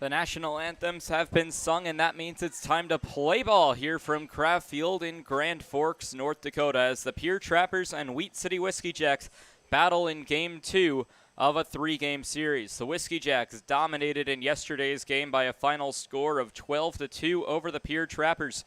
The national anthems have been sung, and that means it's time to play ball here from Kraft Field in Grand Forks, North Dakota, as the Pierre Trappers and Wheat City Whiskey Jacks battle in Game 2 of a 3-game series. The Whiskey Jacks dominated in yesterday's game by a final score of 12-2 over the Pierre Trappers.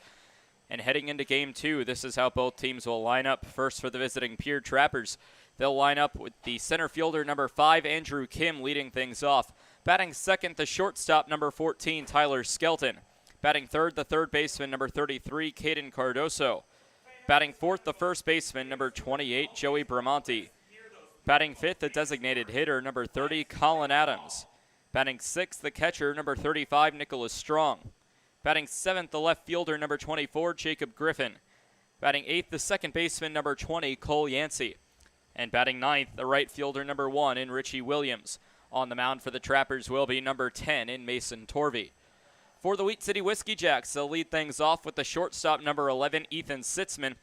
And heading into Game 2, this is how both teams will line up. First, for the visiting Pierre Trappers, they'll line up with the center fielder, number 5, Andrew Kim, leading things off. Batting second, the shortstop, number 14, Tyler Skelton. Batting third, the third baseman, number 33, Caden Cardoso. Batting fourth, the first baseman, number 28, Joey Bramonti. Batting fifth, the designated hitter, number 30, Colin Adams. Batting sixth, the catcher, number 35, Nicholas Strong. Batting seventh, the left fielder, number 24, Jacob Griffin. Batting eighth, the second baseman, number 20, Cole Yancey. And batting ninth, the right fielder, number 1, in Richie Williams. On the mound for the Trappers will be number 10 in Mason Torvey. For the Wheat City Whiskey Jacks, they'll lead things off with the shortstop, number 11, Ethan Sitzman.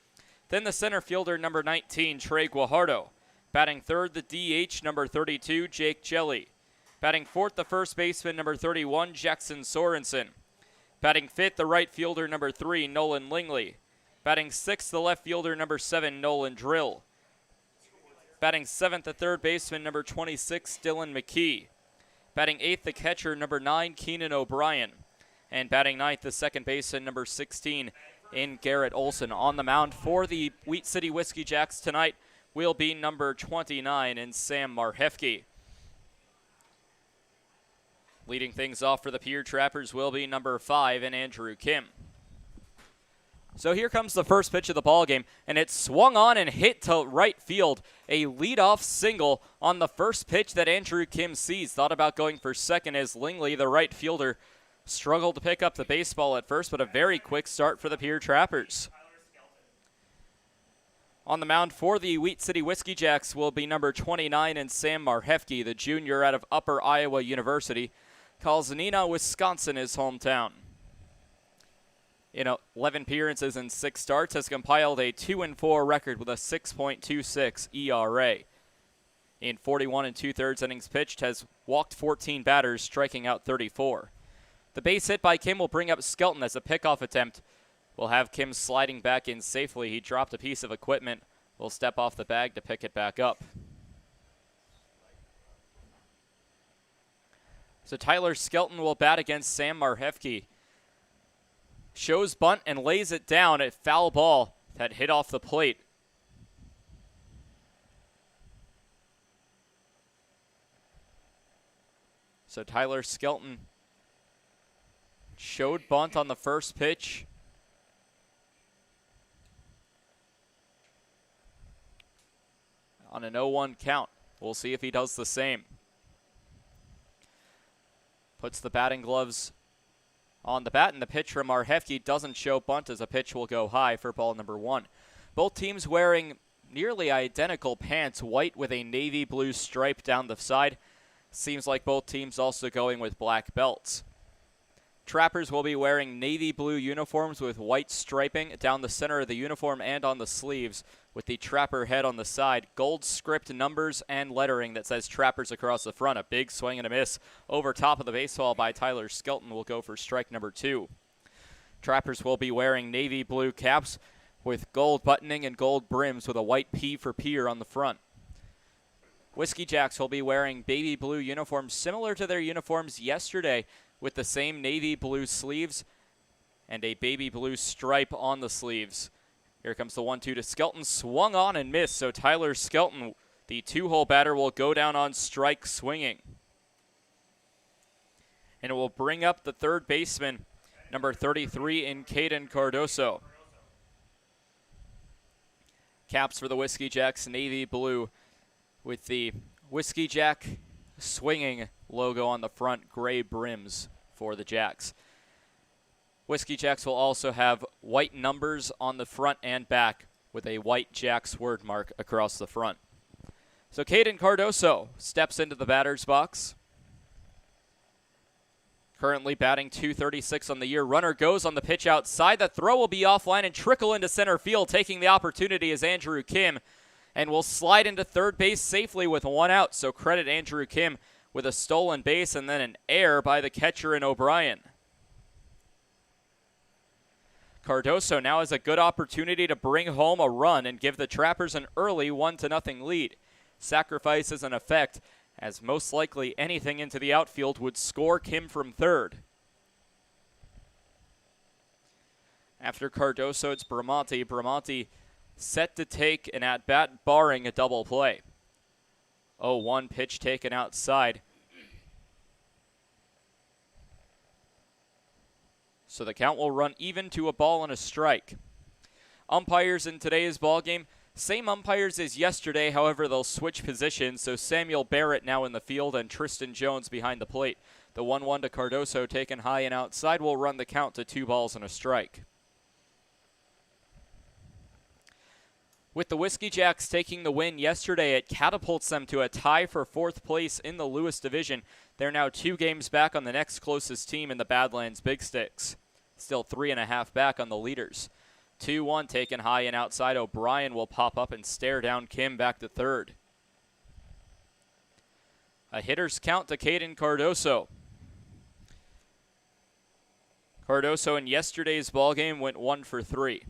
Then the center fielder, number 19, Trey Guajardo. Batting third, the DH, number 32, Jake Jelly. Batting fourth, the first baseman, number 31, Jackson Sorensen. Batting fifth, the right fielder, number 3, Nolan Lingley. Batting sixth, the left fielder, number 7, Nolan Drill. Batting seventh, the third baseman, number 26, Dylan McKee. Batting eighth, the catcher, number 9, Keenan O'Brien. And batting ninth, the second baseman, number 16, in Garrett Olson. On the mound for the Wheat City Whiskey Jacks tonight will be number 29, in Sam Marhefke. Leading things off for the Pierre Trappers will be number 5, in Andrew Kim. So here comes the first pitch of the ball game, and it swung on and hit to right field. A leadoff single on the first pitch that Andrew Kim sees. Thought about going for second as Lingley, the right fielder, struggled to pick up the baseball at first, but a very quick start for the Pierre Trappers. On the mound for the Wheat City Whiskey Jacks will be number 29, in Sam Marhefke, the junior out of Upper Iowa University. Calls Neenah, Wisconsin, his hometown. In 11 appearances and 6 starts, has compiled a 2-4 record with a 6.26 ERA. In 41 2/3 innings pitched, has walked 14 batters, striking out 34. The base hit by Kim will bring up Skelton as a pickoff attempt. We'll have Kim sliding back in safely. He dropped a piece of equipment. Will step off the bag to pick it back up. So Tyler Skelton will bat against Sam Marhefke. Shows bunt and lays it down at foul ball that hit off the plate. So Tyler Skelton showed bunt on the first pitch. On an 0-1 count. We'll see if he does the same. Puts the batting gloves on the bat, and the pitch from Marhefke doesn't show bunt as a pitch will go high for ball number 1. Both teams wearing nearly identical pants, white with a navy blue stripe down the side. Seems like both teams also going with black belts. Trappers will be wearing navy blue uniforms with white striping down the center of the uniform and on the sleeves, with the Trapper head on the side. Gold script numbers and lettering that says Trappers across the front. A big swing and a miss over top of the baseball by Tyler Skelton will go for strike number 2. Trappers will be wearing navy blue caps with gold buttoning and gold brims with a white P for Pierre on the front. Whiskey Jacks will be wearing baby blue uniforms similar to their uniforms yesterday, with the same navy blue sleeves and a baby blue stripe on the sleeves. Here comes the 1-2 to Skelton. Swung on and missed, so Tyler Skelton, the 2-hole batter, will go down on strike swinging. And it will bring up the third baseman, number 33, in Caden Cardoso. Caps for the Whiskey Jacks, navy blue, with the Whiskey Jack swinging logo on the front, gray brims for the Jacks. Whiskey Jacks will also have white numbers on the front and back with a white Jacks word mark across the front. So Caden Cardoso steps into the batter's box. Currently batting .236 on the year. Runner goes on the pitch outside. The throw will be offline and trickle into center field. Taking the opportunity is Andrew Kim, and will slide into third base safely with 1 out. So credit Andrew Kim with a stolen base and then an error by the catcher in O'Brien. Cardoso now has a good opportunity to bring home a run and give the Trappers an early 1-0 lead. Sacrifice is in effect, as most likely anything into the outfield would score Kim from third. After Cardoso, it's Bramante. Bramante set to take an at-bat barring a double play. 0-1 pitch taken outside. So the count will run even to a ball and a strike. Umpires in today's ballgame, same umpires as yesterday, however they'll switch positions, so Samuel Barrett now in the field and Tristan Jones behind the plate. The 1-1 to Cardoso taken high and outside will run the count to 2 balls and a strike. With the Whiskey Jacks taking the win yesterday, it catapults them to a tie for 4th place in the Lewis Division. They're now 2 games back on the next closest team in the Badlands Big Sticks. Still 3.5 back on the leaders. 2-1 taken high and outside. O'Brien will pop up and stare down Kim back to third. A hitter's count to Caden Cardoso. Cardoso in yesterday's ballgame went 1 for 3.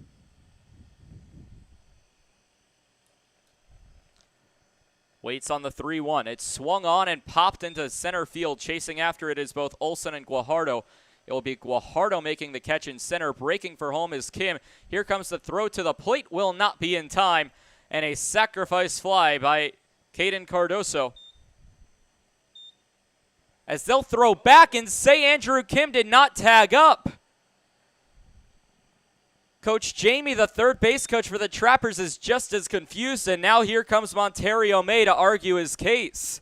Waits on the 3-1. It's swung on and popped into center field. Chasing after it is both Olsen and Guajardo. It will be Guajardo making the catch in center. Breaking for home is Kim. Here comes the throw to the plate. Will not be in time. And a sacrifice fly by Caden Cardoso. As they'll throw back and say Andrew Kim did not tag up. Coach Jamie, the third base coach for the Trappers, is just as confused, and now here comes Monterio May to argue his case.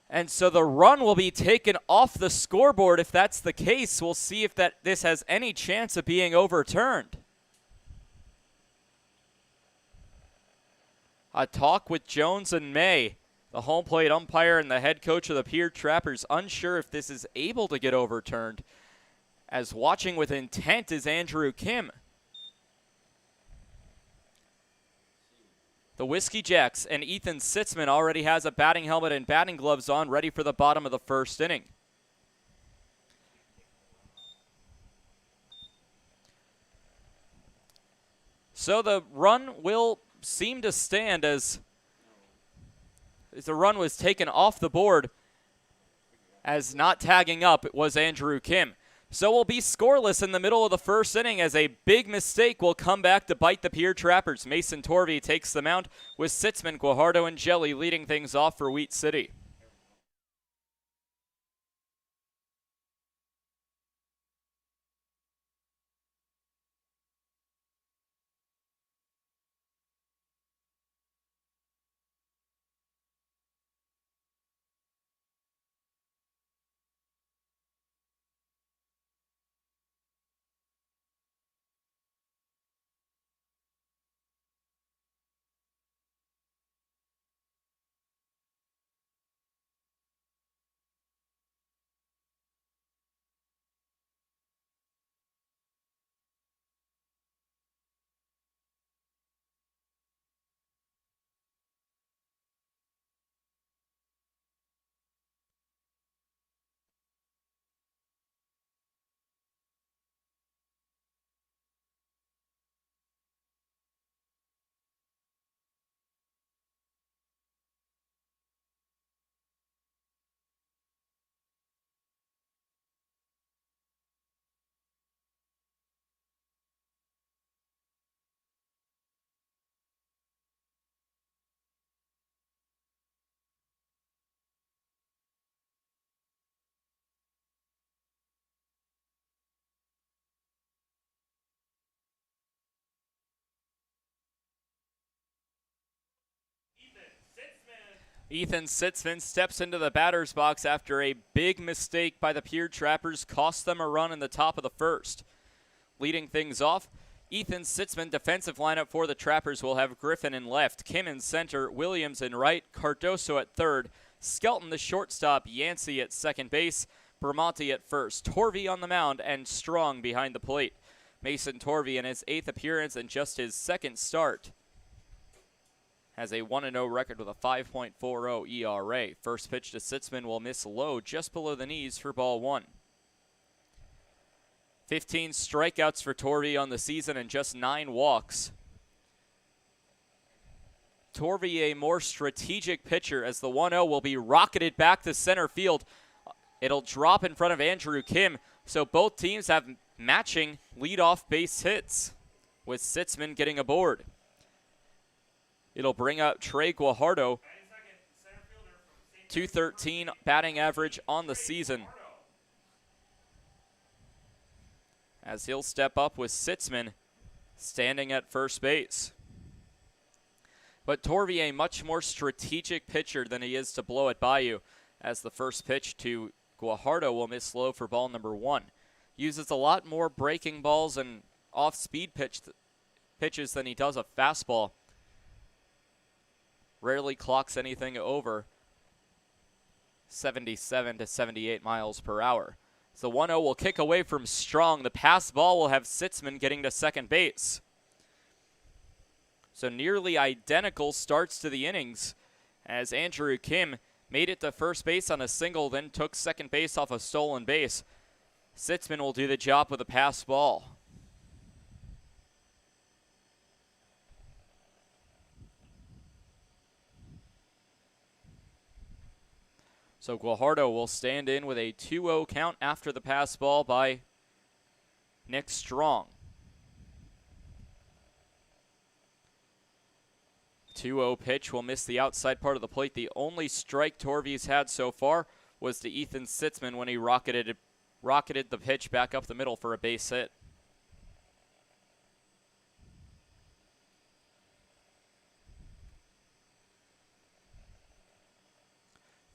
And so the run will be taken off the scoreboard. If that's the case, we'll see if this has any chance of being overturned. A talk with Jones and May, the home plate umpire and the head coach of the Pierre Trappers, unsure if this is able to get overturned, as watching with intent is Andrew Kim. The Whiskey Jacks and Ethan Sitzman already has a batting helmet and batting gloves on, ready for the bottom of the first inning. So the run will seem to stand as the run was taken off the board, as not tagging up it was Andrew Kim. So we'll be scoreless in the middle of the first inning, as a big mistake will come back to bite the Pierre Trappers. Mason Torvey takes the mound with Sitzman, Guajardo, and Jelly leading things off for Wheat City. Ethan Sitzman steps into the batter's box after a big mistake by the Pierre Trappers cost them a run in the top of the first. Leading things off, Ethan Sitzman, defensive lineup for the Trappers, will have Griffin in left, Kim in center, Williams in right, Cardoso at third, Skelton the shortstop, Yancey at second base, Bramante at first, Torvey on the mound, and Strong behind the plate. Mason Torvey in his 8th appearance and just his 2nd start has a 1-0 record with a 5.40 ERA. First pitch to Sitzman will miss low just below the knees for ball 1. 15 strikeouts for Torvey on the season and just 9 walks. Torvey a more strategic pitcher as the 1-0 will be rocketed back to center field. It'll drop in front of Andrew Kim, so both teams have matching leadoff base hits, with Sitzman getting aboard. It'll bring up Trey Guajardo, 213 batting average on the season, as he'll step up with Sitzman standing at first base. But Torvey a much more strategic pitcher than he is to blow it by you, as the first pitch to Guajardo will miss low for ball number 1. Uses a lot more breaking balls and off-speed pitches than he does a fastball. Rarely clocks anything over 77 to 78 miles per hour. So 1-0 will kick away from Strong. The pass ball will have Sitzman getting to second base. So nearly identical starts to the innings, as Andrew Kim made it to first base on a single, then took second base off a stolen base. Sitzman will do the job with a pass ball. So Guajardo will stand in with a 2-0 count after the pass ball by Nick Strong. 2-0 pitch will miss the outside part of the plate. The only strike Torvey's had so far was to Ethan Sitzman when he rocketed the pitch back up the middle for a base hit.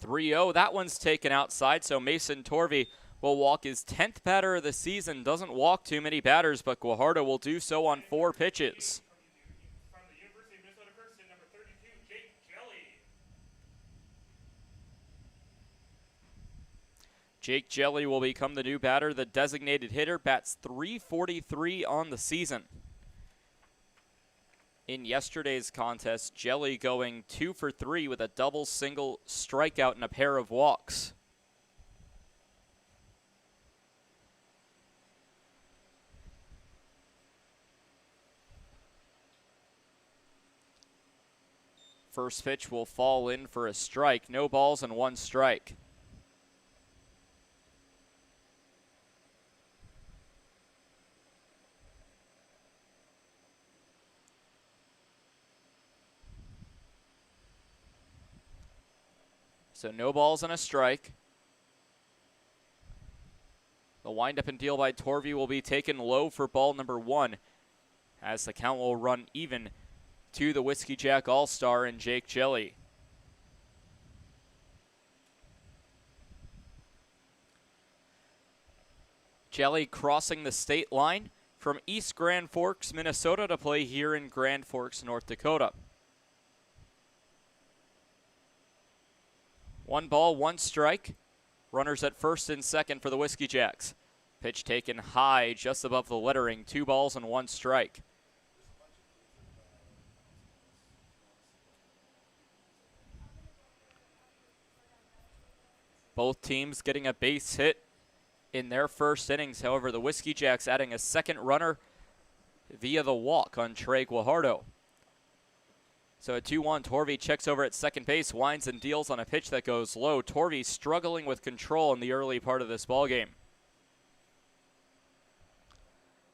That one's taken outside, so Mason Torvey will walk his 10th batter of the season. Doesn't walk too many batters, but Guajardo will do so on 4 pitches. Jake Jelly will become the new batter. The designated hitter bats .343 on the season. In yesterday's contest, Jelly going 2 for 3 with a double, single, strikeout, and a pair of walks. First pitch will fall in for a strike. No balls and 1 strike. So no balls and a strike. The windup and deal by Torvey will be taken low for ball number 1, as the count will run even to the Whiskey Jack All-Star and Jake Jelly. Jelly crossing the state line from East Grand Forks, Minnesota to play here in Grand Forks, North Dakota. 1 ball, 1 strike. Runners at first and second for the Whiskey Jacks. Pitch taken high just above the lettering. 2 balls and 1 strike. Both teams getting a base hit in their first innings. However, the Whiskey Jacks adding a second runner via the walk on Trey Guajardo. So at 2-1, Torvey checks over at second base, winds and deals on a pitch that goes low. Torvey struggling with control in the early part of this ballgame.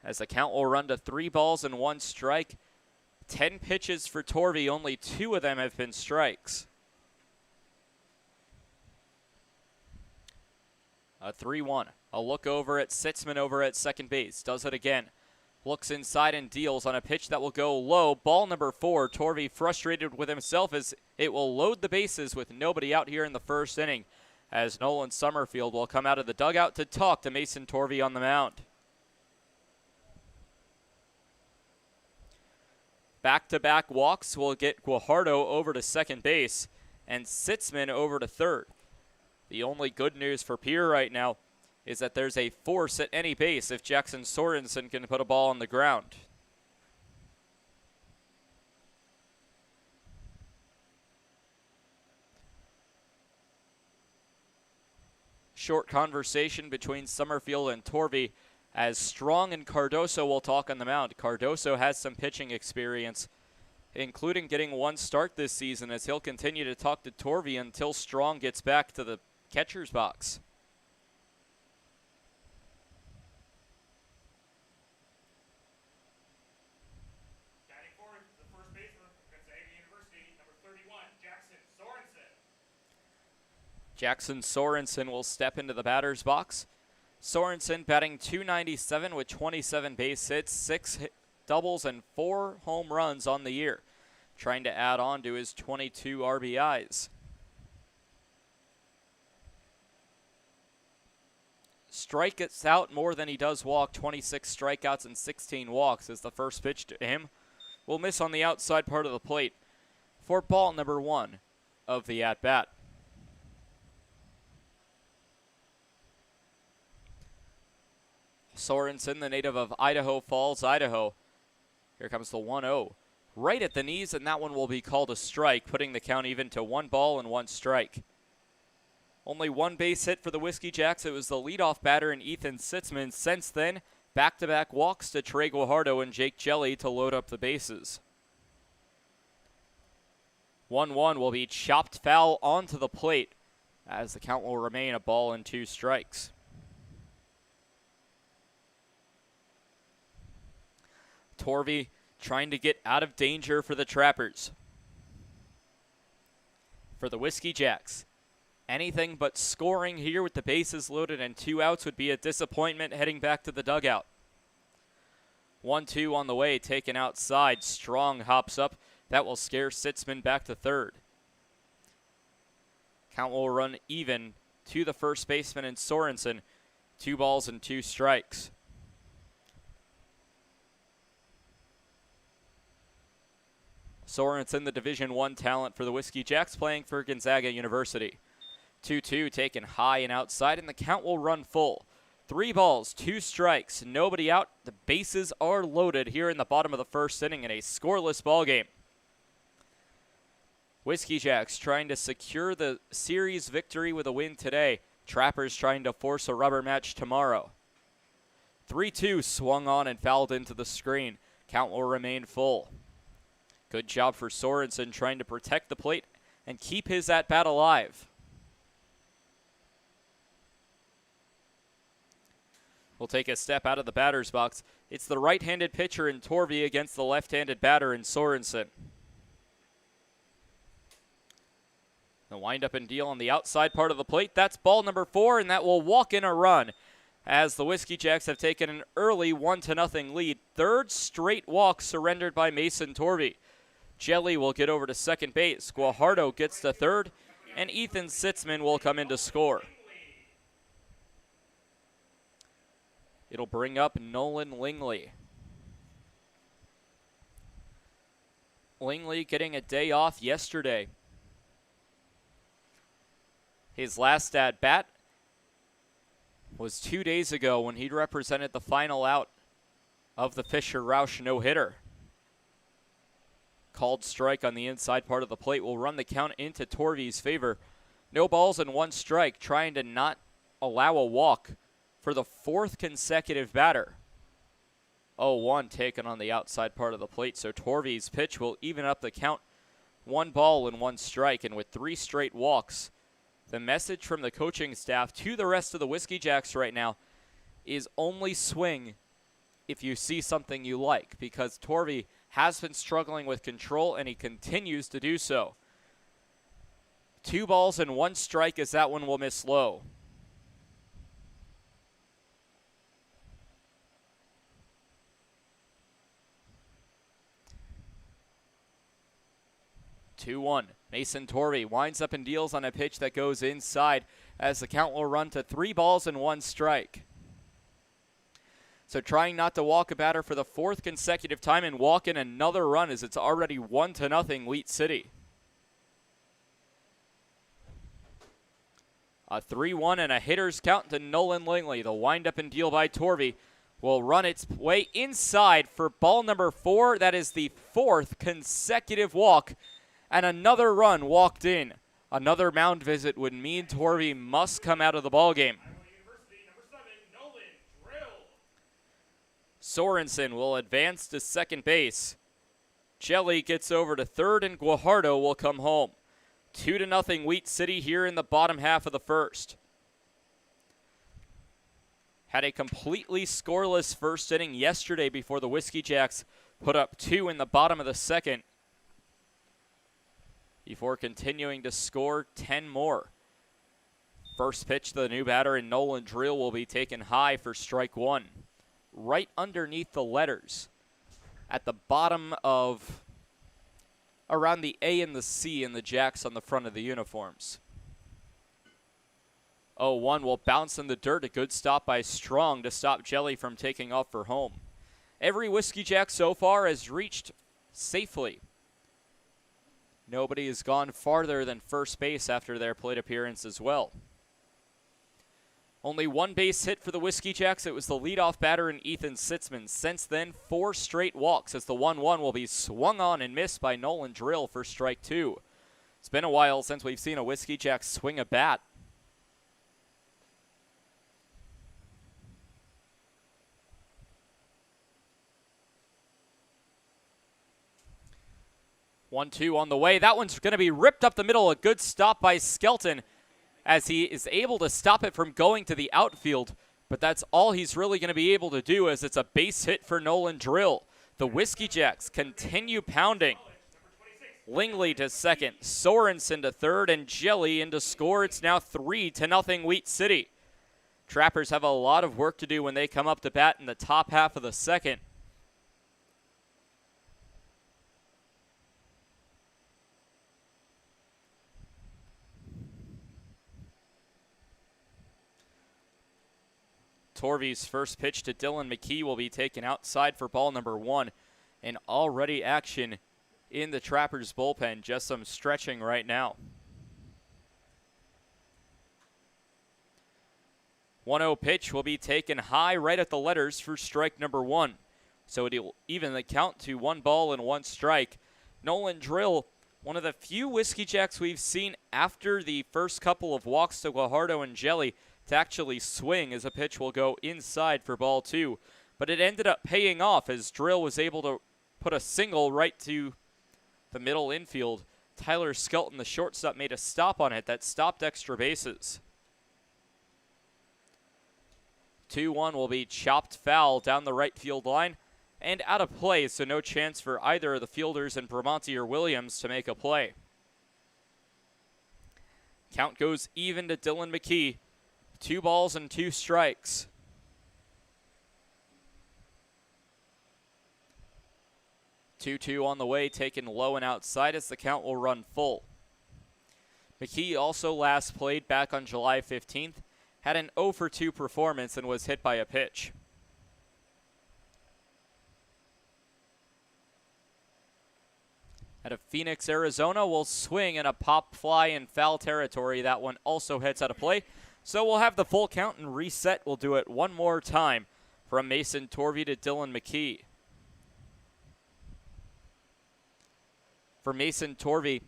As the count will run to 3 balls and 1 strike. 10 pitches for Torvey, only 2 of them have been strikes. A 3-1. A look over at Sitzman over at second base. Does it again. Looks inside and deals on a pitch that will go low. Ball number 4. Torvey frustrated with himself as it will load the bases with nobody out here in the first inning, as Nolan Summerfield will come out of the dugout to talk to Mason Torvey on the mound. Back-to-back walks will get Guajardo over to second base and Sitzman over to third. The only good news for Pierre right now is that there's a force at any base if Jackson Sorensen can put a ball on the ground. short conversation between Summerfield and Torvey as Strong and Cardoso will talk on the mound. Cardoso has some pitching experience, including getting one start this season, as he'll continue to talk to Torvey until Strong gets back to the catcher's box. Batting forward, the first baseman from Gonzaga University, number 31, Jackson Sorensen. Jackson Sorensen will step into the batter's box. Sorensen batting .297 with 27 base hits, 6 doubles, and 4 home runs on the year, trying to add on to his 22 RBIs. Strikes out more than he does walk, 26 strikeouts and 16 walks as the first pitch to him will miss on the outside part of the plate for ball number 1 of the at-bat. Sorensen, the native of Idaho Falls, Idaho. Here comes the 1-0. Right at the knees, and that one will be called a strike, putting the count even to 1 ball and 1 strike. Only 1 base hit for the Whiskey Jacks. It was the leadoff batter in Ethan Sitzman. Since then, back-to-back walks to Trey Guajardo and Jake Jelly to load up the bases. 1-1 will be chopped foul onto the plate, as the count will remain a ball and 2 strikes. Torvey trying to get out of danger for the Trappers. For the Whiskey Jacks, anything but scoring here with the bases loaded and 2 outs would be a disappointment heading back to the dugout. 1-2 on the way, taken outside. Strong hops up. That will scare Sitzman back to third. Count will run even to the first baseman and Sorensen. 2 balls and 2 strikes. Sorensen, the Division I talent for the Whiskey Jacks, playing for Gonzaga University. 2-2 taken high and outside, and the count will run full. 3 balls, 2 strikes, nobody out. The bases are loaded here in the bottom of the first inning in a scoreless ball game. Whiskey Jacks trying to secure the series victory with a win today. Trappers trying to force a rubber match tomorrow. 3-2 swung on and fouled into the screen. Count will remain full. Good job for Sorensen trying to protect the plate and keep his at-bat alive. We'll take a step out of the batter's box. It's the right-handed pitcher in Torvey against the left-handed batter in Sorensen. The wind-up and deal on the outside part of the plate. That's ball number 4, and that will walk in a run as the Whiskey Jacks have taken an early 1-0 lead. 3rd straight walk surrendered by Mason Torvey. Jelly will get over to second base. Guajardo gets to third, and Ethan Sitzman will come in to score. It'll bring up Nolan Lingley. Lingley getting a day off yesterday. His last at-bat was 2 days ago when he represented the final out of the Fisher-Rausch no-hitter. Called strike on the inside part of the plate will run the count into Torvey's favor. No balls and 1 strike, trying to not allow a walk for the 4th consecutive batter. 0-1 taken on the outside part of the plate, so Torvey's pitch will even up the count. 1 ball and 1 strike, and with 3 straight walks, the message from the coaching staff to the rest of the Whiskey Jacks right now is only swing if you see something you like, because Torvey has been struggling with control, and he continues to do so. 2 balls and 1 strike as that one will miss low. Mason Torvey winds up and deals on a pitch that goes inside as the count will run to 3 balls and 1 strike. So trying not to walk a batter for the 4th consecutive time and walk in another run as it's already 1-0 Wheat City. A 3-1 and a hitter's count to Nolan Lingley. The windup and deal by Torvey will run its way inside for ball number 4. That is the 4th consecutive walk, and another run walked in Another mound visit would mean Torvey must come out of the ballgame. University, number 7, Nolan Drill. Sorensen will advance to second base. Jelly gets over to third, and Guajardo will come home. 2-0 Wheat City here in the bottom half of the first. Had a completely scoreless first inning yesterday before the Whiskey Jacks put up 2 in the bottom of the second, before continuing to score 10 more. First pitch to the new batter in Nolan Drill will be taken high for strike 1. Right underneath the letters. At the bottom of around the A and the C in the Jacks on the front of the uniforms. 0-1 will bounce in the dirt. A good stop by Strong to stop Jelly from taking off for home. Every Whiskey Jack so far has reached safely. Nobody has gone farther than first base after their plate appearance as well. Only one base hit for the Whiskey Jacks. It was the leadoff batter in Ethan Sitzman. Since then, 4 straight walks as the 1-1 will be swung on and missed by Nolan Drill for strike 2. It's been a while since we've seen a Whiskey Jack swing a bat. One-two on the way. That one's going to be ripped up the middle. A good stop by Skelton as he is able to stop it from going to the outfield. But that's all he's really going to be able to do, as it's a base hit for Nolan Drill. The Whiskey Jacks continue pounding. Lingley to second, Sorensen to third, and Jelly in to score. It's now 3-0 Wheat City. Trappers have a lot of work to do when they come up to bat in the top half of the second. Torvey's first pitch to Dylan McKee will be taken outside for ball number 1. And already action in the Trappers bullpen. Just some stretching right now. 1-0 pitch will be taken high right at the letters for strike number 1. So it'll even the count to 1 ball and 1 strike. Nolan Drill, one of the few Whiskey Jacks we've seen after the first couple of walks to Guajardo and Jelly to actually swing, as a pitch will go inside for ball 2. But it ended up paying off as Drill was able to put a single right to the middle infield. Tyler Skelton, the shortstop, made a stop on it that stopped extra bases. 2-1 will be chopped foul down the right field line and out of play, so no chance for either of the fielders in Bramante or Williams to make a play. Count goes even to Dylan McKee. 2 balls and 2 strikes. Two on the way, taken low and outside as the count will run full. McKee also last played back on July 15th, had an 0-for-2 performance and was hit by a pitch. Out of Phoenix, Arizona, will swing and a pop fly in foul territory. That one also heads out of play. So we'll have the full count and reset. We'll do it one more time from Mason Torvey to Dylan McKee. For Mason Torvey,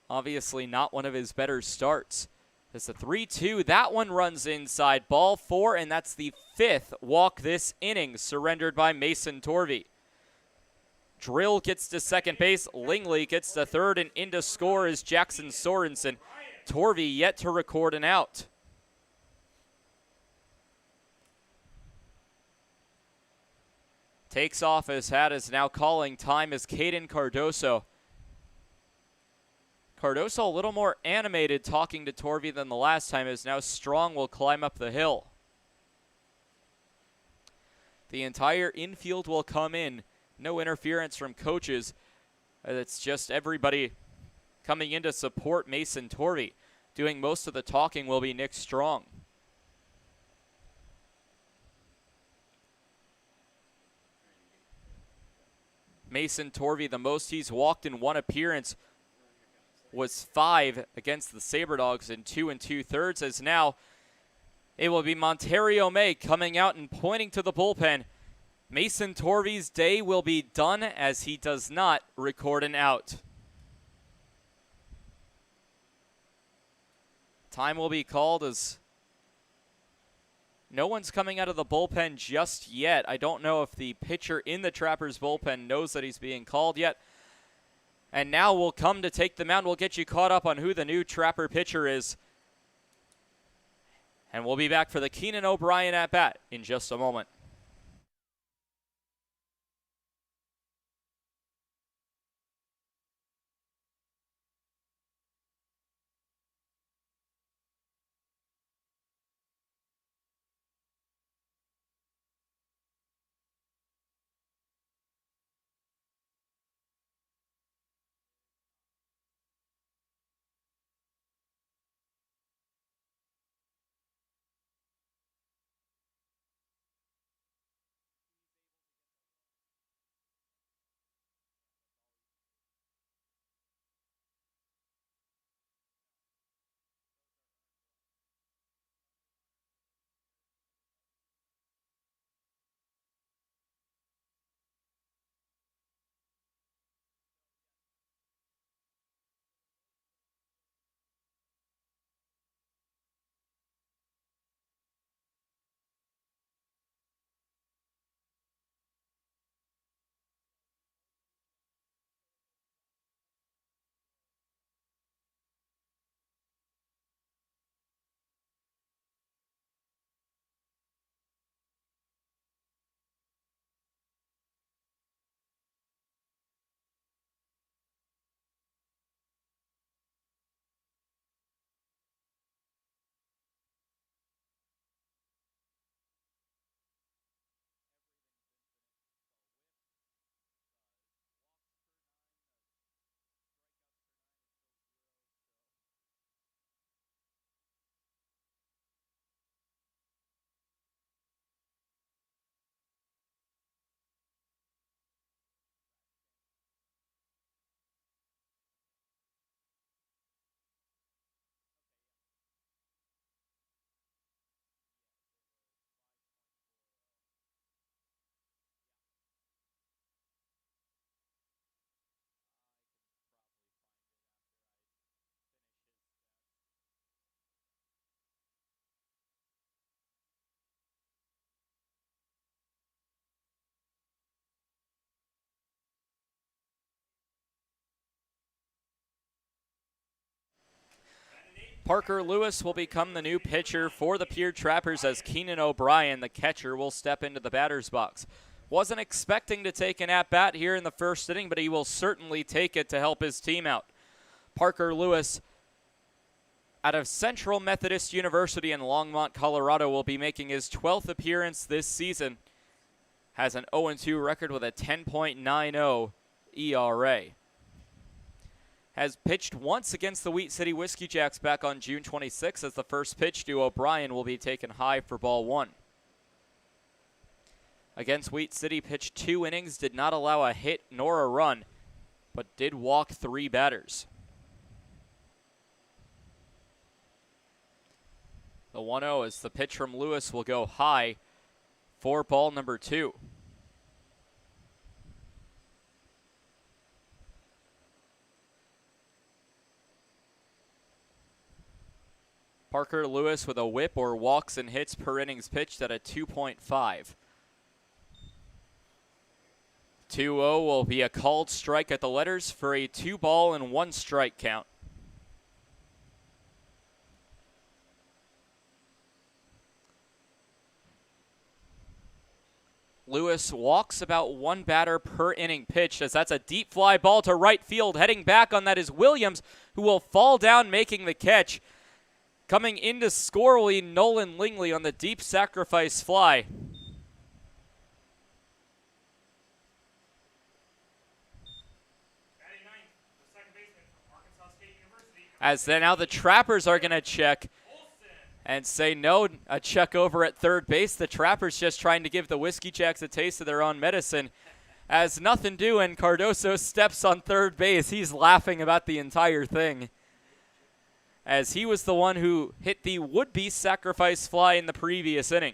obviously not one of his better starts. It's a 3-2. That one runs inside. Ball 4, and that's the 5th walk this inning surrendered by Mason Torvey. Drill gets to second base. Lingley gets to third, and in to score is Jackson Sorensen. Torvey yet to record an out. Takes off his hat, is now calling time as Caden Cardoso. Cardoso a little more animated talking to Torvey than the last time, as now Strong will climb up the hill. The entire infield will come in. No interference from coaches. It's just everybody coming in to support Mason Torvey. Doing most of the talking will be Nick Strong. Mason Torvey, the most he's walked in one appearance was 5 against the SaberDogs in 2 2/3, as now it will be Monterio May coming out and pointing to the bullpen. Mason Torvey's day will be done as he does not record an out. Time will be called as no one's coming out of the bullpen just yet. I don't know if the pitcher in the Trappers bullpen knows that he's being called yet. And now we'll come to take the mound. We'll get you caught up on who the new Trapper pitcher is. And we'll be back for the Keenan O'Brien at bat in just a moment. Parker Lewis will become the new pitcher for the Pierre Trappers as Keenan O'Brien, the catcher, will step into the batter's box. Wasn't expecting to take an at-bat here in the first inning, but he will certainly take it to help his team out. Parker Lewis, out of Central Methodist University in Longmont, Colorado, will be making his 12th appearance this season. Has an 0-2 record with a 10.90 ERA. Has pitched once against the Wheat City Whiskey Jacks back on June 26th as the first pitch to O'Brien will be taken high for ball one. Against Wheat City, pitched 2 innings, did not allow a hit nor a run, but did walk 3 batters. The 1-0 as the pitch from Lewis will go high for ball number 2. Parker Lewis with a whip or walks and hits per innings pitched at a 2.5. 2-0 will be a called strike at the letters for a 2-ball and 1 strike count. Lewis walks about 1 batter per inning pitched as that's a deep fly ball to right field. Heading back on that is Williams, who will fall down making the catch. Coming in to score will be Nolan Lingley on the deep sacrifice fly. As then now the Trappers are going to check and say no, a check over at third base. The Trappers just trying to give the Whiskey Jacks a taste of their own medicine. As nothing doing, Cardoso steps on third base. He's laughing about the entire thing, as he was the one who hit the would-be sacrifice fly in the previous inning.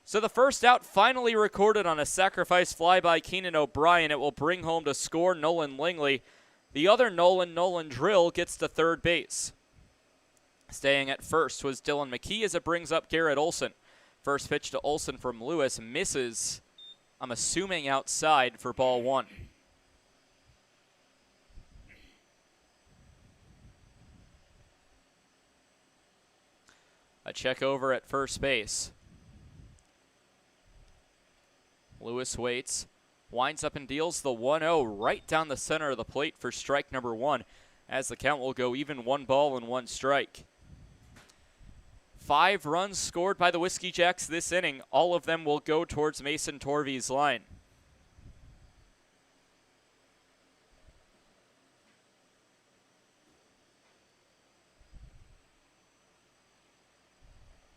So the first out finally recorded on a sacrifice fly by Keenan O'Brien. It will bring home to score Nolan Lingley. The other Nolan Drill, gets to third base. Staying at first was Dylan McKee as it brings up Garrett Olson. First pitch to Olson from Lewis misses, I'm assuming outside for ball one. A check over at first base. Lewis waits, winds up and deals the 1-0 right down the center of the plate for strike number one, as the count will go even 1 ball and 1 strike. 5 runs scored by the Whiskey Jacks this inning. All of them will go towards Mason Torvey's line.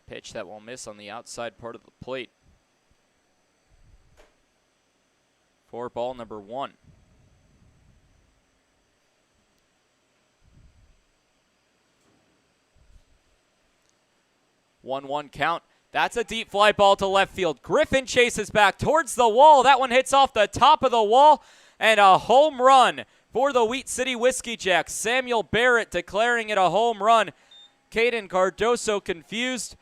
Pitch that will miss on the outside part of the plate. For ball number 1. 1-1 count. That's a deep fly ball to left field. Griffin chases back towards the wall. That one hits off the top of the wall, and a home run for the Wheat City Whiskey Jacks. Samuel Barrett declaring it a home run. Caden Cardoso confused,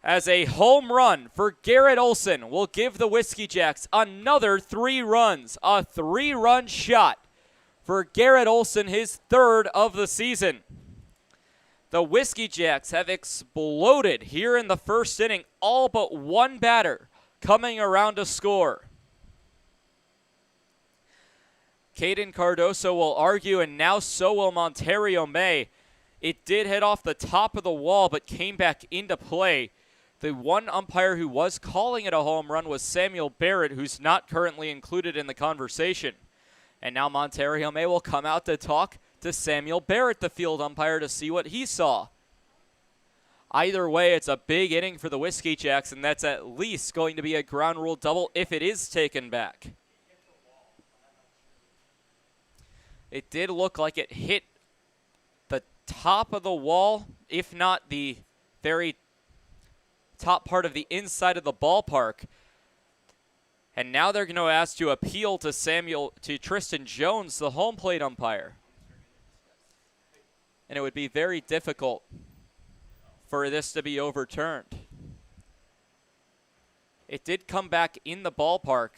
as a home run for Garrett Olson will give the Whiskey Jacks another 3 runs. A 3-run shot for Garrett Olson, his 3rd of the season. The Whiskey Jacks have exploded here in the first inning, all but one batter coming around to score. Caden Cardoso will argue, and now so will Monterio May. It did hit off the top of the wall, but came back into play. The one umpire who was calling it a home run was Samuel Barrett, who's not currently included in the conversation. And now Monterio May will come out to talk to Samuel Barrett, the field umpire, to see what he saw. Either way, it's a big inning for the Whiskey Jacks, and that's at least going to be a ground rule double if it is taken back. It did look like it hit the top of the wall, if not the very top part of the inside of the ballpark. And now they're going to ask to appeal to Tristan Jones, the home plate umpire. And it would be very difficult for this to be overturned. It did come back in the ballpark.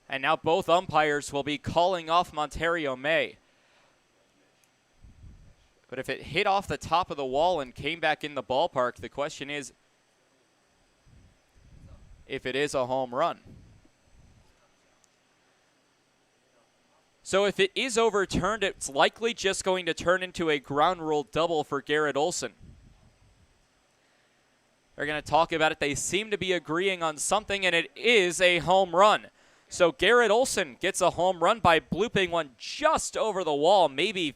And now both umpires will be calling off Monterio May. But if it hit off the top of the wall and came back in the ballpark, the question is if it is a home run. So if it is overturned, it's likely just going to turn into a ground rule double for Garrett Olson. They're going to talk about it. They seem to be agreeing on something, and it is a home run. So Garrett Olson gets a home run by blooping one just over the wall, maybe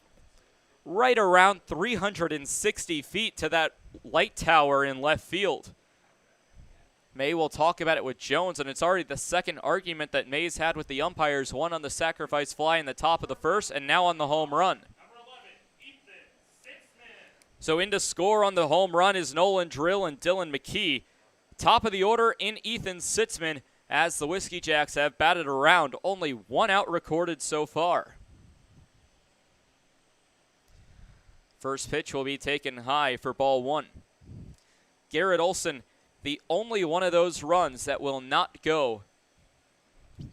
right around 360 feet to that light tower in left field. May will talk about it with Jones, and it's already the second argument that May's had with the umpires, one on the sacrifice fly in the top of the first, and now on the home run. So in to score on the home run is Nolan Drill and Dylan McKee. Top of the order in Ethan Sitzman, as the Whiskey Jacks have batted around. Only 1 out recorded so far. First pitch will be taken high for ball 1. Garrett Olson, the only one of those runs that will not go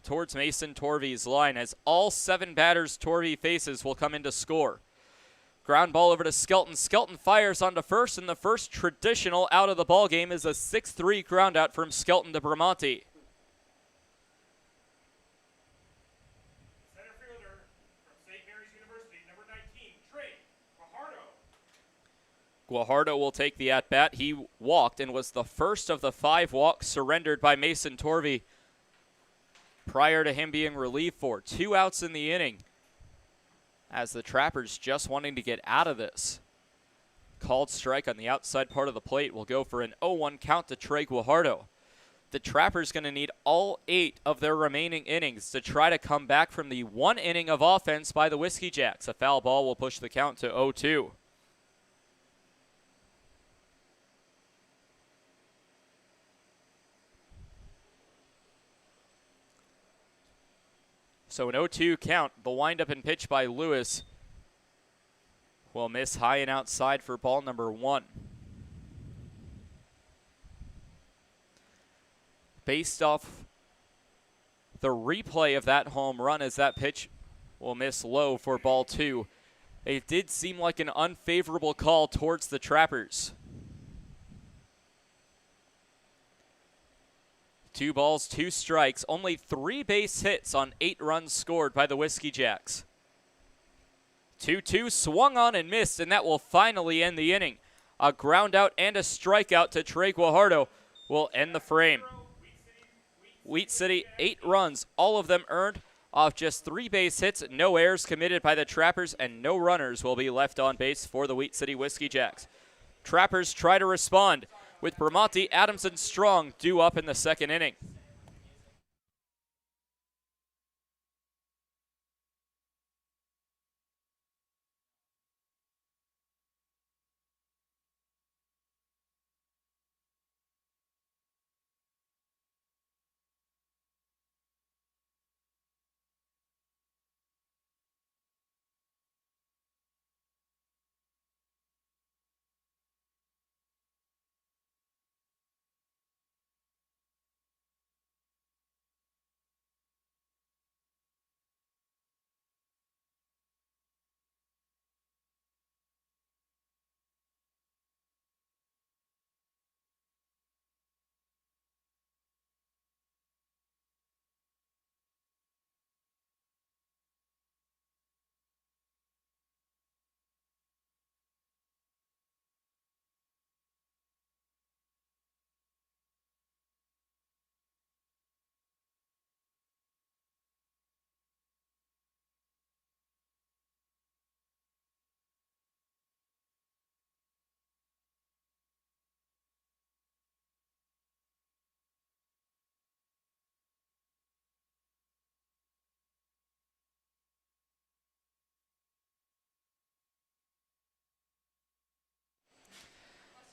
towards Mason Torvey's line, as all 7 batters Torvey faces will come in to score. Ground ball over to Skelton. Skelton fires onto first, and the first traditional out of the ball game is a 6-3 ground out from Skelton to Bramante. Center fielder from St. Mary's University, number 19, Trey Guajardo. Guajardo will take the at-bat. He walked and was the first of the 5 walks surrendered by Mason Torvey prior to him being relieved for 2 outs in the inning, as the Trappers just wanting to get out of this. Called strike on the outside part of the plate will go for an 0-1 count to Trey Guajardo. The Trappers going to need all 8 of their remaining innings to try to come back from the 1 inning of offense by the Whiskey Jacks. A foul ball will push the count to 0-2. So an 0-2 count. The windup and pitch by Lewis will miss high and outside for ball number 1. Based off the replay of that home run, as that pitch will miss low for ball 2. It did seem like an unfavorable call towards the Trappers. 2 balls, 2 strikes, only 3 base hits on 8 runs scored by the Whiskey Jacks. 2-2 swung on and missed, and that will finally end the inning. A ground out and a strikeout to Trey Guajardo will end the frame. Wheat City, 8 runs, all of them earned off just 3 base hits, no errors committed by the Trappers, and no runners will be left on base for the Wheat City Whiskey Jacks. Trappers try to respond with Bramante, Adams, and Strong due up in the second inning.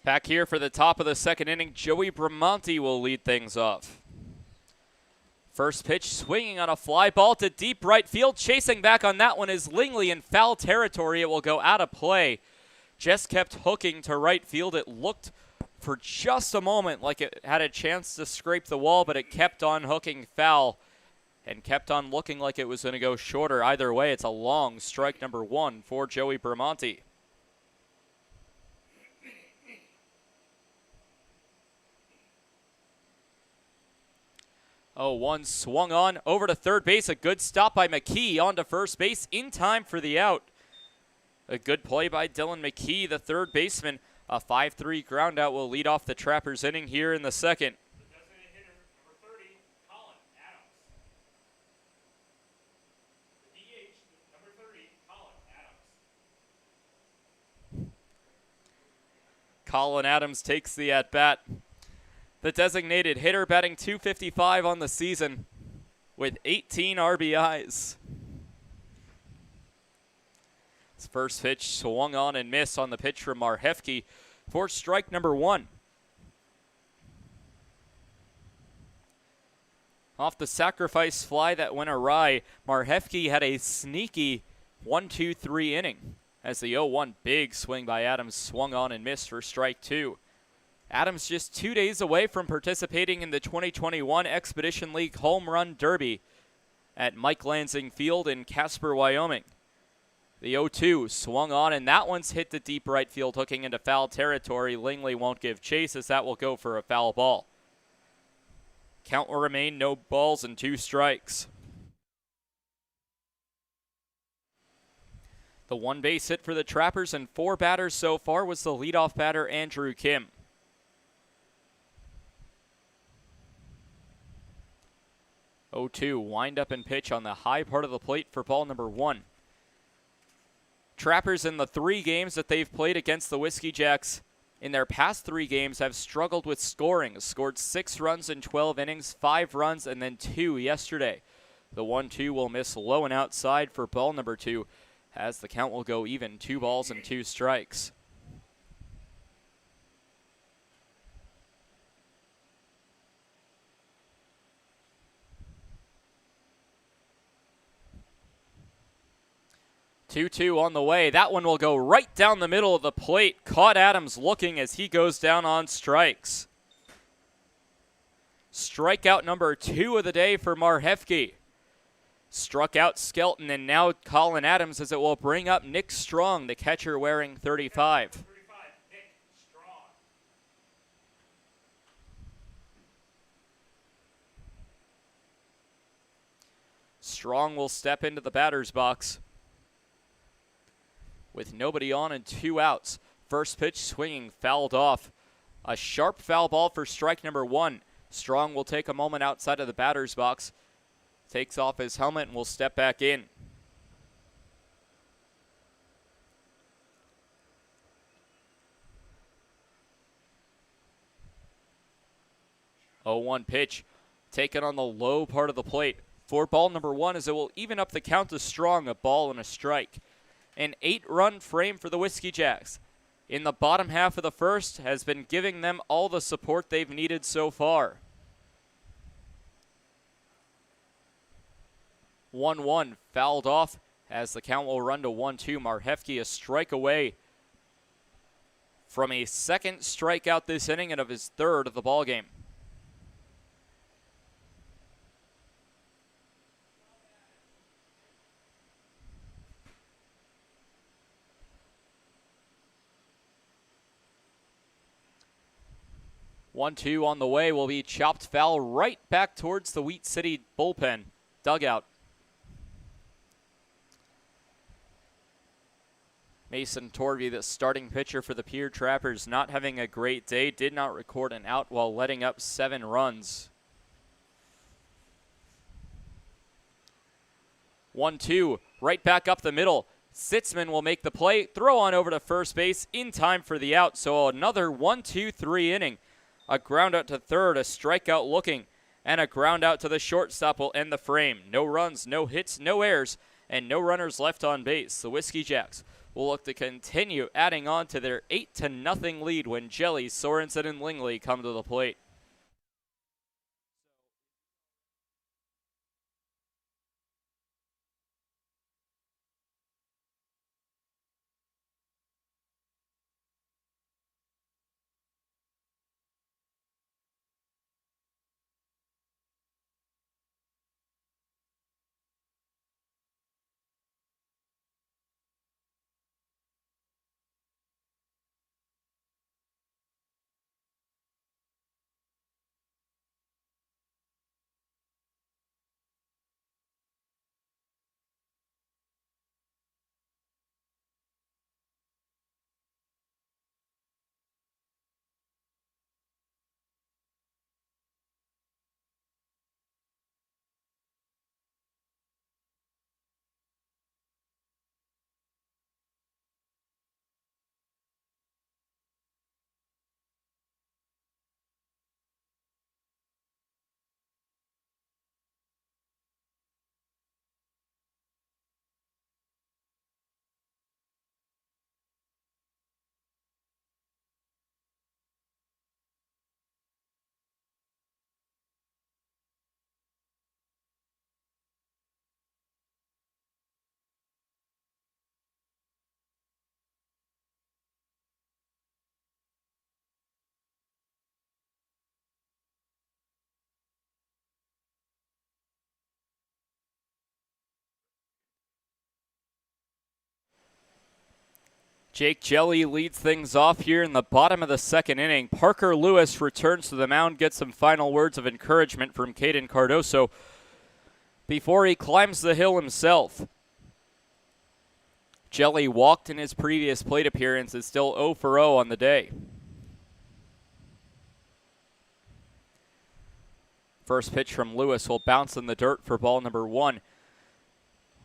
Back here for the top of the second inning, Joey Bramante will lead things off. First pitch swinging on a fly ball to deep right field. Chasing back on that one is Lingley in foul territory. It will go out of play. Just kept hooking to right field. It looked for just a moment like it had a chance to scrape the wall, but it kept on hooking foul and kept on looking like it was going to go shorter. Either way, it's a long strike number 1 for Joey Bramante. 0-1 swung on over to third base. A good stop by McKee onto first base in time for the out. A good play by Dylan McKee, the third baseman. A 5-3 ground out will lead off the Trappers inning here in the second. The designated hitter, number 30, Colin Adams. The DH, number 30, Colin Adams. Colin Adams takes the at-bat. The designated hitter, batting .255 on the season with 18 RBIs. His first pitch swung on and missed on the pitch from Marhefke for strike number 1. Off the sacrifice fly that went awry, Marhefke had a sneaky 1-2-3 inning as the 0-1 big swing by Adams swung on and missed for strike 2. Adams just 2 days away from participating in the 2021 Expedition League Home Run Derby at Mike Lansing Field in Casper, Wyoming. The 0-2 swung on, and that one's hit to deep right field, hooking into foul territory. Lingley won't give chase as that will go for a foul ball. Count will remain no balls and 2 strikes. The 1 base hit for the Trappers and 4 batters so far was the leadoff batter, Andrew Kim. 0-2, wind up and pitch on the high part of the plate for ball number 1. Trappers in the 3 games that they've played against the Whiskey Jacks in their past 3 games have struggled with scoring. Scored 6 runs in 12 innings, 5 runs, and then 2 yesterday. The 1-2 will miss low and outside for ball number 2 as the count will go even, 2 balls and 2 strikes. 2-2 on the way. That one will go right down the middle of the plate. Caught Adams looking as he goes down on strikes. Strikeout number 2 of the day for Marhefke. Struck out Skelton and now Colin Adams, as it will bring up Nick Strong, the catcher wearing 35. 35, Nick Strong. Strong will step into the batter's box with nobody on and 2 outs. First pitch swinging, fouled off. A sharp foul ball for strike number 1. Strong will take a moment outside of the batter's box, takes off his helmet, and will step back in. Oh, 1 pitch taken on the low part of the plate. For ball number 1, as it will even up the count to Strong, a ball and a strike. An 8-run frame for the Whiskey Jacks in the bottom half of the first has been giving them all the support they've needed so far. 1-1 fouled off as the count will run to 1-2. Marhefke a strike away from a second strikeout this inning and of his 3rd of the ballgame. One-two on the way will be chopped foul right back towards the Wheat City bullpen dugout. Mason Torvey, the starting pitcher for the Pierre Trappers, not having a great day, did not record an out while letting up 7 runs. 1-2, right back up the middle. Sitzman will make the play, throw on over to first base in time for the out. So another 1-2-3 inning. A ground out to third, a strikeout looking, and a ground out to the shortstop will end the frame. No runs, no hits, no errors, and no runners left on base. The Whiskey Jacks will look to continue adding on to their 8-0 lead when Jelly, Sorensen, and Lingley come to the plate. Jake Jelly leads things off here in the bottom of the 2nd inning. Parker Lewis returns to the mound, gets some final words of encouragement from Caden Cardoso before he climbs the hill himself. Jelly walked in his previous plate appearance, is still 0 for 0 on the day. First pitch from Lewis will bounce in the dirt for ball number 1.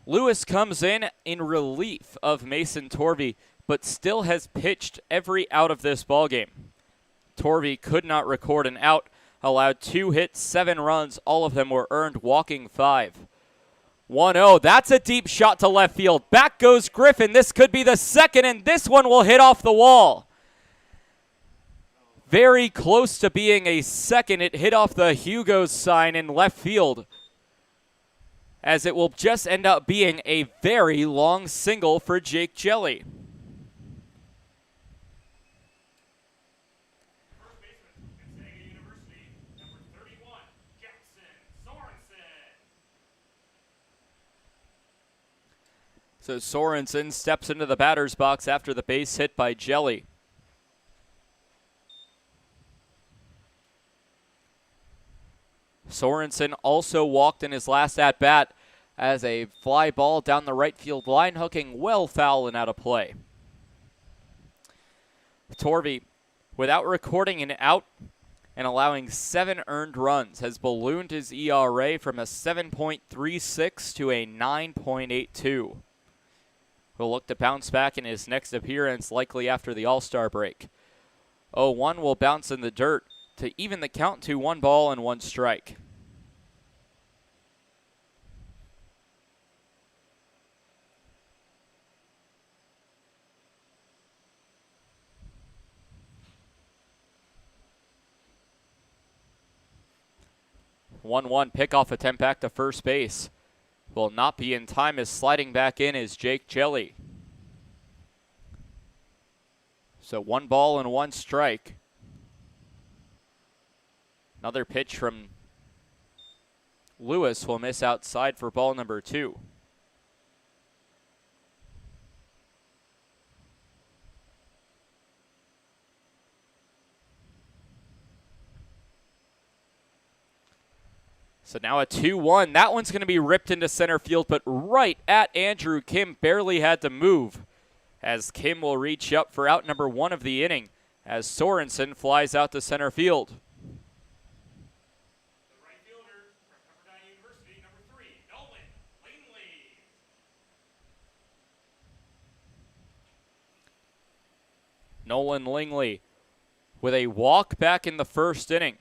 Lewis comes in relief of Mason Torvey, but still has pitched every out of this ballgame. Torvey could not record an out, allowed 2 hits, 7 runs. All of them were earned, walking 5. 1-0. That's a deep shot to left field. Back goes Griffin. This could be the second, and this one will hit off the wall. Very close to being a second. It hit off the Hugo's sign in left field. as it will just end up being a very long single for Jake Jelly. First baseman, Gonzaga University, number 31, Jackson Sorensen. So Sorensen steps into the batter's box after the base hit by Jelly. Sorensen also walked in his last at-bat as a fly ball down the right field line, hooking well foul and out of play. Torvey, without recording an out and allowing 7 earned runs, has ballooned his ERA from a 7.36 to a 9.82. Will look to bounce back in his next appearance, likely after the All-Star break. 0-1 will bounce in the dirt to even the count to 1 ball and 1 strike. One pickoff attempt back to first base. Will not be in time as sliding back in is Jake Jelly. So 1 ball and 1 strike. Another pitch from Lewis will miss outside for ball number 2. So now a 2-1. That one's going to be ripped into center field, but right at Andrew Kim. Barely had to move, as Kim will reach up for out number 1 of the inning as Sorensen flies out to center field. The right fielder from Pepperdine University, number 3, Nolan Langley. Nolan Langley with a walk back in the first inning.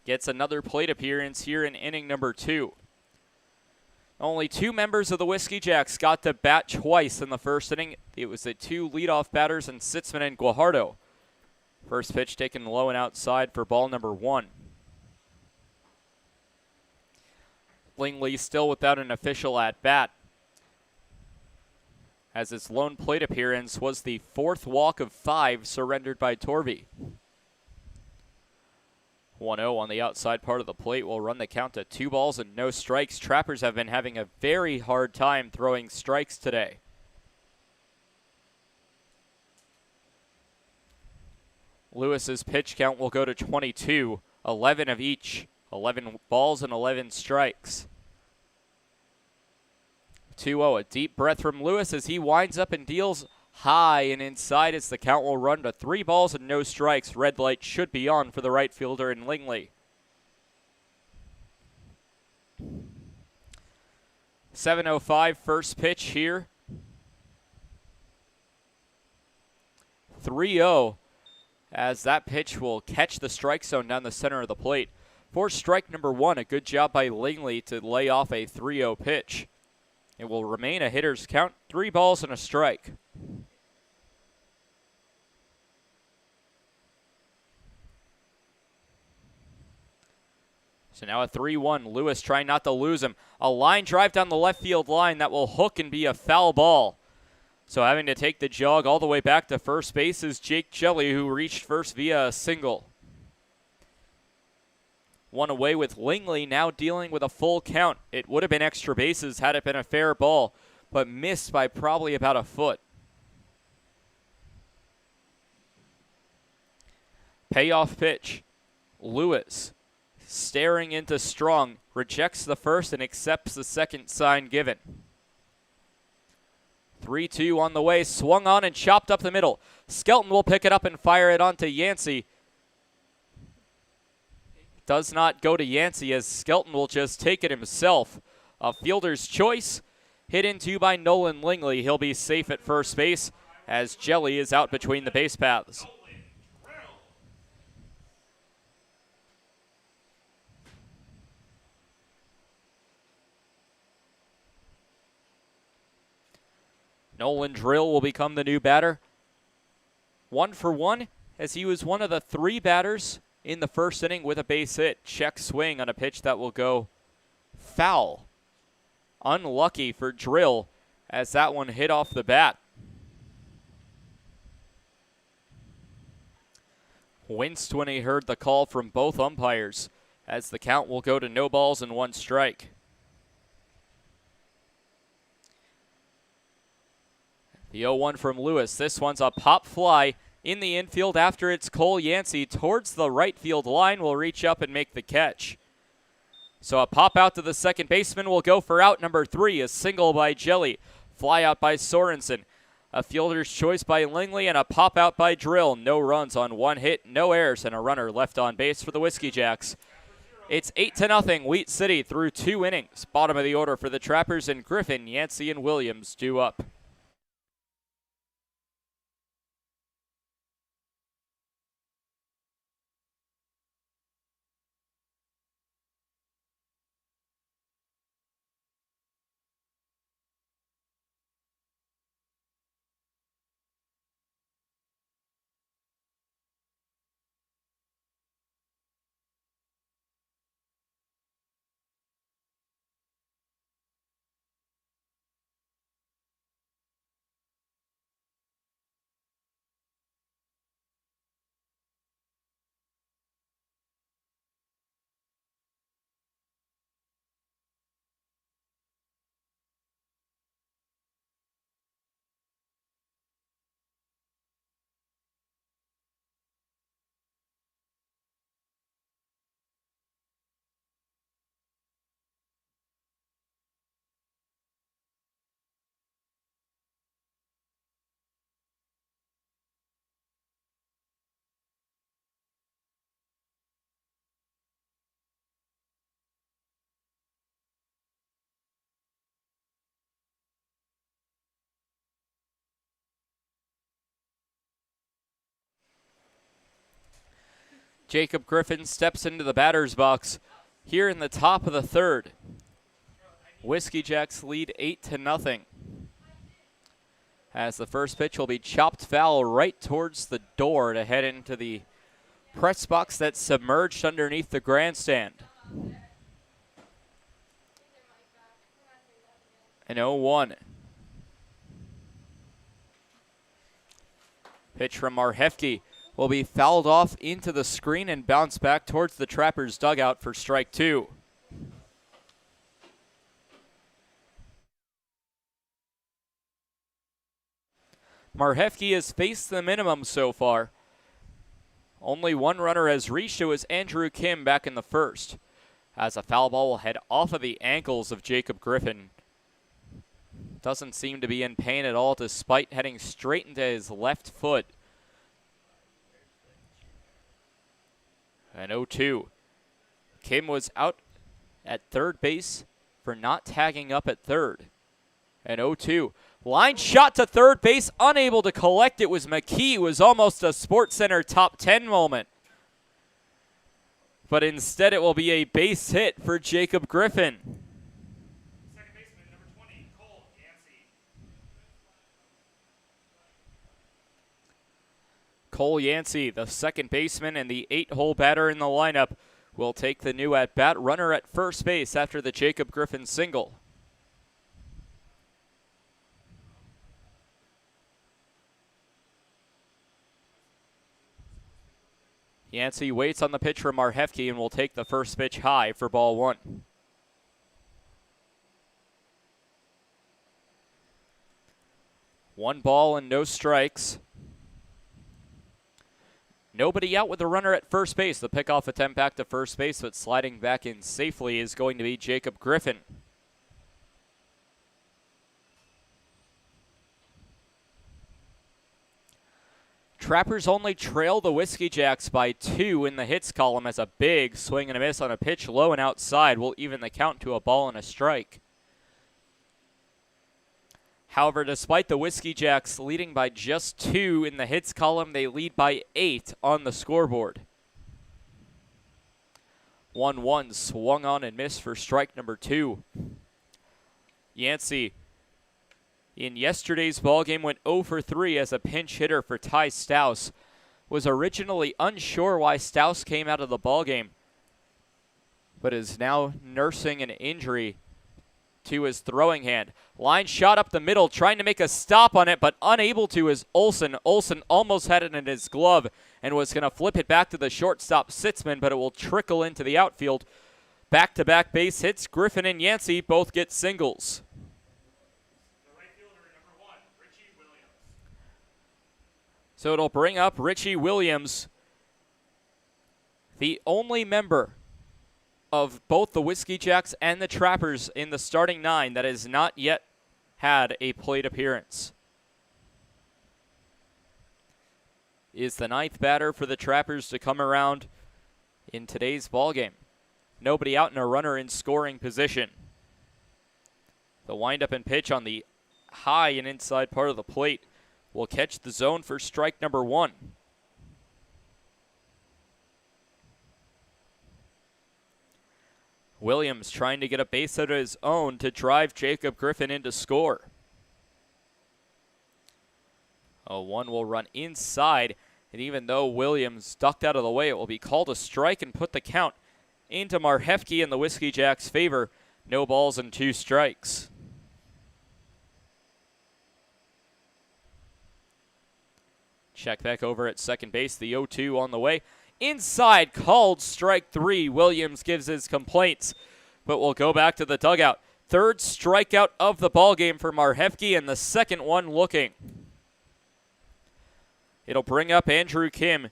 Gets another plate appearance here in inning number 2. Only 2 members of the Whiskey Jacks got to bat twice in the first inning. It was the 2 leadoff batters in Sitzman and Guajardo. First pitch taken low and outside for ball number 1. Langley still without an official at-bat, as his lone plate appearance was the 4th walk of 5 surrendered by Torvey. 1-0 on the outside part of the plate will run the count to 2 balls and no strikes. Trappers have been having a very hard time throwing strikes today. Lewis's pitch count will go to 22, 11 of each, 11 balls and 11 strikes. 2-0, a deep breath from Lewis as he winds up and deals high and inside as the count will run to 3 balls and no strikes. Red light should be on for the right fielder in Langley. 7:05 first pitch here. 3-0 as that pitch will catch the strike zone down the center of the plate. For strike number 1, a good job by Langley to lay off a 3-0 pitch. It will remain a hitter's count, 3 balls and a strike. So now a 3-1. Lewis trying not to lose him. A line drive down the left field line that will hook and be a foul ball. So having to take the jog all the way back to first base is Jake Jelly, who reached first via a single. 1 away with Langley now dealing with a full count. It would have been extra bases had it been a fair ball, but missed by probably about a foot. Payoff pitch. Lewis, staring into Strong, rejects the first and accepts the second sign given. 3-2 on the way, swung on and chopped up the middle. Skelton will pick it up and fire it onto Yancey. Does not go to Yancey as Skelton will just take it himself. A fielder's choice, hit into by Nolan Langley. He'll be safe at first base as Jelly is out between the base paths. Nolan Drill will become the new batter. 1 for 1 as he was one of the 3 batters in the first inning with a base hit. Check swing on a pitch that will go foul. Unlucky for Drill as that one hit off the bat. Winced when he heard the call from both umpires, as the count will go to no balls and 1 strike. The 0-1 from Lewis. This one's a pop fly in the infield after it's Cole Yancey towards the right field line. Will reach up and make the catch. So a pop out to the second baseman will go for out number 3. A single by Jelly. Fly out by Sorensen. A fielder's choice by Langley and a pop out by Drill. No runs on 1 hit, no errors, and a runner left on base for the Whiskey Jacks. It's 8-0 Wheat City through 2 innings. Bottom of the order for the Trappers, and Griffin, Yancey, and Williams due up. Jacob Griffin steps into the batter's box here in the top of the 3rd. Whiskey Jacks lead 8-0. As the first pitch will be chopped foul right towards the door to head into the press box that's submerged underneath the grandstand. An 0-1. Pitch from Marhefke will be fouled off into the screen and bounce back towards the Trappers' dugout for strike 2. Marhefke has faced the minimum so far. Only 1 runner has reached. It was Andrew Kim back in the 1st. As a foul ball will head off of the ankles of Jacob Griffin. Doesn't seem to be in pain at all despite heading straight into his left foot. An 0-2. Kim was out at 3rd base for not tagging up at 3rd. An 0-2. Line shot to 3rd base, unable to collect. It was McKee. It was almost a SportsCenter top 10 moment. But instead it will be a base hit for Jacob Griffin. Second baseman, number 20, Cole Yancey. Cole Yancey, the second baseman and the 8-hole batter in the lineup, will take the new at-bat. Runner at first base after the Jacob Griffin single. Yancey waits on the pitch from Marhefke and will take the first pitch high for ball 1. One ball and no strikes. Nobody out with a runner at first base. The pickoff attempt back to first base, but sliding back in safely is going to be Jacob Griffin. Trappers only trail the Whiskey Jacks by 2 in the hits column as a big swing and a miss on a pitch low and outside will even the count to a ball and a strike. However, despite the Whiskey Jacks leading by just 2 in the hits column, they lead by 8 on the scoreboard. 1-1 swung on and missed for strike number 2. Yancey in yesterday's ballgame went 0 for 3 as a pinch hitter for Ty Stouse. Was originally unsure why Stouse came out of the ballgame. but is now nursing an injury to his throwing hand. Line shot up the middle, trying to make a stop on it, but unable to is Olsen. Olsen almost had it in his glove and was going to flip it back to the shortstop Sitzman, but it will trickle into the outfield. Back-to-back base hits. Griffin and Yancey both get singles. The right fielder, number 1, Richie Williams. So it'll bring up Richie Williams, the only member of both the Whiskey Jacks and the Trappers in the starting 9 that has not yet had a plate appearance. Is the 9th batter for the Trappers to come around in today's ballgame. Nobody out and a runner in scoring position. The windup and pitch on the high and inside part of the plate will catch the zone for strike number 1. Williams trying to get a base hit of his own to drive Jacob Griffin into score. A 1 will run inside, and even though Williams ducked out of the way, it will be called a strike and put the count into Marhefke in the Whiskey Jacks' favor. No balls and 2 strikes. Check back over at second base. The 0-2 on the way. Inside, called strike 3. Williams gives his complaints, but we'll go back to the dugout. 3rd strikeout of the ballgame for Marhefke, and the second one looking. It'll bring up Andrew Kim,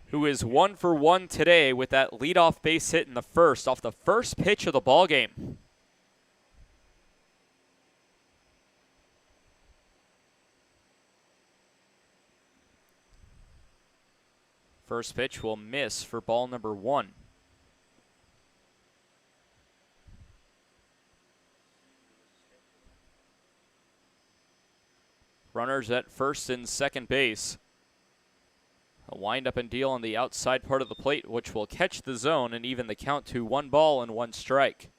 who is 1 for 1 today with that leadoff base hit in the first, off the first pitch of the ballgame. First pitch will miss for ball number 1. Runners at first and second base. A windup and deal on the outside part of the plate, which will catch the zone and even the count to 1 ball and 1 strike.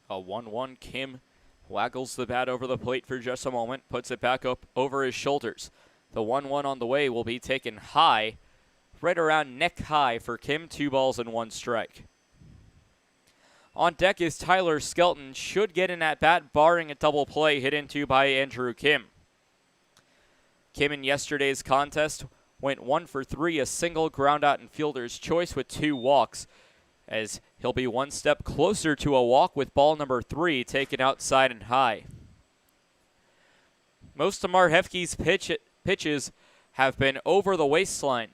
A 1-1. Kim waggles the bat over the plate for just a moment, puts it back up over his shoulders. The 1-1 on the way will be taken high, right around neck high for Kim. 2 balls and 1 strike. On deck is Tyler Skelton. Should get an at-bat, barring a double play hit into by Andrew Kim. Kim in yesterday's contest went 1 for 3, a single, ground out, and fielder's choice with 2 walks, as he'll be 1 step closer to a walk with ball number 3 taken outside and high. Most of Marhefke's pitches have been over the waistline.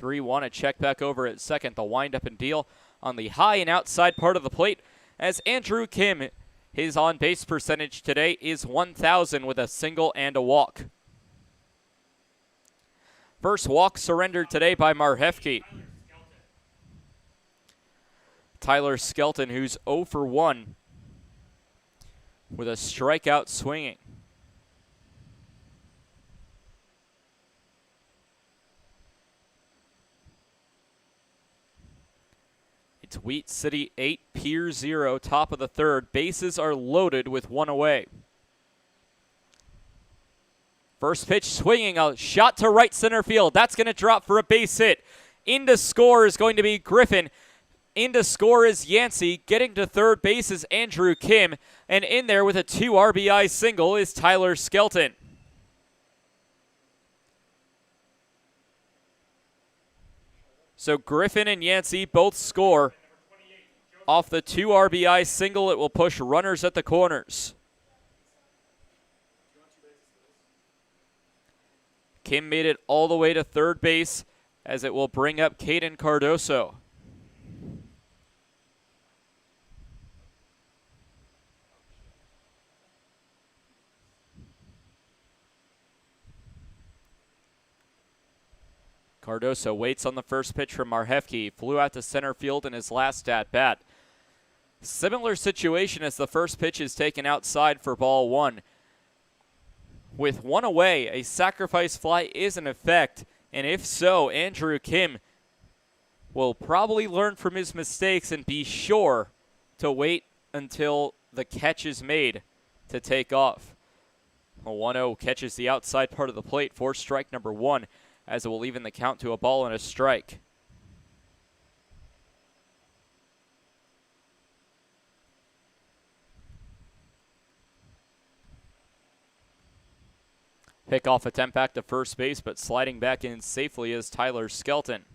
3-1, a check back over at second. The windup and deal on the high and outside part of the plate as Andrew Kim, his on-base percentage today is 1,000 with a single and a walk. First walk surrendered today by Marhefke. Tyler Skelton, who's 0 for 1 with a strikeout swinging. It's Wheat City 8, Pier 0, top of the 3rd. Bases are loaded with 1 away. First pitch swinging, a shot to right center field. That's going to drop for a base hit. Into score is going to be Griffin. Into score is Yancey. Getting to third base is Andrew Kim. And in there with a 2 RBI single is Tyler Skelton. So Griffin and Yancey both score. Off the 2 RBI single, it will push runners at the corners. Kim made it all the way to third base as it will bring up Caden Cardoso. Cardoso waits on the first pitch from Marhefke. Flew out to center field in his last at-bat. Similar situation as the first pitch is taken outside for ball 1. With 1 away, a sacrifice fly is in effect, and if so, Andrew Kim will probably learn from his mistakes and be sure to wait until the catch is made to take off. A 1-0 catches the outside part of the plate for strike number 1, as it will even the count to a ball and a strike. Pickoff attempt back to first base, but sliding back in safely is Tyler Skelton.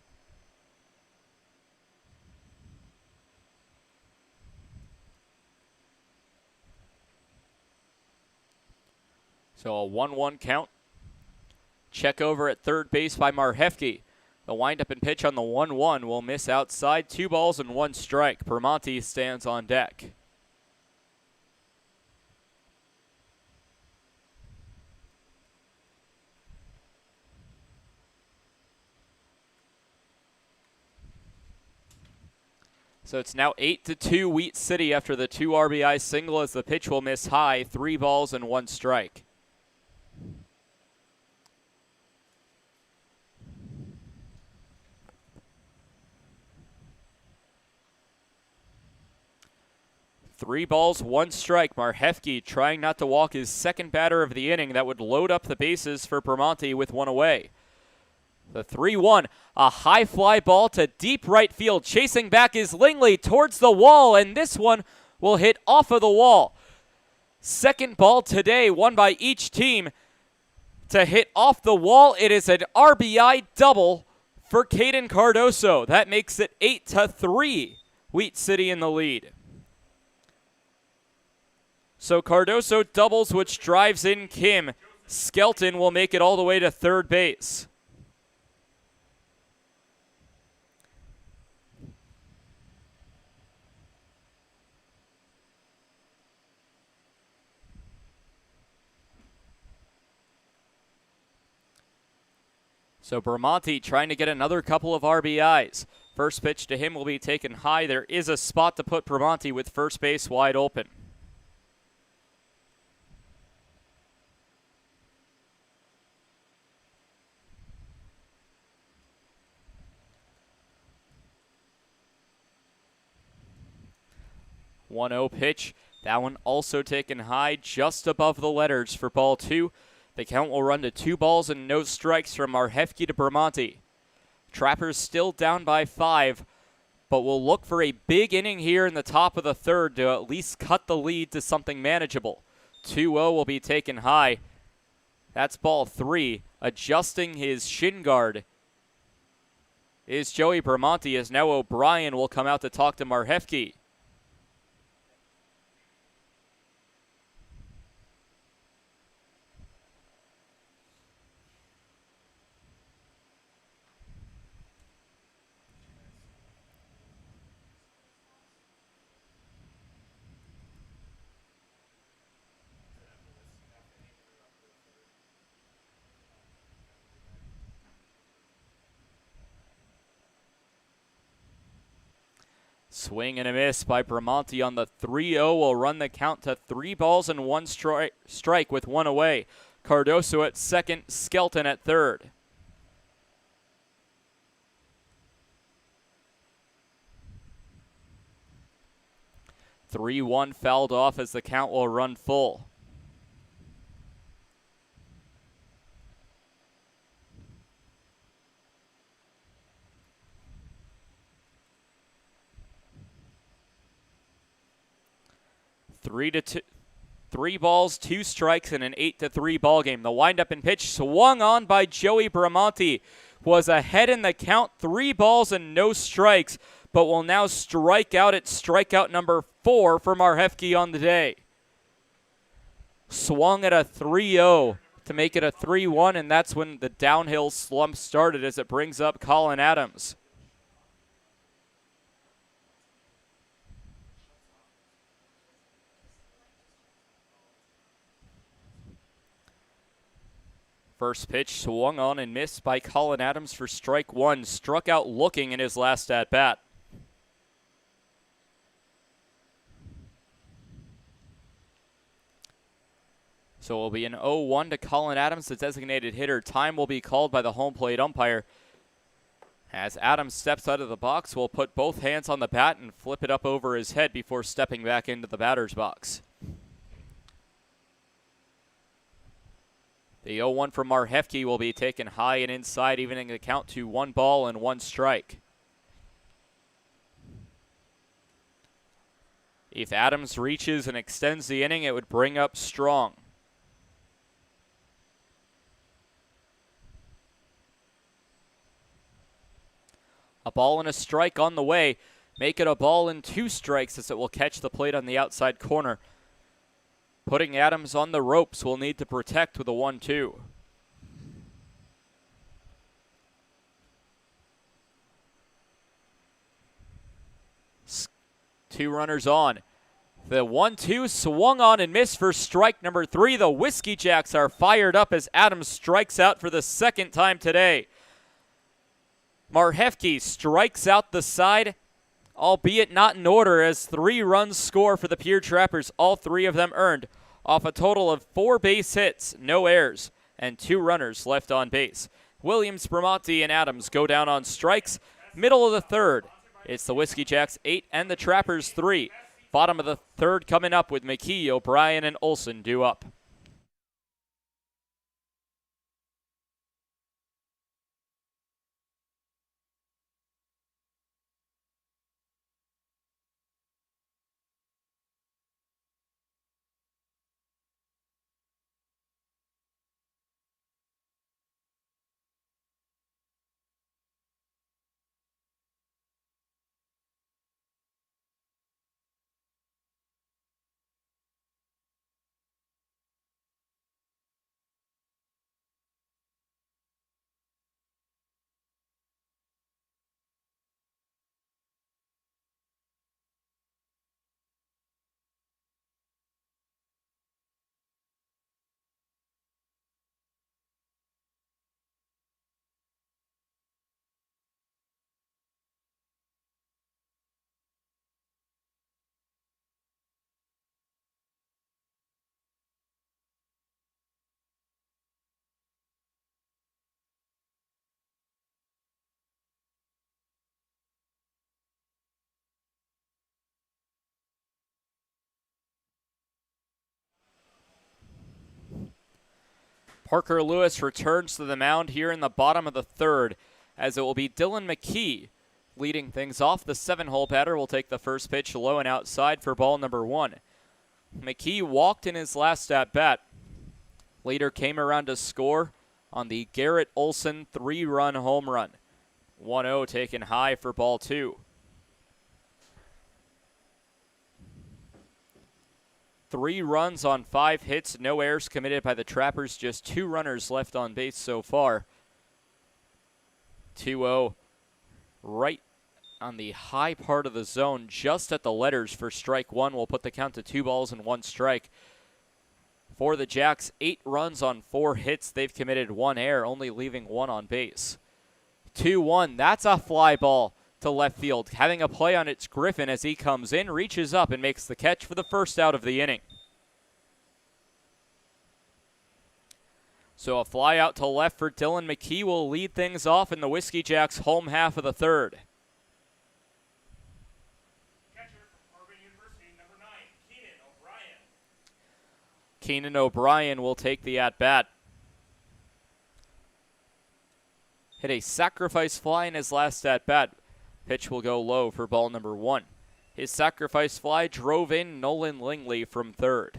So a 1-1 count. Check over at third base by Marhefke. The windup and pitch on the 1-1 will miss outside. 2 balls and 1 strike. Permonti stands on deck. So it's now 8-2 Wheat City after the 2 RBI single, as the pitch will miss high. 3 balls and 1 strike. Three balls, 1 strike. Marhefke trying not to walk his second batter of the inning. That would load up the bases for Permonti with 1 away. The 3-1, a high fly ball to deep right field. Chasing back is Lingley towards the wall, and this one will hit off of the wall. Second ball today, one by each team to hit off the wall. It is an RBI double for Caden Cardoso. That makes it 8-3, Wheat City in the lead. So Cardoso doubles, which drives in Kim. Skelton will make it all the way to third base. So Permonti trying to get another couple of RBIs. First pitch to him will be taken high. There is a spot to put Permonti with first base wide open. One-0 pitch. That one also taken high, just above the letters for ball 2. The count will run to 2 balls and no strikes from Marhefke to Permonti. Trappers still down by 5, but will look for a big inning here in the top of the third to at least cut the lead to something manageable. 2-0 will be taken high. That's ball 3. Adjusting his shin guard is Joey Permonti, as now O'Brien will come out to talk to Marhefke. Swing and a miss by Permonti on the 3-0 will run the count to 3 balls and 1 strike with 1 away. Cardoso at second, Skelton at third. The 3-1 fouled off as the count will run full. Three balls, 2 strikes, and an 8-3 ball game. The windup and pitch swung on by Joey Permonti. Was ahead in the count, 3 balls and no strikes, but will now strike out at strikeout number 4 for Marhefke on the day. Swung at a 3-0 to make it a 3-1, and that's when the downhill slump started, as it brings up Colin Adams. First pitch swung on and missed by Colin Adams for strike 1. Struck out looking in his last at-bat. So it will be an 0-1 to Colin Adams, the designated hitter. Time will be called by the home plate umpire. As Adams steps out of the box, we'll put both hands on the bat and flip it up over his head before stepping back into the batter's box. The 0-1 from Marhefke will be taken high and inside, evening the count to 1 ball and 1 strike. If Adams reaches and extends the inning, it would bring up Strong. A ball and a strike on the way. Make it a ball and 2 strikes as it will catch the plate on the outside corner. Putting Adams on the ropes, will need to protect with a 1-2. Two runners on. The 1-2 swung on and missed for strike number 3. The Whiskey Jacks are fired up as Adams strikes out for the 2nd time today. Marhefke strikes out the side, albeit not in order, as 3 runs score for the Pierre Trappers, all 3 of them earned, off a total of 4 base hits, no errors, and 2 runners left on base. Williams, Bramante, and Adams go down on strikes. Middle of the 3rd, it's the Whiskey Jacks 8 and the Trappers 3. Bottom of the 3rd coming up with McKee, O'Brien, and Olson due up. Parker Lewis returns to the mound here in the bottom of the 3rd, as it will be Dylan McKee leading things off. The 7-hole batter will take the first pitch low and outside for ball number 1. McKee walked in his last at-bat. Later came around to score on the Garrett Olson 3-run home run. 1-0 taken high for ball 2. 3 runs on 5 hits, no errors committed by the Trappers, just 2 runners left on base so far. 2-0 right on the high part of the zone, just at the letters for strike 1. Will put the count to 2 balls and 1 strike. For the Jacks, 8 runs on 4 hits. They've committed 1 error, only leaving 1 on base. 2-1, that's a fly ball to left field. Having a play on it's Griffin as he comes in, reaches up and makes the catch for the first out of the inning. So a fly out to left for Dylan McKee will lead things off in the Whiskey Jacks home half of the 3rd. Catcher from Auburn University, number 9, Keenan O'Brien. Keenan O'Brien will take the at-bat. Hit a sacrifice fly in his last at-bat. Pitch will go low for ball number 1. His sacrifice fly drove in Nolan Lingley from 3rd.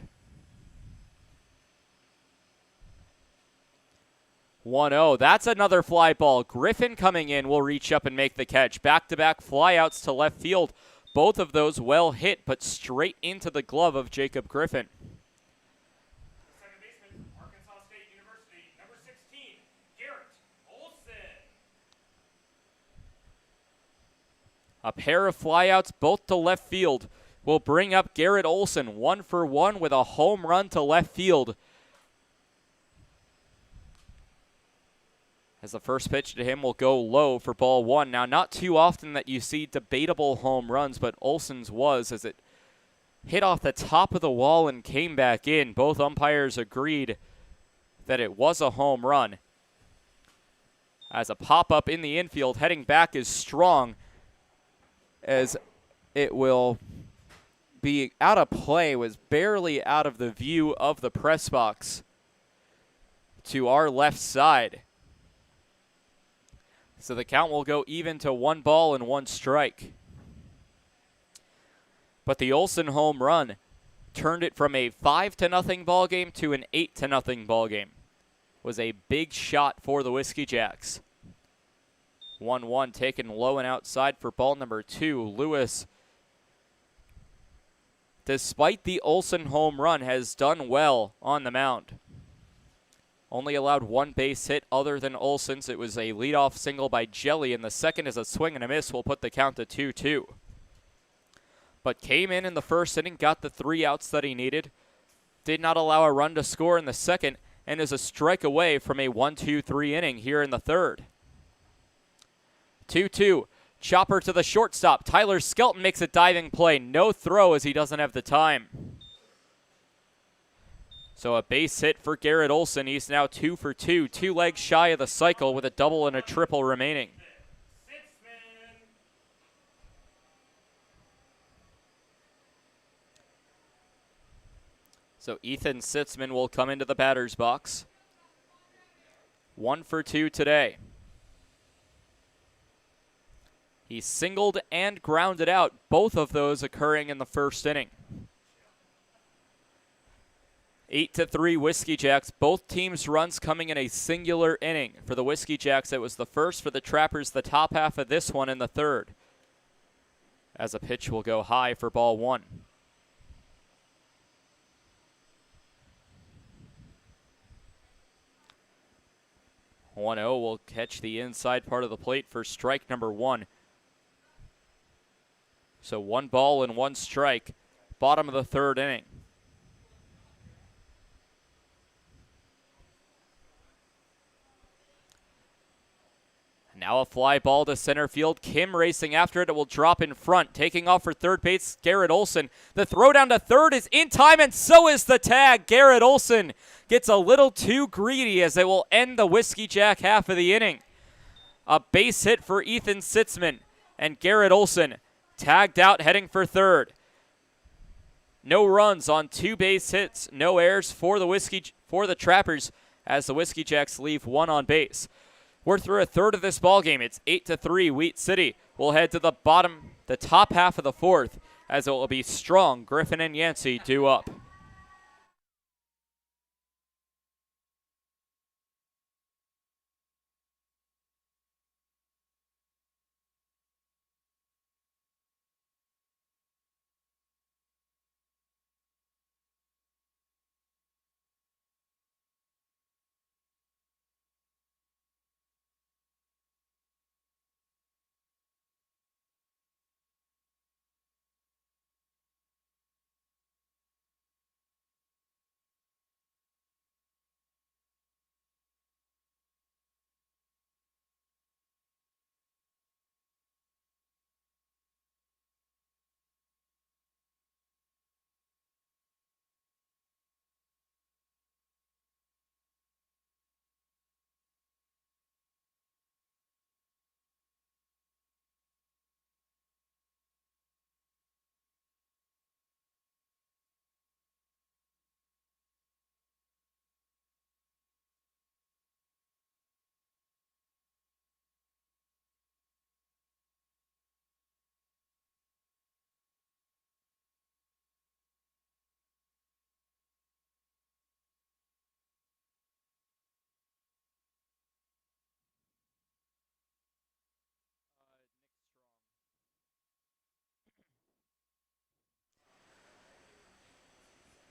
1-0. That's another fly ball. Griffin coming in will reach up and make the catch. Back-to-back flyouts to left field. Both of those well hit, but straight into the glove of Jacob Griffin. Second baseman from Arkansas State University, number 16, Garrett Olson. A pair of flyouts, both to left field, will bring up Garrett Olson, 1 for 1 with a home run to left field. As the first pitch to him will go low for ball 1. Now, not too often that you see debatable home runs, but Olson's was, as it hit off the top of the wall and came back in. Both umpires agreed that it was a home run. As a pop-up in the infield, heading back is strong, as it will be out of play, was barely out of the view of the press box to our left side. So the count will go even to 1 ball and 1 strike. But the Olsen home run turned it from a 5-0 ball game to an 8-0 ball game. Was a big shot for the Whiskey Jacks. 1-1 taken low and outside for ball number 2. Lewis, despite the Olsen home run, has done well on the mound. Only allowed 1 base hit other than Olsen's. It was a leadoff single by Jelly, and the second is a swing and a miss. Will put the count to 2-2. But came in the first inning, got the 3 outs that he needed. Did not allow a run to score in the second, and is a strike away from a 1-2-3 inning here in the third. 2-2. Chopper to the shortstop. Tyler Skelton makes a diving play. No throw as he doesn't have the time. So a base hit for Garrett Olsen. He's now 2 for 2. 2 legs shy of the cycle with a double and a triple remaining. So Ethan Sitzman will come into the batter's box. 1 for 2 today. He singled and grounded out, both of those occurring in the first inning. 8-3 Whiskey Jacks. Both teams' runs coming in a singular inning. For the Whiskey Jacks, it was the first. For the Trappers, the top half of this one in the third. As a pitch will go high for ball 1. 1-0 will catch the inside part of the plate for strike number 1. So 1 ball and 1 strike, bottom of the third inning. Now a fly ball to center field. Kim racing after it. It will drop in front. Taking off for third base, Garrett Olsen. The throw down to third is in time, and so is the tag. Garrett Olsen gets a little too greedy as it will end the Whiskey Jack half of the inning. A base hit for Ethan Sitzman, and Garrett Olsen tagged out heading for third. No runs on 2 base hits, no errors for the Trappers as the Whiskey Jacks leave 1 on base. We're through a third of this ball game. It's 8-3 Wheat City. We'll head to the top half of the fourth as it will be Strong, Griffin, and Yancey due up.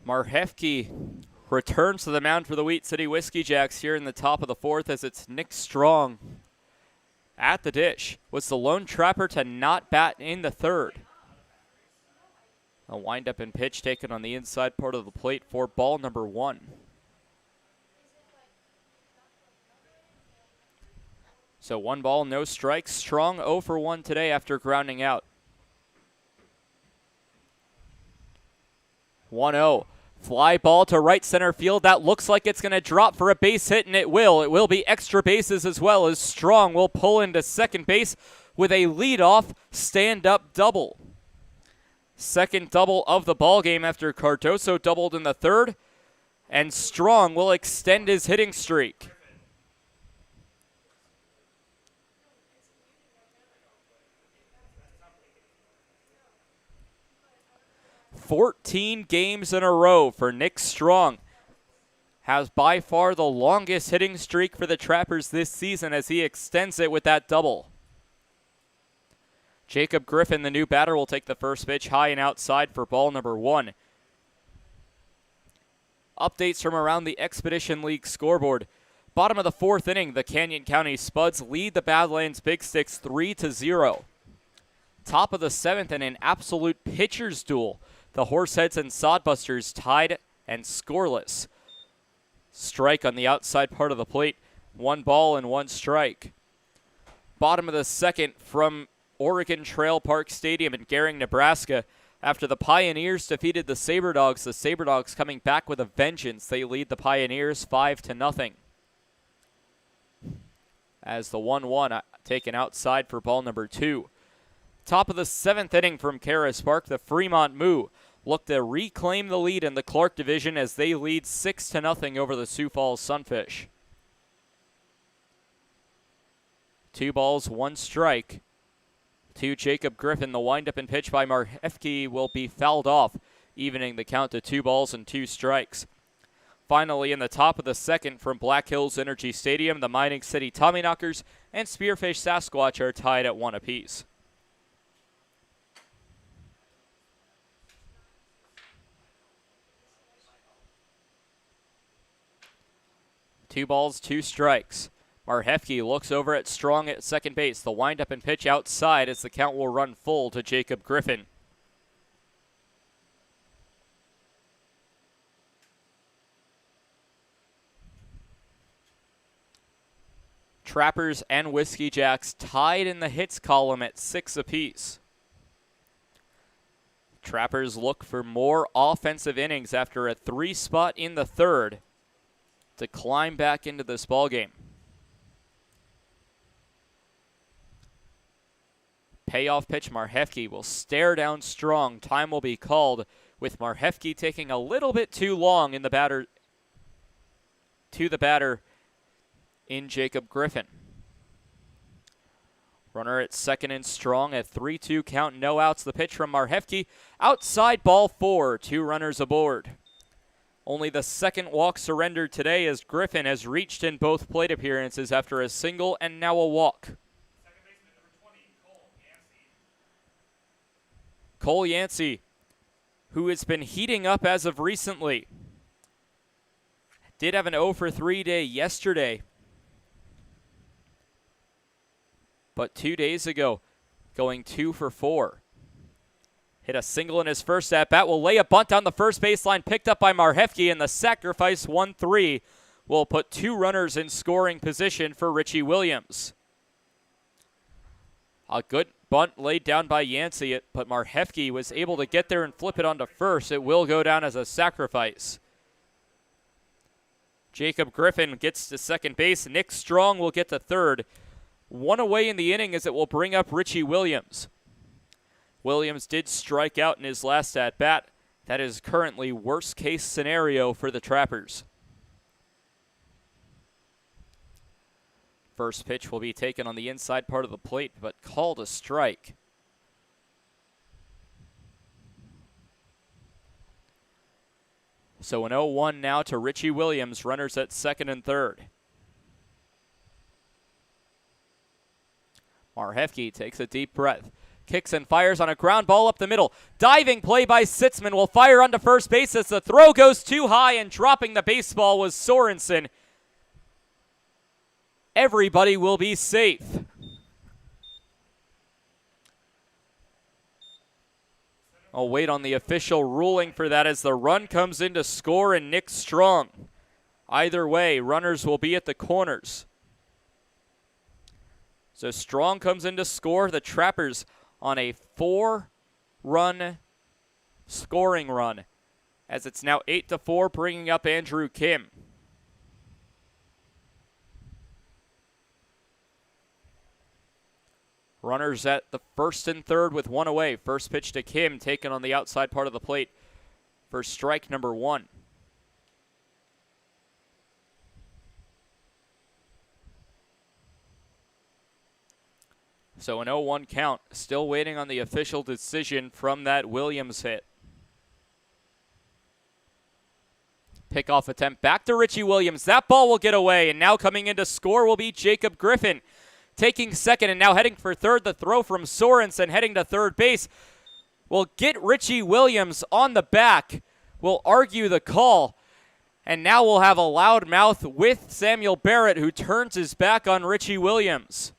Marhefke returns to the mound for the Wheat City Whiskey Jacks here in the top of the fourth as it's Nick Strong at the dish. Was the lone Trapper to not bat in the third. A windup and pitch taken on the inside part of the plate for ball number 1. So 1 ball, no strikes. Strong 0 for 1 today after grounding out. 1-0. Fly ball to right center field. That looks like it's going to drop for a base hit, and it will. It will be extra bases as well, as Strong will pull into second base with a leadoff stand-up double. Second double of the ballgame after Cardoso doubled in the third, and Strong will extend his hitting streak. "14 games in a row for Nick Strong. Has by far the longest hitting streak for the Trappers this season as he extends it with that double. Jacob Griffin, the new batter, will take the first pitch high and outside for ball number 1. Updates from around the Expedition League scoreboard. Bottom of the 4th inning, the Canyon County Spuds lead the Badlands Big Sticks 3-0. Top of the 7th in an absolute pitcher's duel. The Horseheads and Sodbusters tied and scoreless. Strike on the outside part of the plate. 1 ball and 1 strike. Bottom of the 2nd from Oregon Trail Park Stadium in Gering, Nebraska. After the Pioneers defeated the Saberdogs coming back with a vengeance. They lead the Pioneers 5-0. As the 1-1 taken outside for ball number 2. Top of the 7th inning from Caras Park, the Fremont Moo look to reclaim the lead in the Clark division as they lead 6-0 over the Sioux Falls Sunfish. 2 balls, 1 strike to Jacob Griffin. The windup and pitch by Marhefke will be fouled off, evening the count to 2 balls and 2 strikes. Finally, in the top of the 2nd from Black Hills Energy Stadium, the Mining City Tommyknockers and Spearfish Sasquatch are tied at 1 apiece. Two balls, 2 strikes. Marhefke looks over at Strong at second base. The windup and pitch outside as the count will run full to Jacob Griffin. Trappers and Whiskey Jacks tied in the hits column at 6 apiece. Trappers look for more offensive innings after a 3 spot in the 3rd to climb back into this ballgame. Payoff pitch, Marhefke will stare down Strong. Time will be called with Marhefke taking a little bit too long in the batter in Jacob Griffin. Runner at second and Strong at 3-2 count, no outs. The pitch from Marhefke, outside ball 4, 2 runners aboard. Only the 2nd walk surrendered today as Griffin has reached in both plate appearances after a single and now a walk. Second baseman, number 20, Cole Yancey. Cole Yancey, who has been heating up as of recently, did have an 0 for 3 day yesterday. But 2 days ago, going 2 for 4. Hit a single in his first at-bat, will lay a bunt down the first baseline, picked up by Marhefke, and the sacrifice 1-3 will put 2 runners in scoring position for Richie Williams. A good bunt laid down by Yancey, but Marhefke was able to get there and flip it onto first. It will go down as a sacrifice. Jacob Griffin gets to second base. Nick Strong will get to third. 1 away in the inning as it will bring up Richie Williams. Williams did strike out in his last at-bat. That is currently worst-case scenario for the Trappers. First pitch will be taken on the inside part of the plate, but called a strike. So an 0-1 now to Richie Williams, runners at second and third. Marhefke takes a deep breath. Kicks and fires on a ground ball up the middle. Diving play by Sitzman will fire onto first base as the throw goes too high, and dropping the baseball was Sorensen. Everybody will be safe. I'll wait on the official ruling for that as the run comes in to score and Nick Strong. Either way, runners will be at the corners. So Strong comes in to score. The Trappers on a 4-run scoring run as it's now 8-4, bringing up Andrew Kim. Runners at the first and third with one away. First pitch to Kim, taken on the outside part of the plate for strike number 1. So an 0-1 count, still waiting on the official decision from that Williams hit. Pickoff attempt back to Richie Williams. That ball will get away, and now coming in to score will be Jacob Griffin. Taking second and now heading for third. The throw from Sorensen heading to third base will get Richie Williams on the back. Will argue the call. And now we'll have a loud mouth with Samuel Barrett, who turns his back on Richie Williams.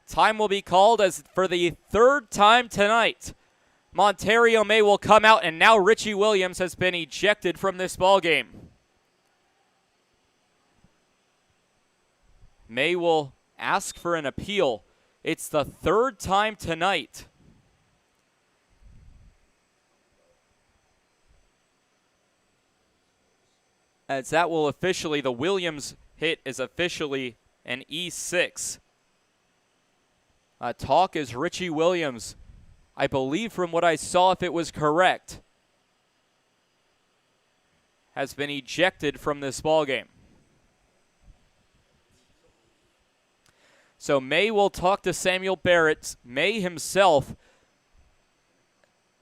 Time will be called as for the third time tonight. Montario May will come out, and now Richie Williams has been ejected from this ballgame. May will ask for an appeal. It's the third time tonight. As that will officially, the Williams hit is officially an E6. Talk is Richie Williams. I believe from what I saw, if it was correct, has been ejected from this ballgame. So May will talk to Samuel Barrett. May himself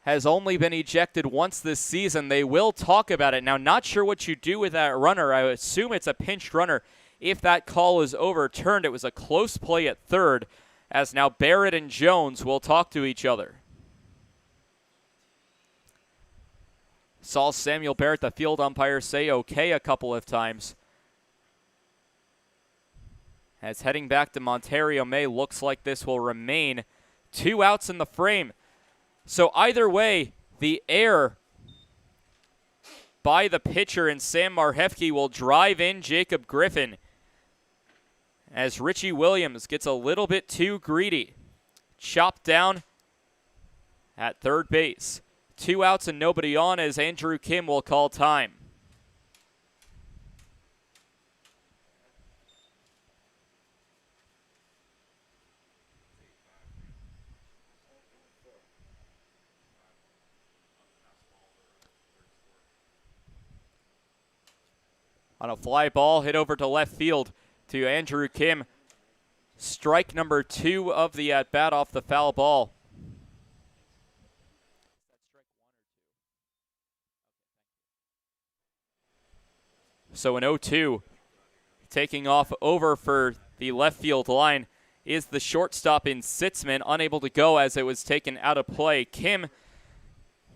has only been ejected once this season. They will talk about it. Now, not sure what you do with that runner. I assume it's a pinched runner. If that call is overturned, it was a close play at third, as now Barrett and Jones will talk to each other. Saw Samuel Barrett, the field umpire, say okay a couple of times. As heading back to Montario May, looks like this will remain 2 outs in the frame. So either way, the error by the pitcher and Sam Marhefke will drive in Jacob Griffin, as Richie Williams gets a little bit too greedy. Chopped down at third base. 2 outs and nobody on, as Andrew Kim will call time. On a fly ball, hit over to left field to Andrew Kim. Strike number 2 of the at-bat off the foul ball. So an 0-2. Taking off over for the left field line is the shortstop in Sitzman, unable to go as it was taken out of play. Kim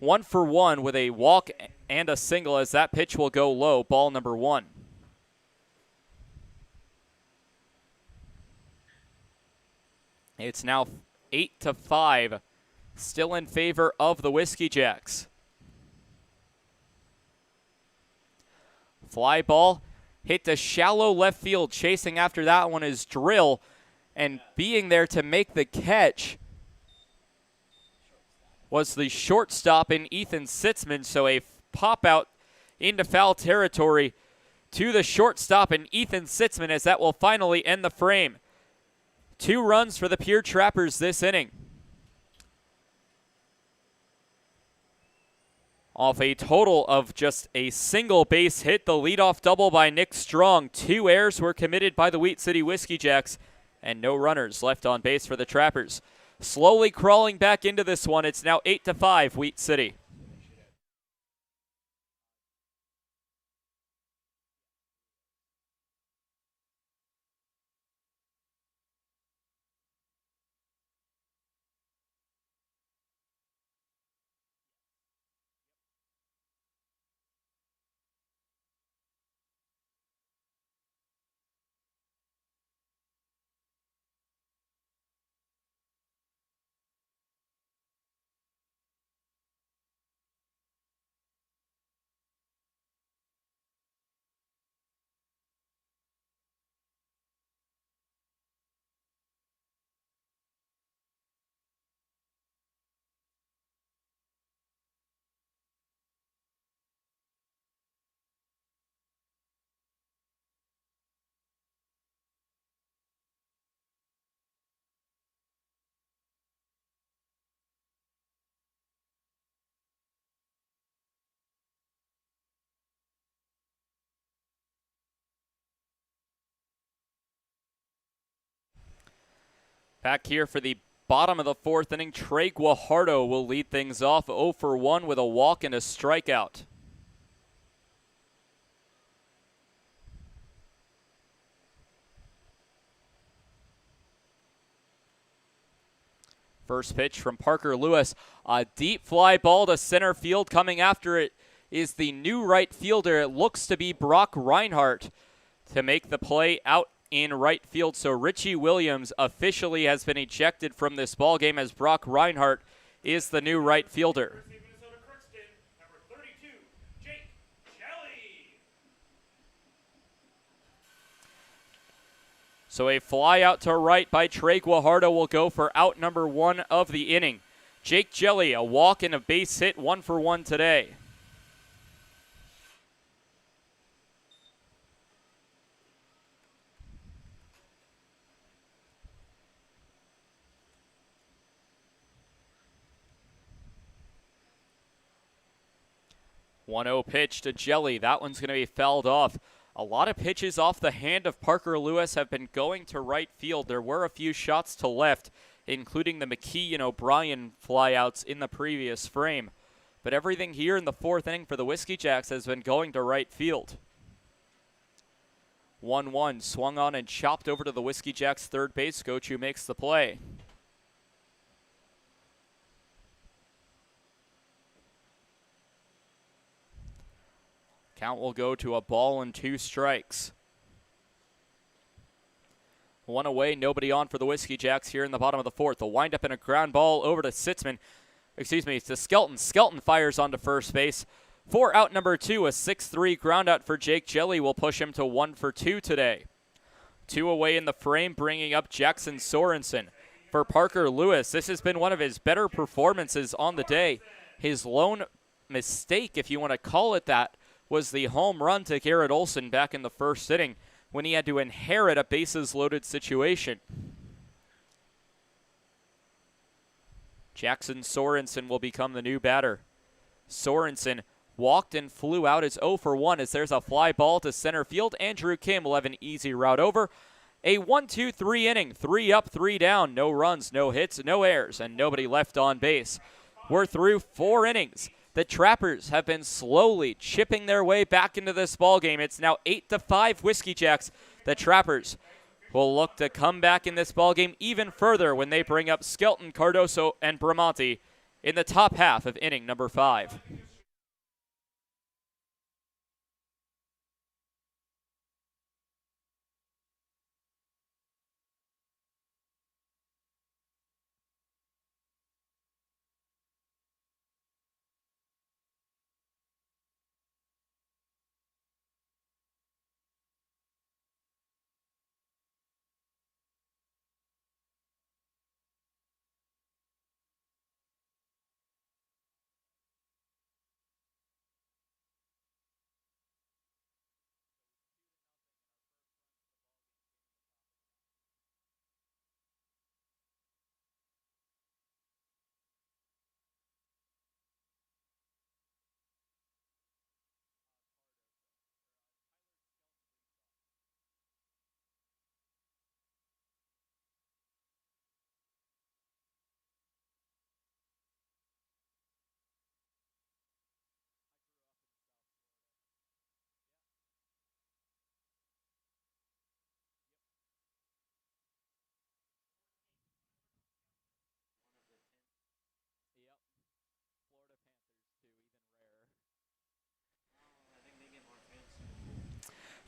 1 for 1 with a walk and a single, as that pitch will go low. Ball number 1. It's now 8-5, still in favor of the Whiskey Jacks. Fly ball hit to shallow left field. Chasing after that one is Drill, and being there to make the catch was the shortstop in Ethan Sitzman. So a pop out into foul territory to the shortstop in Ethan Sitzman, as that will finally end the frame. 2 runs for the Pierre Trappers this inning. Off a total of just a single base hit, the leadoff double by Nick Strong. 2 errors were committed by the Wheat City Whiskey Jacks, and no runners left on base for the Trappers. Slowly crawling back into this one, it's now 8-5 Wheat City. Back here for the bottom of the fourth inning, Trey Guajardo will lead things off 0 for 1 with a walk and a strikeout. First pitch from Parker Lewis, a deep fly ball to center field. Coming after it is the new right fielder. It looks to be Brock Reinhardt to make the play out in right field. So Richie Williams officially has been ejected from this ball game as Brock Reinhardt is the new right fielder. Minnesota Crookston, number 32, Jake Shelley. So a fly out to right by Trey Guajardo will go for out number 1 of the inning. Jake Jelly, a walk and a base hit, 1 for 1 today. One-0 pitch to Jelly. That one's going to be fouled off. A lot of pitches off the hand of Parker Lewis have been going to right field. There were a few shots to left, including the McKee and O'Brien flyouts in the previous frame. But everything here in the fourth inning for the Whiskey Jacks has been going to right field. 1-1, swung on and chopped over to the Whiskey Jacks third base coach who makes the play. Count will go to a ball and 2 strikes. 1 away, nobody on for the Whiskey Jacks here in the bottom of the fourth. A windup and a ground ball over to to Skelton. Skelton fires onto first base. For out number 2, a 6-3 ground out for Jake Jelly will push him to 1 for 2 today. 2 away in the frame, bringing up Jackson Sorensen. For Parker Lewis, this has been one of his better performances on the day. His lone mistake, if you want to call it that, was the home run to Garrett Olson back in the first inning when he had to inherit a bases-loaded situation. Jackson Sorensen will become the new batter. Sorensen walked and flew out as 0 for 1 as there's a fly ball to center field. Andrew Kim will have an easy route over. A 1-2-3 inning, 3 up, 3 down, no runs, no hits, no errors, and nobody left on base. We're through 4 innings. The Trappers have been slowly chipping their way back into this ballgame. It's now 8-5 Whiskey Jacks. The Trappers will look to come back in this ballgame even further when they bring up Skelton, Cardoso, and Bramante in the top half of inning number 5.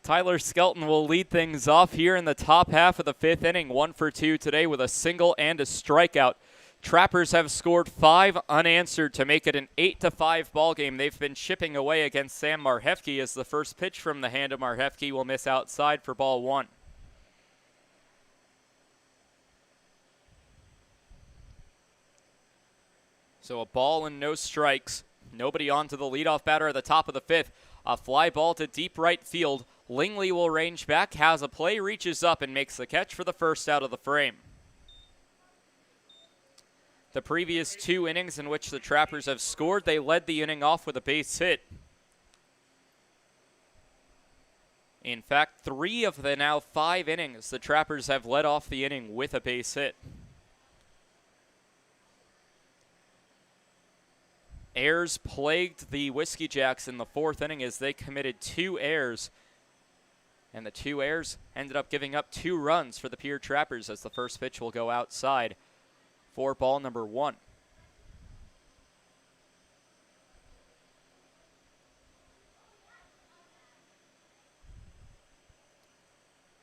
Tyler Skelton will lead things off here in the top half of the 5th inning. 1 for 2 today with a single and a strikeout. Trappers have scored 5 unanswered to make it an 8-5 ball game. They've been chipping away against Sam Marhefke as the first pitch from the hand of Marhefke will miss outside for ball 1. So a ball and no strikes. Nobody on to the leadoff batter at the top of the 5th. A fly ball to deep right field. Lingley will range back, has a play, reaches up, and makes the catch for the first out of the frame. The previous 2 innings in which the Trappers have scored, they led the inning off with a base hit. In fact, 3 of the now 5 innings, the Trappers have led off the inning with a base hit. Errors plagued the Whiskey Jacks in the fourth inning as they committed 2 errors. And the 2 errors ended up giving up 2 runs for the Pierre Trappers as the first pitch will go outside for ball number 1.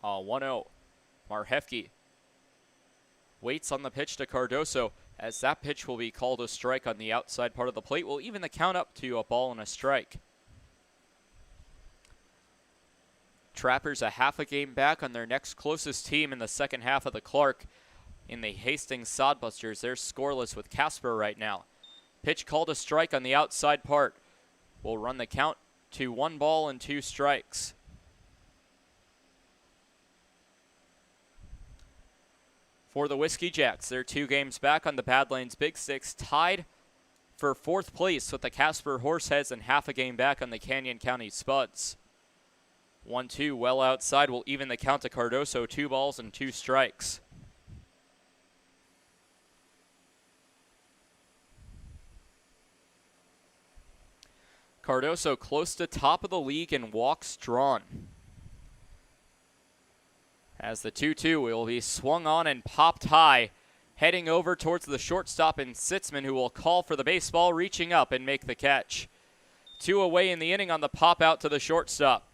Oh, 1-0. Marhefke waits on the pitch to Cardoso as that pitch will be called a strike on the outside part of the plate. Will even the count up to a ball and a strike. Trappers a half a game back on their next closest team in the second half of the Clark in the Hastings Sodbusters. They're scoreless with Casper right now. Pitch called a strike on the outside part. Will run the count to 1 ball and 2 strikes. For the Whiskey Jacks, they're 2 games back on the Badlands Big Six, tied for 4th place with the Casper Horseheads and half a game back on the Canyon County Spuds. 1-2 well outside will even the count to Cardoso, 2 balls and 2 strikes. Cardoso close to top of the league in walks drawn. As the 2-2 will be swung on and popped high, heading over towards the shortstop and Sitzman, who will call for the baseball, reaching up and make the catch. 2 away in the inning on the pop out to the shortstop.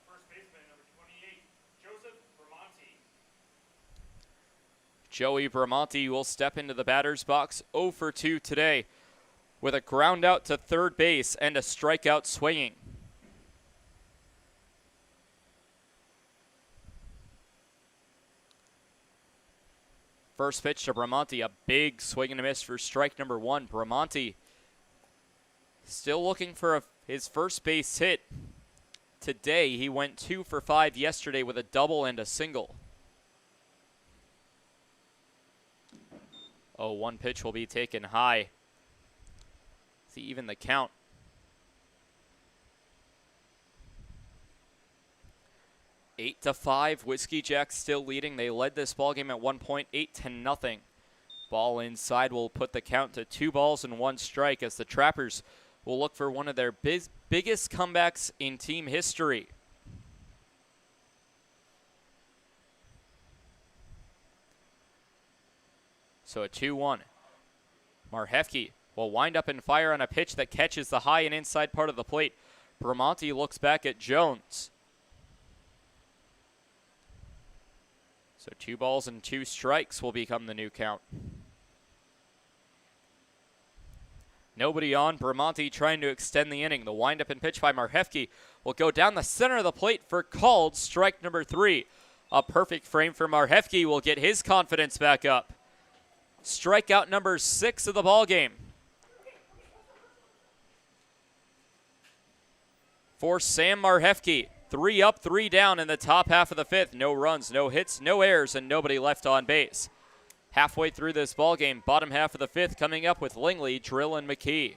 First baseman, number 28, Joseph Bramonti. Joey Bramonti will step into the batter's box 0 for 2 today with a ground out to third base and a strikeout swinging. First pitch to Bramonti, a big swing and a miss for strike number 1. Bramonti still looking for his first base hit. Today, he went 2 for 5 yesterday with a double and a single. 0-1 pitch will be taken high. See even the count. Eight to 5, Whiskey Jacks still leading. They led this ball game at one point, 8-0. Ball inside will put the count to 2 balls and 1 strike as the Trappers will look for one of their biggest comebacks in team history. So a 2-1. Marhefke will wind up and fire on a pitch that catches the high and inside part of the plate. Bramonti looks back at Jones. So 2 balls and 2 strikes will become the new count. Nobody on. Bramonti trying to extend the inning. The windup and pitch by Marhefke will go down the center of the plate for called strike number 3. A perfect frame for Marhefke will get his confidence back up. Strikeout number 6 of the ball game. For Sam Marhefke. 3 up, 3 down in the top half of the 5th. No runs, no hits, no errors, and nobody left on base. Halfway through this ball game, bottom half of the 5th, coming up with Lingley, Drill, and McKee.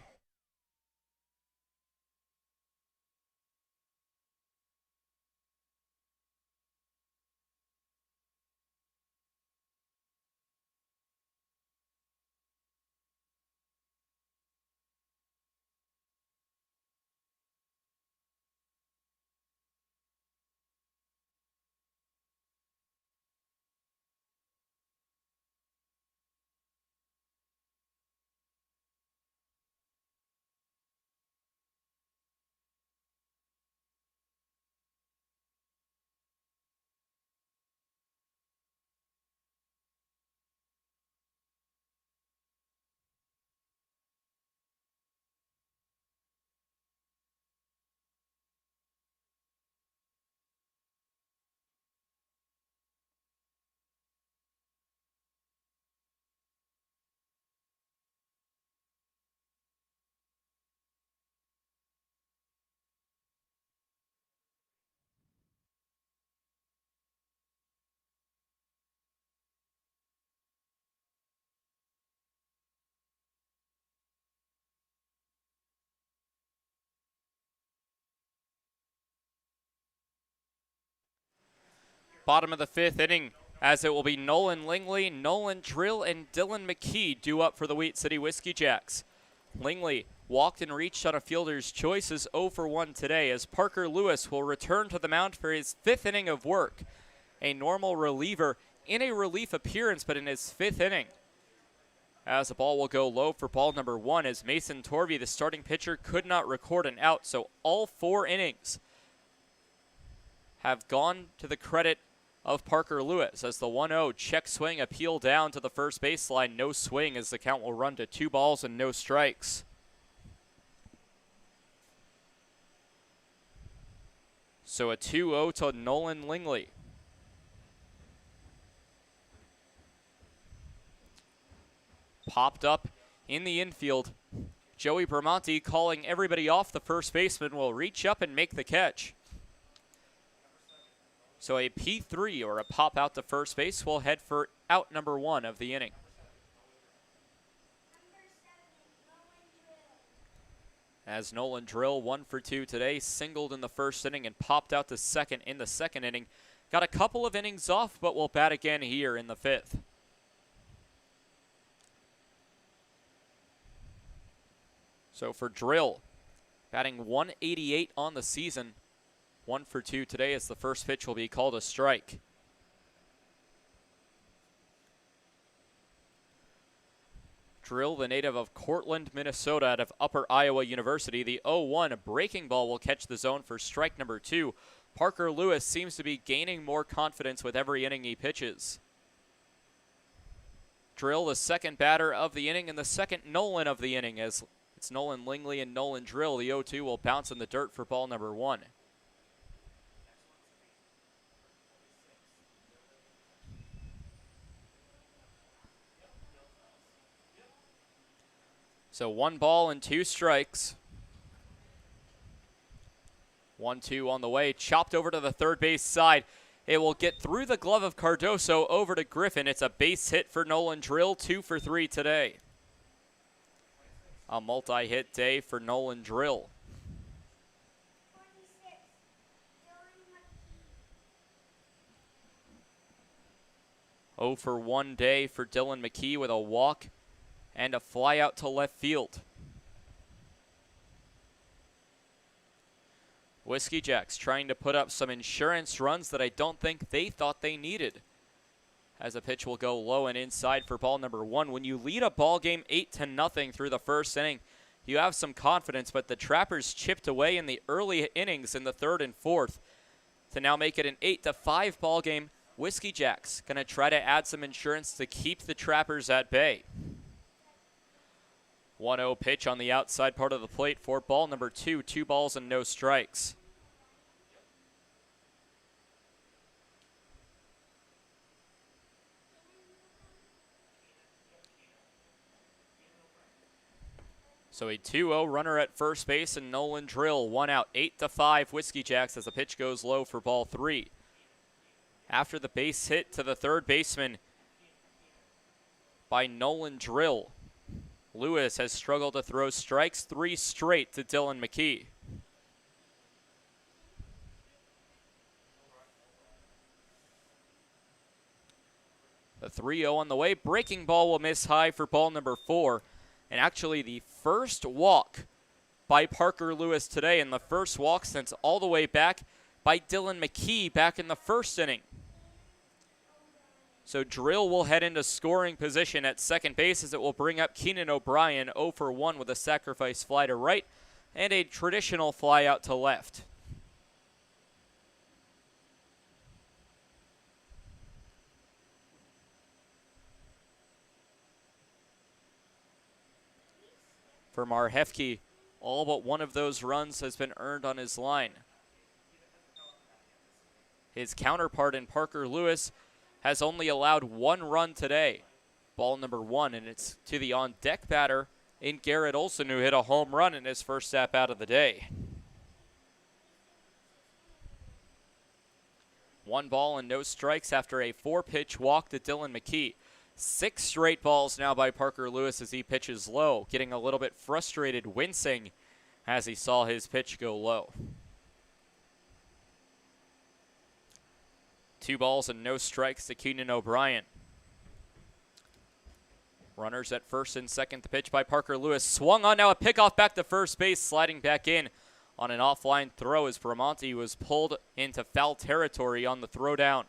Bottom of the 5th inning as it will be Nolan Lingley, Nolan Drill, and Dylan McKee due up for the Wheat City Whiskey Jacks. Lingley walked and reached on a fielder's choice, is 0 for 1 today, as Parker Lewis will return to the mound for his 5th inning of work. A normal reliever in a relief appearance, but in his 5th inning. As the ball will go low for ball number 1, as Mason Torvey, the starting pitcher, could not record an out, so all 4 innings have gone to the credit of Parker Lewis, as the 1-0 check swing appeal down to the first baseline, no swing, as the count will run to 2 balls and no strikes. So a 2-0 to Nolan Lingley. Popped up in the infield. Joey Bramante, calling everybody off, the first baseman, will reach up and make the catch. So a P3, or a pop out to first base, will head for out number 1 of the inning. As Nolan Drill, 1 for 2 today, singled in the first inning and popped out to second in the second inning. Got a couple of innings off, but will bat again here in the 5th. So for Drill, batting 188 on the season, 1 for 2 today, as the first pitch will be called a strike. Drill, the native of Cortland, Minnesota, out of Upper Iowa University. The 0-1 breaking ball will catch the zone for strike number 2. Parker Lewis seems to be gaining more confidence with every inning he pitches. Drill, the second batter of the inning, and the second Nolan of the inning, as it's Nolan Lingley and Nolan Drill. The 0-2 will bounce in the dirt for ball number 1. So 1 ball and 2 strikes. 1-2 on the way, chopped over to the third base side. It will get through the glove of Cardoso over to Griffin. It's a base hit for Nolan Drill, 2 for 3 today. A multi-hit day for Nolan Drill. Oh for 1 day for Dylan McKee with a walk and a fly out to left field. Whiskey Jacks trying to put up some insurance runs that I don't think they thought they needed. As a pitch will go low and inside for ball number 1. When you lead a ball game 8-0 through the first inning, you have some confidence, but the Trappers chipped away in the early innings in the 3rd and 4th to now make it an 8-5 ball game. Whiskey Jacks going to try to add some insurance to keep the Trappers at bay. 1-0 pitch on the outside part of the plate for ball number 2. 2 balls and no strikes. So a 2-0 runner at first base and Nolan Drill. 1 out, 8-5 Whiskey Jacks as the pitch goes low for ball 3. After the base hit to the third baseman by Nolan Drill, Lewis has struggled to throw strikes 3 straight to Dylan McKee. The 3-0 on the way. Breaking ball will miss high for ball number 4. And actually the first walk by Parker Lewis today, and the first walk since all the way back by Dylan McKee back in the first inning. So Drill will head into scoring position at second base, as it will bring up Keenan O'Brien, 0 for 1 with a sacrifice fly to right and a traditional fly out to left. For Marhefke, all but one of those runs has been earned on his line. His counterpart in Parker Lewis has only allowed 1 run today. Ball number 1, and it's to the on-deck batter in Garrett Olson, who hit a home run in his first at-bat of the day. 1 ball and no strikes after a 4-pitch walk to Dylan McKee. 6 straight balls now by Parker Lewis as he pitches low, getting a little bit frustrated, wincing as he saw his pitch go low. 2 balls and no strikes to Keenan O'Brien. Runners at first and second. The pitch by Parker Lewis. Swung on now, a pickoff back to first base, sliding back in on an offline throw as Bramante was pulled into foul territory on the throw down.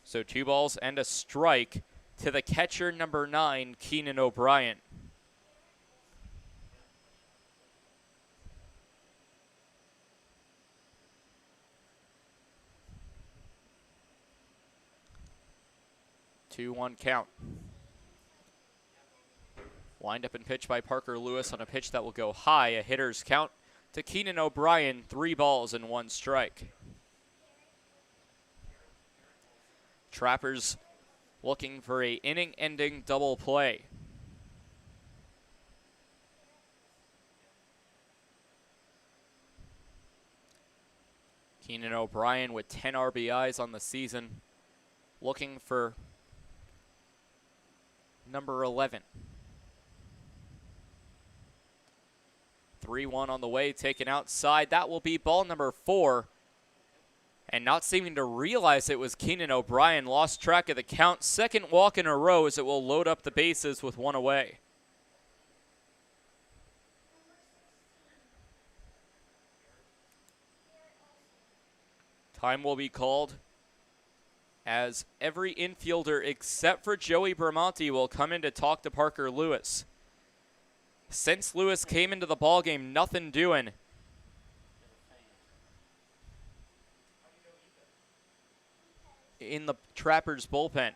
So 2 balls and a strike to the catcher, number 9, Keenan O'Brien. Two, 1 count. Wind up and pitch by Parker Lewis on a pitch that will go high. A hitter's count to Keenan O'Brien. 3 balls and 1 strike. Trappers looking for a inning-ending double play. Keenan O'Brien with 10 RBIs on the season, looking for number 11. 3-1 on the way, taken outside. That will be ball number 4. And not seeming to realize it was Keenan O'Brien, lost track of the count. Second walk in a row as it will load up the bases with 1 away. Time will be called as every infielder except for Joey Bramante will come in to talk to Parker Lewis. Since Lewis came into the ballgame, nothing doing. In the Trappers bullpen.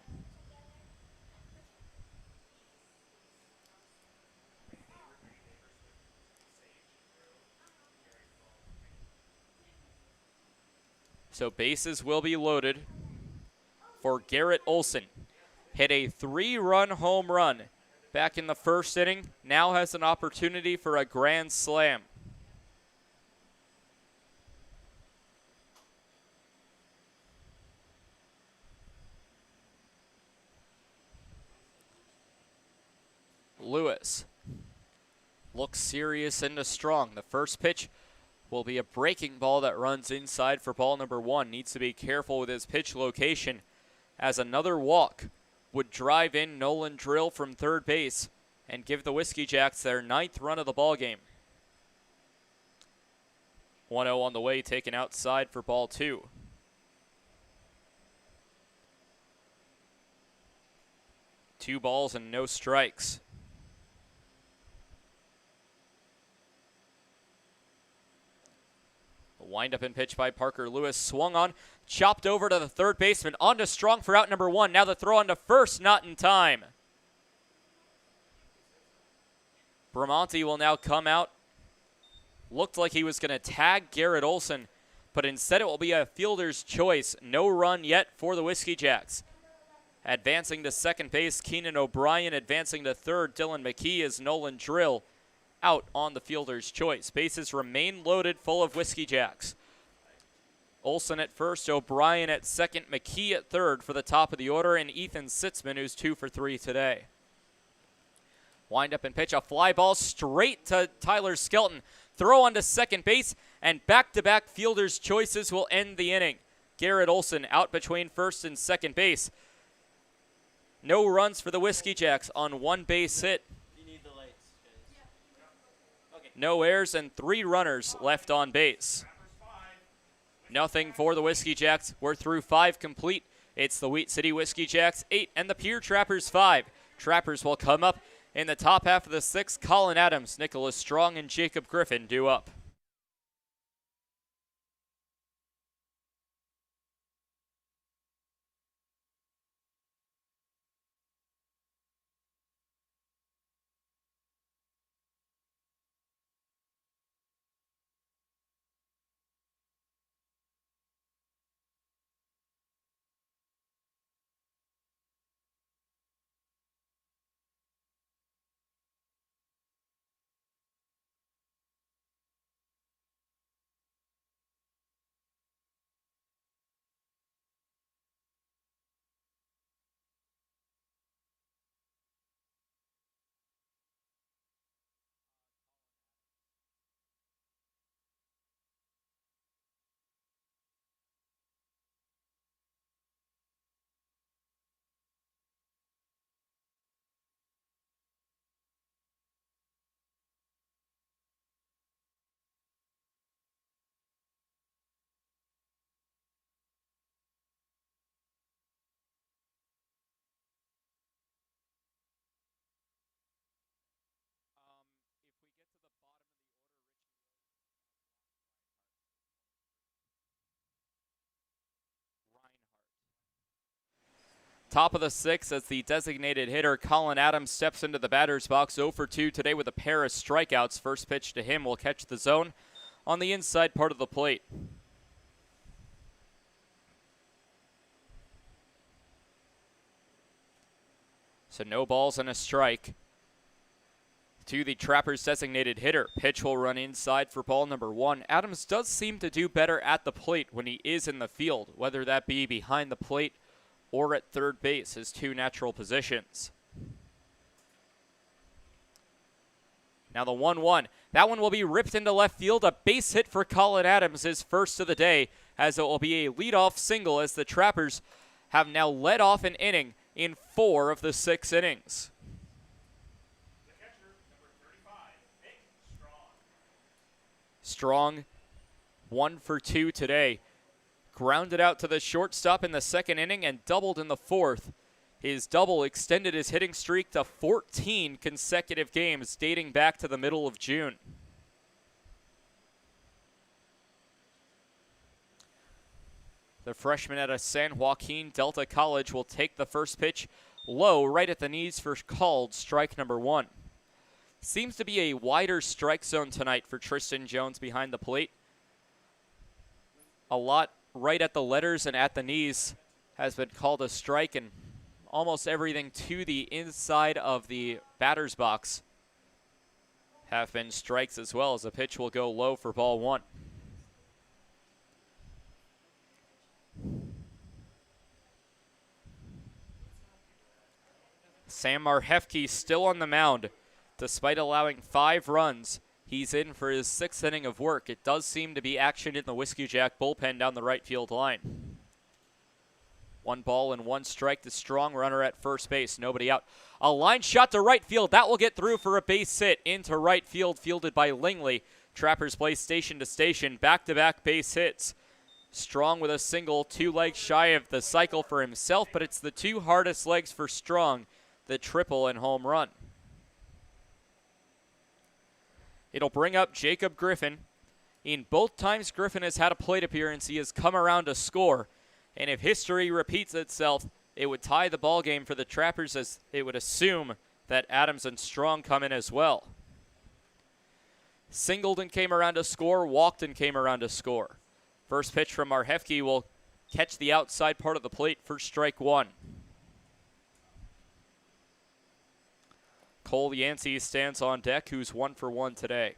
So bases will be loaded for Garrett Olson. Hit a 3-run home run back in the first inning. Now has an opportunity for a grand slam. Lewis looks serious into strong. The first pitch will be a breaking ball that runs inside for ball number 1. Needs to be careful with his pitch location as another walk would drive in Nolan Drill from third base and give the Whiskey Jacks their 9th run of the ball game. 1-0 on the way, taken outside for ball 2. Two balls and no strikes. Wind up and pitch by Parker Lewis. Swung on, chopped over to the third baseman. On to Strong for out number 1. Now the throw on to first, not in time. Bramante will now come out. Looked like he was going to tag Garrett Olson, but instead it will be a fielder's choice. No run yet for the Whiskey Jacks. Advancing to second base, Keenan O'Brien. Advancing to third, Dylan McKee, as Nolan Drill out on the fielder's choice. Bases remain loaded, full of Whiskey Jacks. Olson at first, O'Brien at second, McKee at third for the top of the order, and Ethan Sitzman, who's 2 for 3 today. Wind up and pitch, a fly ball straight to Tyler Skelton. Throw onto second base, and back-to-back fielders' choices will end the inning. Garrett Olson out between first and second base. No runs for the Whiskey Jacks on 1 base hit. No errors and 3 runners left on base. Nothing for the Whiskey Jacks. We're through 5 complete. It's the Wheat City Whiskey Jacks 8 and the Pierre Trappers 5. Trappers will come up in the top half of the 6th. Colin Adams, Nicholas Strong, and Jacob Griffin due up. Top of the sixth as the designated hitter Colin Adams steps into the batter's box. 0 for 2 today with a pair of strikeouts. First pitch to him will catch the zone on the inside part of the plate. So no balls and a strike to the Trappers designated hitter. Pitch will run inside for ball number 1. Adams does seem to do better at the plate when he is in the field, whether that be behind the plate or at third base, his two natural positions. Now the 1-1. That one will be ripped into left field. A base hit for Colin Adams, his first of the day, as it will be a leadoff single as the Trappers have now led off an inning in 4 of the 6 innings. The catcher, number 35, Nick Strong, 1 for 2 today. Grounded out to the shortstop in the second inning and doubled in the fourth. His double extended his hitting streak to 14 consecutive games dating back to the middle of June. The freshman out of San Joaquin Delta College will take the first pitch low right at the knees for called strike number 1. Seems to be a wider strike zone tonight for Tristan Jones behind the plate. A lot right at the letters and at the knees has been called a strike, and almost everything to the inside of the batter's box have been strikes as well, as the pitch will go low for ball 1. Sam Marhefke still on the mound. Despite allowing 5 runs, he's in for his 6th inning of work. It does seem to be action in the Whiskey Jack bullpen down the right field line. 1 ball and 1 strike. The strong runner at first base. Nobody out. A line shot to right field. That will get through for a base hit into right field, fielded by Lingley. Trappers play station to station. Back-to-back base hits. Strong with a single, 2 legs shy of the cycle for himself, but it's the 2 hardest legs for Strong, the triple and home run. It'll bring up Jacob Griffin. In both times Griffin has had a plate appearance, he has come around to score. And if history repeats itself, it would tie the ball game for the Trappers, as it would assume that Adams and Strong come in as well. Singleton came around to score. Walkton came around to score. First pitch from Marhefke will catch the outside part of the plate for strike 1. Cole Yancey stands on deck, who's 1 for 1 today.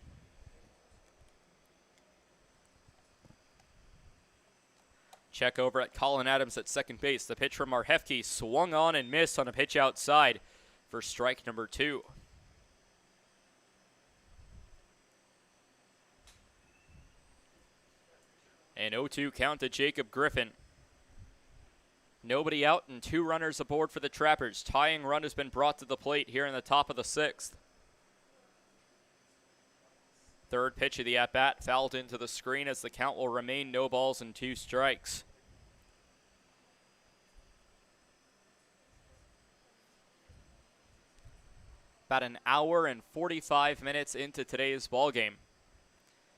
Check over at Colin Adams at second base. The pitch from Marhefke swung on and missed on a pitch outside for strike number 2. An 0-2 count to Jacob Griffin. Nobody out and 2 runners aboard for the Trappers. Tying run has been brought to the plate here in the top of the 6th. Third pitch of the at-bat fouled into the screen, as the count will remain no balls and 2 strikes. About an hour and 45 minutes into today's ball game.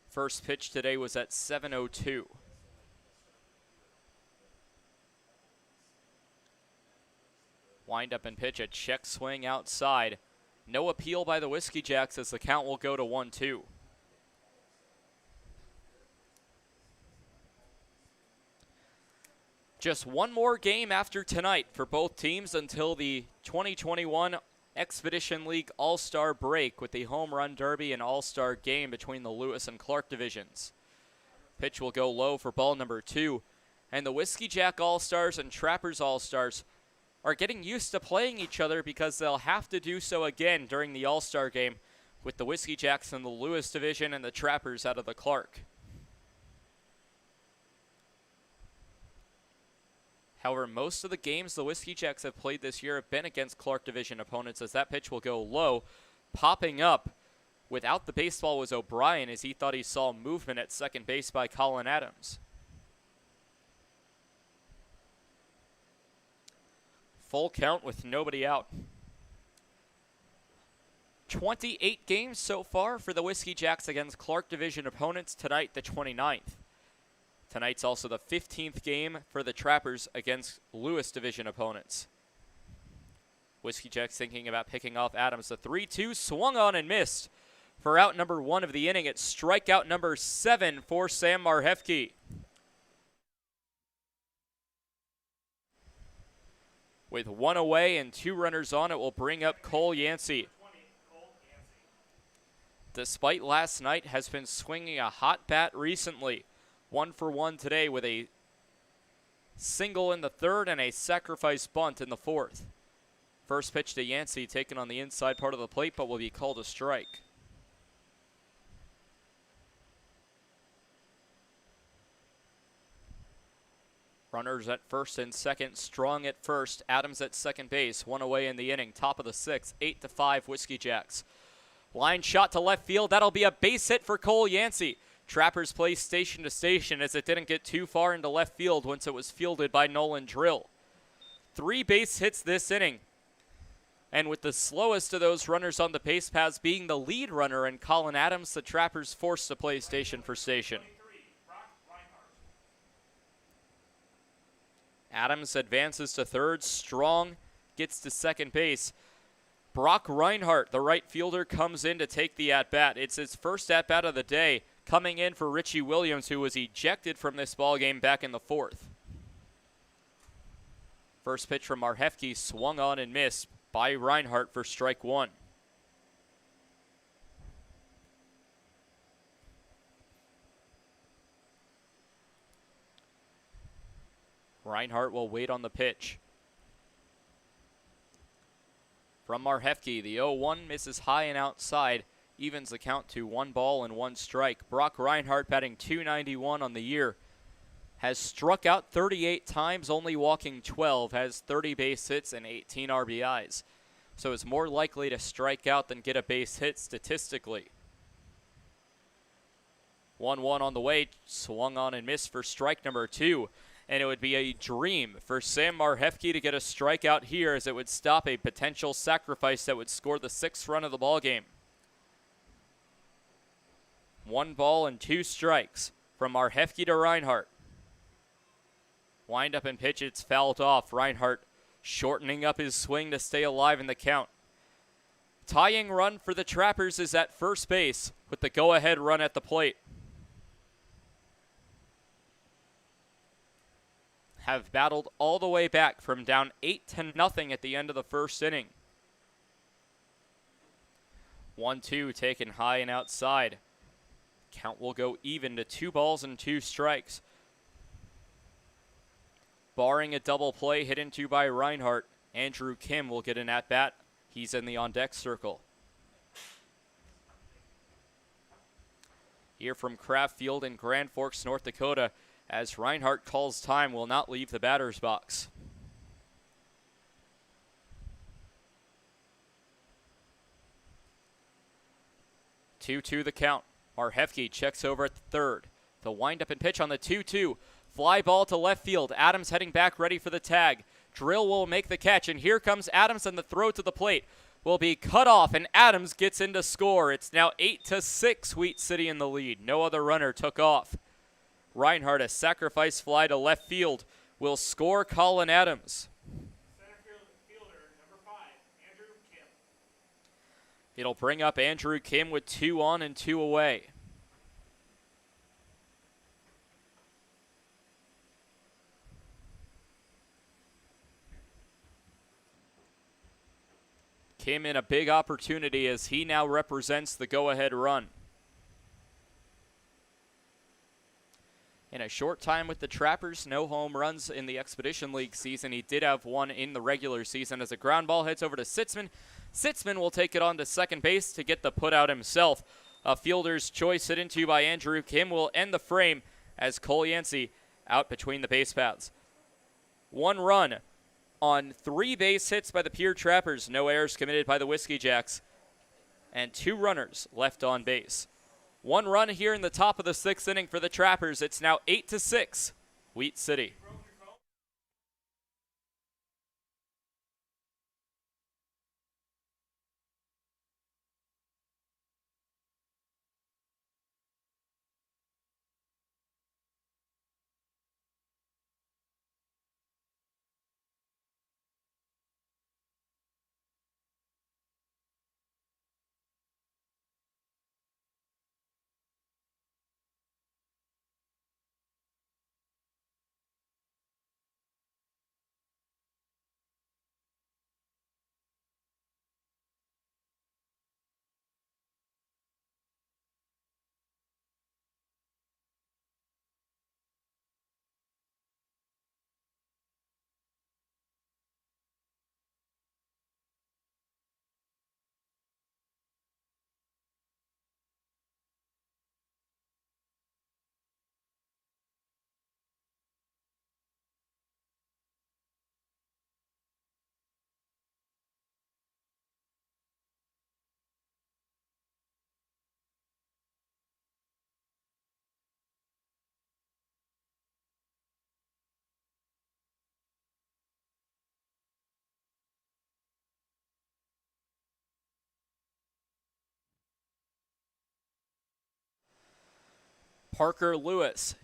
First pitch today was at 7:02. Wind up and pitch, a check swing outside. No appeal by the Whiskey Jacks, as the count will go to 1-2. Just one more game after tonight for both teams until the 2021 Expedition League All-Star break, with the Home Run Derby and All-Star game between the Lewis and Clark divisions. Pitch will go low for ball number 2. And the Whiskey Jack All-Stars and Trappers All-Stars are getting used to playing each other, because they'll have to do so again during the All-Star game, with the Whiskey Jacks in the Lewis division and the Trappers out of the Clark. However, most of the games the Whiskey Jacks have played this year have been against Clark division opponents, as that pitch will go low. Popping up without the baseball was O'Brien, as he thought he saw movement at second base by Colin Adams. Full count with nobody out. 28 games so far for the Whiskey Jacks against Clark division opponents. Tonight, the 29th. Tonight's also the 15th game for the Trappers against Lewis division opponents. Whiskey Jacks thinking about picking off Adams. The 3-2 swung on and missed for out number 1 of the inning. It's strikeout number 7 for Sam Marhefke. With 1 away and 2 runners on, it will bring up Cole Yancey. Despite last night, has been swinging a hot bat recently. 1 for 1 today with a single in the 3rd and a sacrifice bunt in the 4th. First pitch to Yancey, taken on the inside part of the plate, but will be called a strike. Runners at first and second, Strong at first, Adams at second base, 1 away in the inning, top of the 6th, 8-5 Whiskey Jacks. Line shot to left field, that'll be a base hit for Cole Yancey. Trappers play station to station as it didn't get too far into left field once it was fielded by Nolan Drill. 3 base hits this inning. And with the slowest of those runners on the base paths being the lead runner and Colin Adams, the Trappers forced to play station for station. Adams advances to 3rd. Strong gets to second base. Brock Reinhardt, the right fielder, comes in to take the at-bat. It's his first at-bat of the day, coming in for Richie Williams, who was ejected from this ballgame back in the 4th. First pitch from Marhefke swung on and missed by Reinhardt for strike 1. Reinhardt will wait on the pitch. From Marhefke, the 0-1 misses high and outside, evens the count to 1 ball and 1 strike. Brock Reinhardt, batting .291 on the year, has struck out 38 times, only walking 12, has 30 base hits and 18 RBIs. So is more likely to strike out than get a base hit statistically. 1-1 on the way, swung on and missed for strike number 2. And it would be a dream for Sam Marhefke to get a strikeout here, as it would stop a potential sacrifice that would score the 6th run of the ballgame. 1 ball and 2 strikes from Marhefke to Reinhardt. Wind up and pitch, it's fouled off. Reinhardt shortening up his swing to stay alive in the count. Tying run for the Trappers is at first base with the go-ahead run at the plate. Have battled all the way back from down 8-0 at the end of the first inning. 1-2 taken high and outside. Count will go even to 2 balls and 2 strikes. Barring a double play hit into by Reinhardt, Andrew Kim will get an at-bat. He's in the on-deck circle. Here from Kraft Field in Grand Forks, North Dakota, as Reinhardt calls time, will not leave the batter's box. 2-2 the count. Marhefke checks over at the 3rd. The windup and pitch on the 2-2. Fly ball to left field. Adams heading back, ready for the tag. Drill will make the catch, and here comes Adams, and the throw to the plate will be cut off, and Adams gets in to score. It's now 8-6, Wheat City in the lead. No other runner took off. Reinhardt, a sacrifice fly to left field, will score Colin Adams. Center fielder, number 5, Andrew Kim. It'll bring up Andrew Kim with 2 on and 2 away. Kim in a big opportunity as he now represents the go-ahead run. In a short time with the Trappers, no home runs in the Expedition League season. He did have one in the regular season as a ground ball heads over to Sitzman. Sitzman will take it on to second base to get the putout himself. A fielder's choice hit into by Andrew Kim will end the frame as Cole Yancey out between the base paths. 1 run on 3 base hits by the Pierre Trappers. No errors committed by the Whiskey Jacks. And 2 runners left on base. 1 run here in the top of the 6th inning for the Trappers. It's now 8-6, Wheat City. Parker Lewis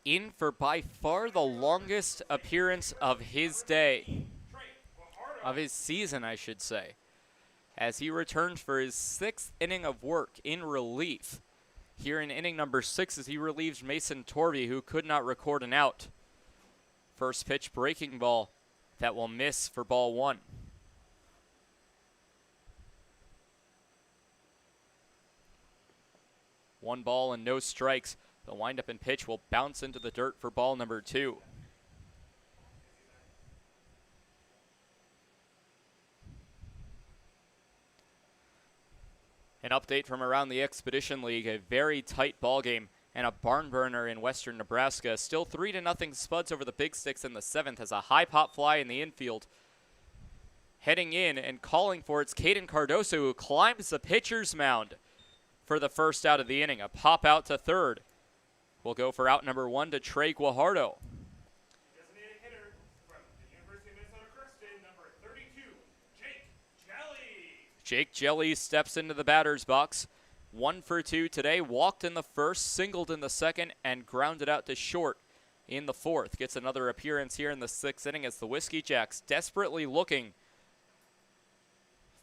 in for by far the longest appearance of his day, of his season, I should say, as he returns for his 6th inning of work in relief. Here in inning number 6 as he relieves Mason Torvey, who could not record an out. First pitch breaking ball that will miss for ball 1. One ball and no strikes. The windup and pitch will bounce into the dirt for ball number 2. An update from around the Expedition League, a very tight ball game and a barn burner in western Nebraska. Still 3-0 Spuds over the Big Sticks in the 7th as a high pop fly in the infield. Heading in and calling for it's Caden Cardoso, who climbs the pitcher's mound for the first out of the inning. A pop out to third. We'll go for out number 1 to Trey Guajardo. Designated hitter from the University of Minnesota Crookston, number 32, Jake Jelly. Jake Jelly steps into the batter's box. 1 for 2 today. Walked in the first, singled in the second, and grounded out to short in the 4th. Gets another appearance here in the 6th inning as the Whiskey Jacks desperately looking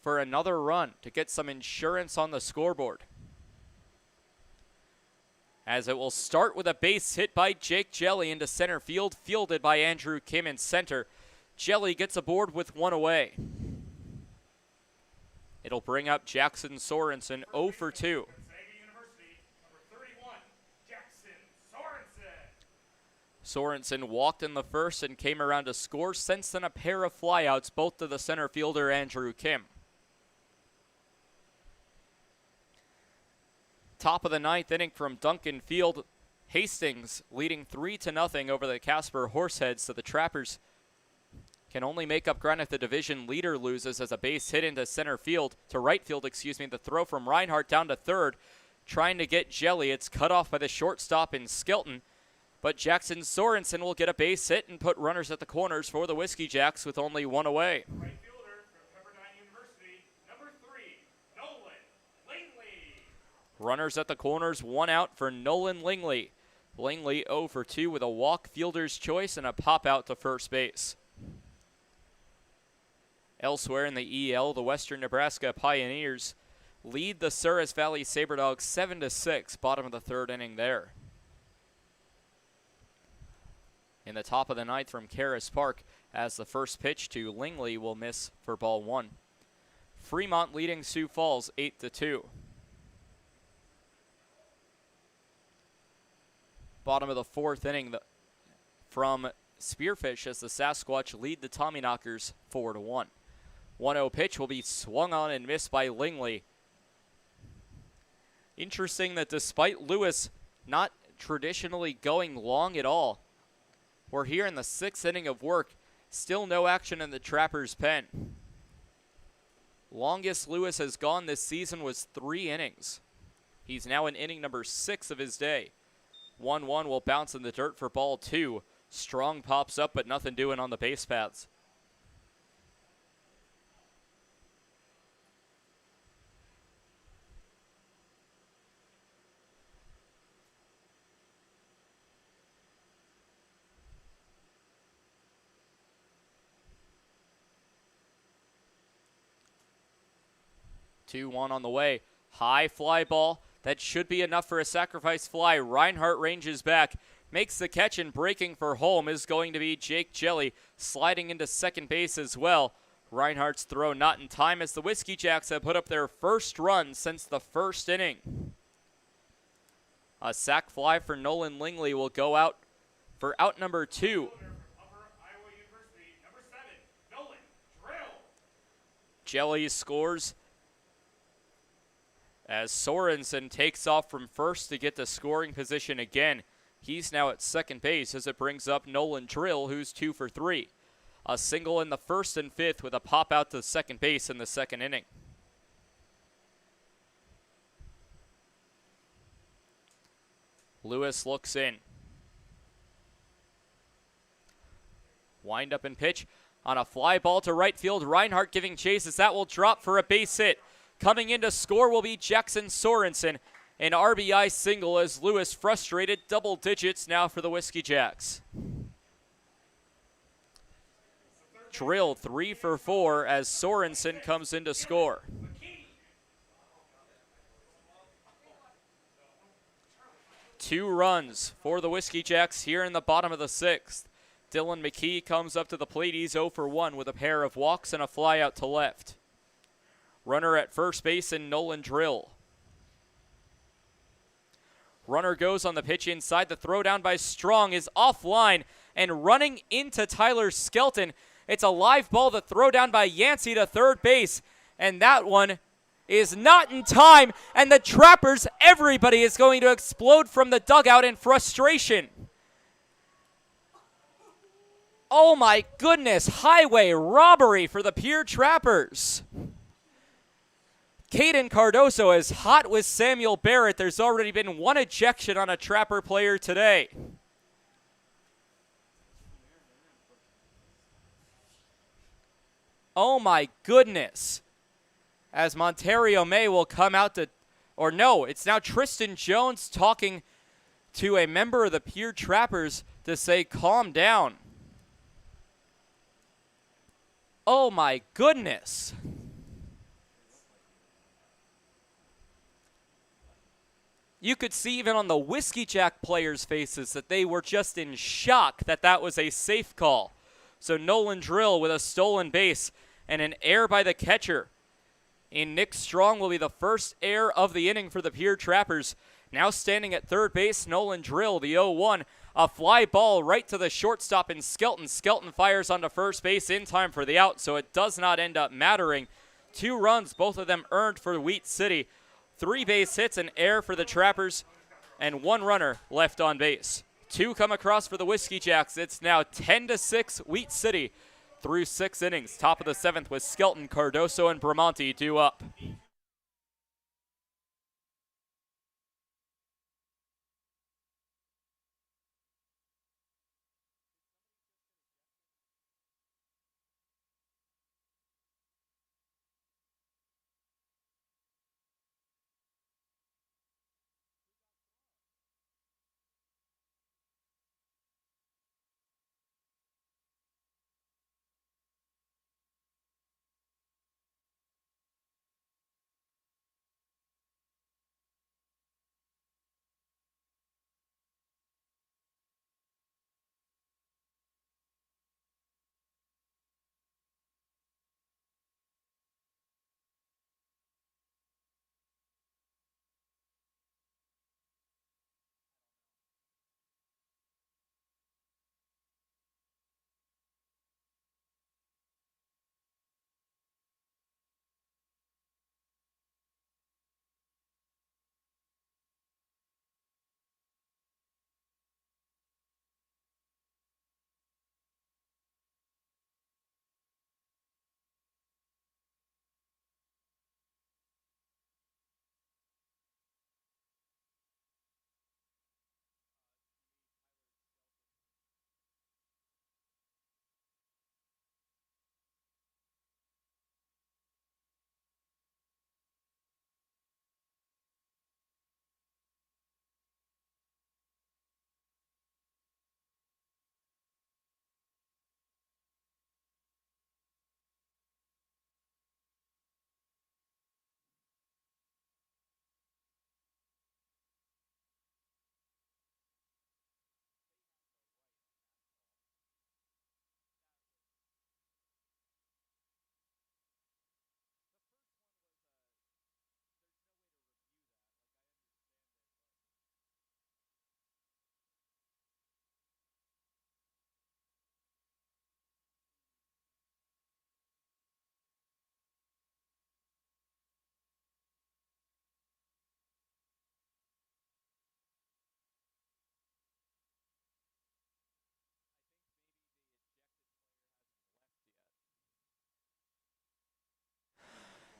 for another run to get some insurance on the scoreboard. As it will start with a base hit by Jake Jelly into center field, fielded by Andrew Kim in center. Jelly gets aboard with 1 away. It'll bring up Jackson Sorensen 0 for 2. University, number 31, Jackson Sorensen. Sorensen walked in the first and came around to score, since then a pair of flyouts, both to the center fielder Andrew Kim. Top of the 9th inning from Duncan Field. Hastings leading 3-0 over the Casper Horseheads, so the Trappers can only make up ground if the division leader loses, as a base hit into center field, to right field, the throw from Reinhardt down to third, trying to get Jelly. It's cut off by the shortstop in Skelton, but Jackson Sorensen will get a base hit and put runners at the corners for the Whiskey Jacks with only 1 away. Right fielder from Pepperdine University, number 3, Nolan Langley. Runners at the corners, 1 out for Nolan Langley. Langley 0 for 2 with a walk, fielder's choice, and a pop out to first base. Elsewhere in the EL, the Western Nebraska Pioneers lead the Souris Valley SaberDogs 7-6, bottom of the 3rd inning there. In the top of the 9th from Karis Park, as the first pitch to Langley will miss for ball 1. Fremont leading Sioux Falls 8-2. Bottom of the 4th inning from Spearfish as the Sasquatch lead the Tommyknockers 4-1. 1-0 pitch will be swung on and missed by Langley. Interesting that despite Lewis not traditionally going long at all, we're here in the 6th inning of work, still no action in the Trappers' pen. Longest Lewis has gone this season was 3 innings. He's now in inning number 6 of his day. 1-1 will bounce in the dirt for ball 2. Strong pops up, but nothing doing on the base paths. Two one on the way. High fly ball. That should be enough for a sacrifice fly. Reinhardt ranges back, makes the catch, and breaking for home is going to be Jake Jelly, sliding into second base as well. Reinhardt's throw not in time as the Whiskey Jacks have put up their first run since the 1st inning. A sac fly for Nolan Langley will go out for out number 2. Jelly scores as Sorensen takes off from first to get the scoring position again. He's now at second base as it brings up Nolan Drill, who's 2 for 3. A single in the 1st and 5th with a pop out to second base in the 2nd inning. Lewis looks in. Wind up and pitch on a fly ball to right field. Reinhardt giving chase as that will drop for a base hit. Coming in to score will be Jackson Sorensen, An RBI single as Lewis frustrated, double digits now for the Whiskey Jacks. Drill 3 for 4 as Sorensen comes in to score. Two runs for the Whiskey Jacks here in the bottom of the 6th. Dylan McKee comes up to the plate. He's 0 for 1 with a pair of walks and a fly out to left. Runner at first base in Nolan Drill. Runner goes on the pitch inside. The throw down by Strong is offline and running into Tyler Skelton. It's a live ball. The throw down by Yancey to third base. And that one is not in time. And the Trappers, everybody is going to explode from the dugout in frustration. Oh my goodness, highway robbery for the Pierre Trappers. Caden Cardoso is hot with Samuel Barrett. There's already been one ejection on a Trapper player today. Oh my goodness. As Montario May will come out to, or no, it's now Tristan Jones talking to a member of the Pierre Trappers to say, calm down. Oh my goodness. You could see even on the Whiskey Jack players' faces that they were just in shock that that was a safe call. So Nolan Drill with a stolen base and an error by the catcher. And Nick Strong will be the first error of the inning for the Pierre Trappers. Now standing at third base, Nolan Drill, the 0-1. A fly ball right to the shortstop in Skelton. Skelton fires onto first base in time for the out, so it does not end up mattering. 2 runs, both of them earned for Wheat City. 3 base hits, an error for the Trappers, and 1 runner left on base. 2 come across for the Whiskey Jacks. It's now 10-6 Wheat City through 6 innings. Top of the 7th with Skelton, Cardoso, and Bramante due up.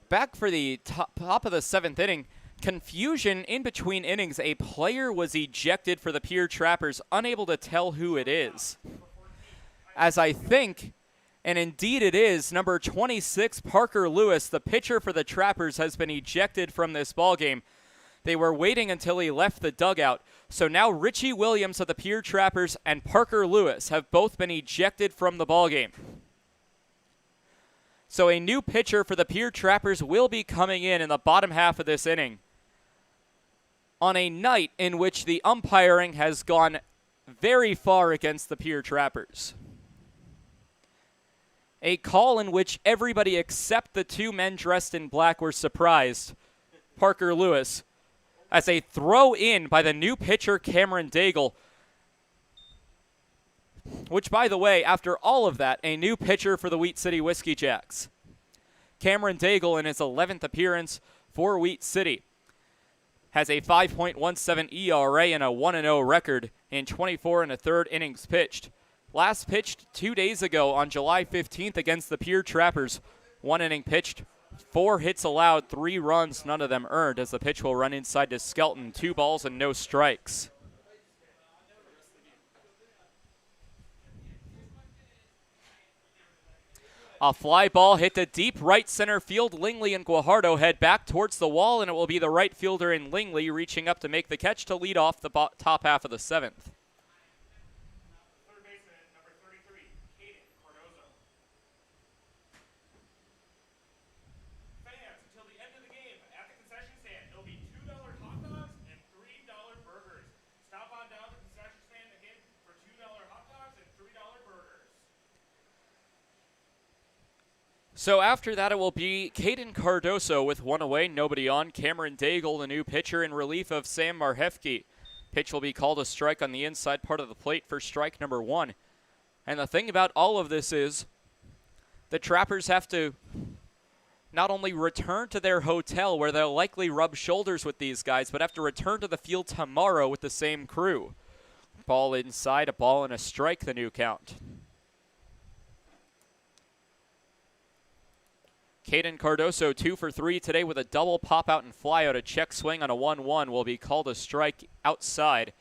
Back for the top of the 7th inning. Confusion in between innings. A player was ejected for the Pierre Trappers, unable to tell who it is. As I think, and indeed it is, number 26, Parker Lewis, the pitcher for the Trappers, has been ejected from this ballgame. They were waiting until he left the dugout. So now Richie Williams of the Pierre Trappers and Parker Lewis have both been ejected from the ballgame. So a new pitcher for the Pierre Trappers will be coming in the bottom half of this inning on a night in which the umpiring has gone very far against the Pierre Trappers. A call in which everybody except the two men dressed in black were surprised. Parker Lewis, as a throw in by the new pitcher Cameron Daigle, which, by the way, after all of that, a new pitcher for the Wheat City Whiskey Jacks. Cameron Daigle, in his 11th appearance for Wheat City, has a 5.17 ERA and a 1-0 record in 24 1/3 innings pitched. Last pitched 2 days ago on July 15th against the Pierre Trappers. 1 inning pitched, 4 hits allowed, 3 runs, none of them earned, as the pitch will run inside to Skelton. 2 balls and no strikes. A fly ball hit to deep right center field. Lingley and Guajardo head back towards the wall, and it will be the right fielder in Lingley reaching up to make the catch to lead off the top half of the 7th. Third baseman, number 33, Caden Cardozo. Fans, until the end of the game, at the concession stand, there'll be $2 hot dogs and $3 burgers. Stop on down to the concession stand again for $2 hot dogs and $3 burgers. So after that, it will be Caden Cardoso with 1 away, nobody on. Cameron Daigle, the new pitcher, in relief of Sam Marhefke. Pitch will be called a strike on the inside part of the plate for strike number 1. And the thing about all of this is the Trappers have to not only return to their hotel, where they'll likely rub shoulders with these guys, but have to return to the field tomorrow with the same crew. Ball inside, a ball and a strike, the new count. Caden Cardoso 2 for 3 today with a double pop out and fly out. A check swing on a 1-1 will be called a strike outside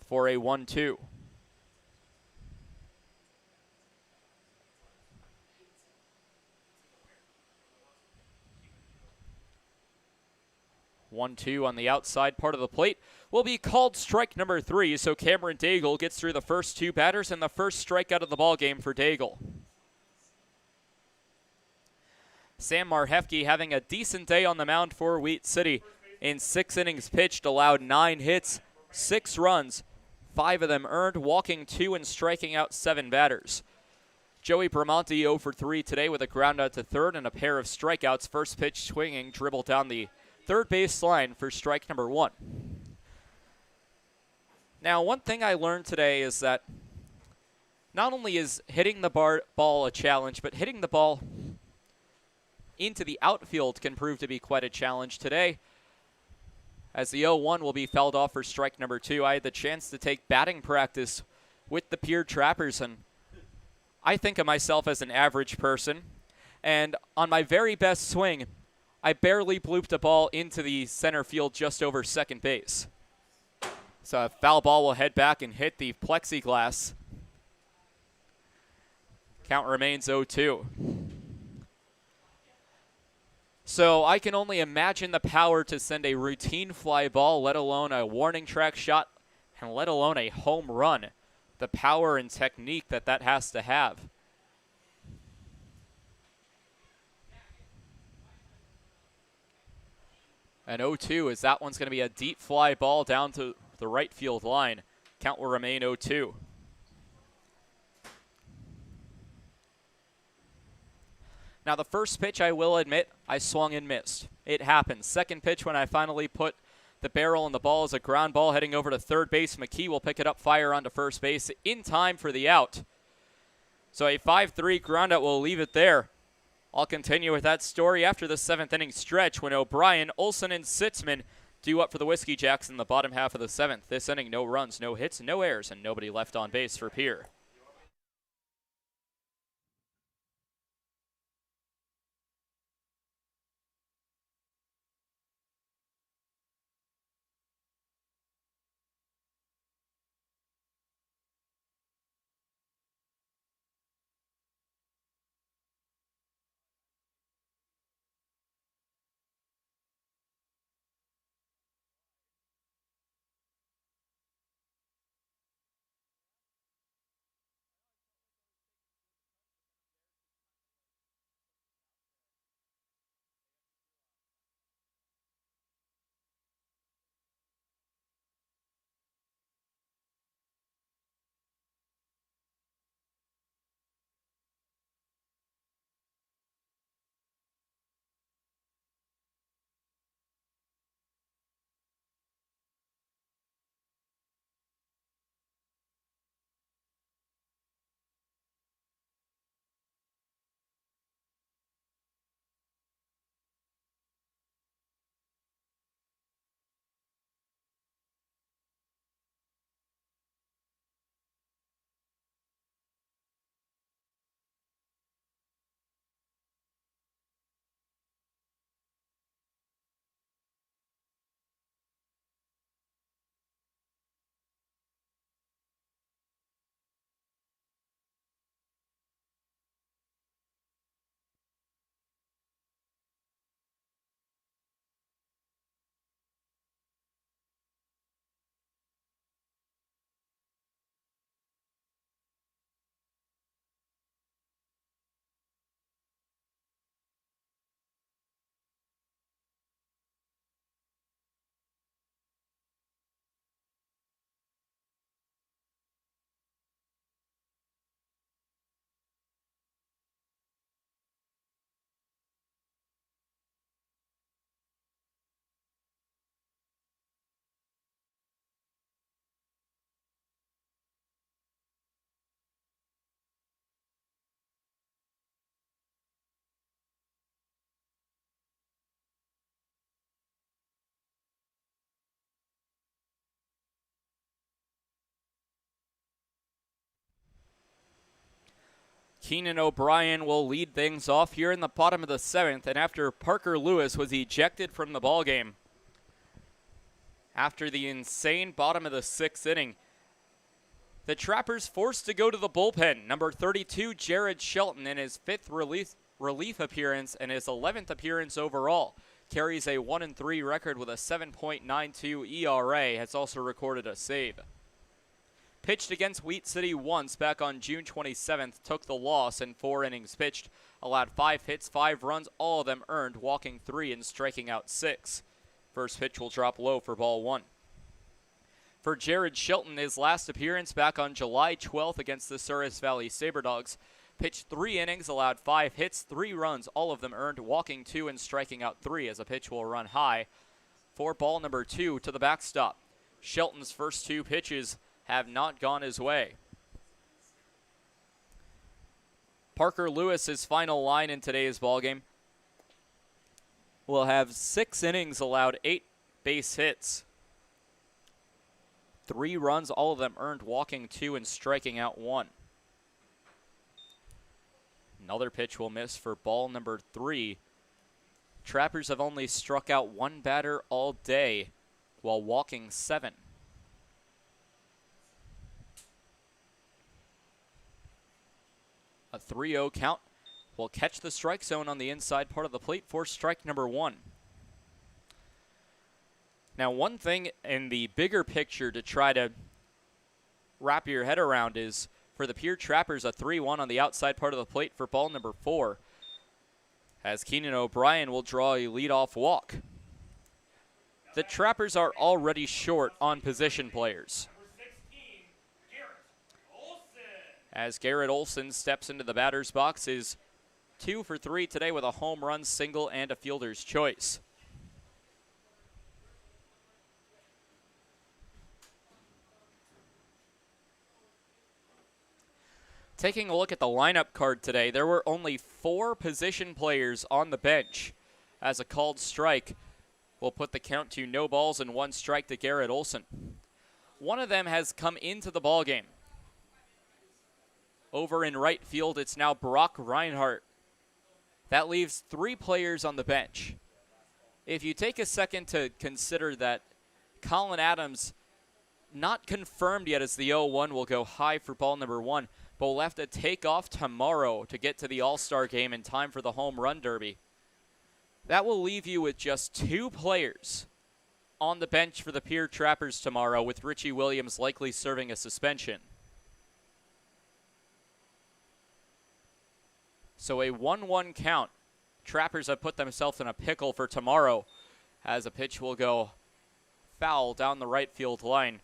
for a 1-2. One-two on the outside part of the plate will be called strike number 3. So Cameron Daigle gets through the first 2 batters and the first strikeout of the ball game for Daigle. Sam Marhefke having a decent day on the mound for Wheat City. In 6 innings pitched, allowed 9 hits, 6 runs, 5 of them earned, walking 2 and striking out 7 batters. Joey Bramonte 0 for 3 today with a ground out to third and a pair of strikeouts. First pitch swinging, dribble down the third base line for strike number 1. Now, one thing I learned today is that not only is hitting the ball a challenge, but hitting the ball into the outfield can prove to be quite a challenge today, as the 0-1 will be fouled off for strike number 2. I had the chance to take batting practice with the Pierre Trappers, and I think of myself as an average person, and on my very best swing, I barely blooped a ball into the center field just over second base. So a foul ball will head back and hit the plexiglass. Count remains 0-2. So I can only imagine the power to send a routine fly ball, let alone a warning track shot, and let alone a home run. The power and technique that has to have. And 0-2, as that one's going to be a deep fly ball down to the right field line. Count will remain 0-2. Now, the first pitch, I will admit, I swung and missed. It happens. Second pitch, when I finally put the barrel and the ball is a ground ball heading over to third base. McKee will pick it up, fire onto first base in time for the out. So a 5-3 ground out will leave it there. I'll continue with that story after the 7th inning stretch when O'Brien, Olson, and Sitzman due up for the Whiskey Jacks in the bottom half of the 7th. This inning, no runs, no hits, no errors, and nobody left on base for Pierre. Keenan O'Brien will lead things off here in the bottom of the 7th, and after Parker Lewis was ejected from the ballgame after the insane bottom of the 6th inning, the Trappers forced to go to the bullpen. Number 32, Jared Shelton, in his 5th relief appearance and his 11th appearance overall, carries a 1-3 record with a 7.92 ERA, has also recorded a save. Pitched against Wheat City once back on June 27th, took the loss in 4 innings pitched, allowed 5 hits, 5 runs, all of them earned, walking 3 and striking out 6. First pitch will drop low for ball 1. For Jared Shelton, his last appearance back on July 12th against the Souris Valley Saberdogs, pitched 3 innings, allowed 5 hits, 3 runs, all of them earned, walking 2 and striking out 3 as a pitch will run high for ball number 2 to the backstop. Shelton's first 2 pitches have not gone his way. Parker Lewis's final line in today's ballgame will have 6 innings, allowed 8 base hits, 3 runs, all of them earned, walking 2 and striking out 1. Another pitch will miss for ball number 3. Trappers have only struck out 1 batter all day while walking 7. A 3-0 count will catch the strike zone on the inside part of the plate for strike number 1. Now, one thing in the bigger picture to try to wrap your head around is for the Pierre Trappers, a 3-1 on the outside part of the plate for ball number 4, as Keenan O'Brien will draw a leadoff walk. The Trappers are already short on position players, as Garrett Olson steps into the batter's box, is 2 for 3 today with a home run, single, and a fielder's choice. Taking a look at the lineup card today, there were only 4 position players on the bench, as a called strike will put the count to no balls and 1 strike to Garrett Olson. One of them has come into the ballgame. Over in right field, it's now Brock Reinhardt. That leaves 3 players on the bench. If you take a second to consider that Colin Adams, not confirmed yet as the 0-1, will go high for ball number 1, but will have to take off tomorrow to get to the All-Star game in time for the Home Run Derby. That will leave you with just 2 players on the bench for the Pierre Trappers tomorrow, with Richie Williams likely serving a suspension. So a 1-1 count. Trappers have put themselves in a pickle for tomorrow, as a pitch will go foul down the right field line.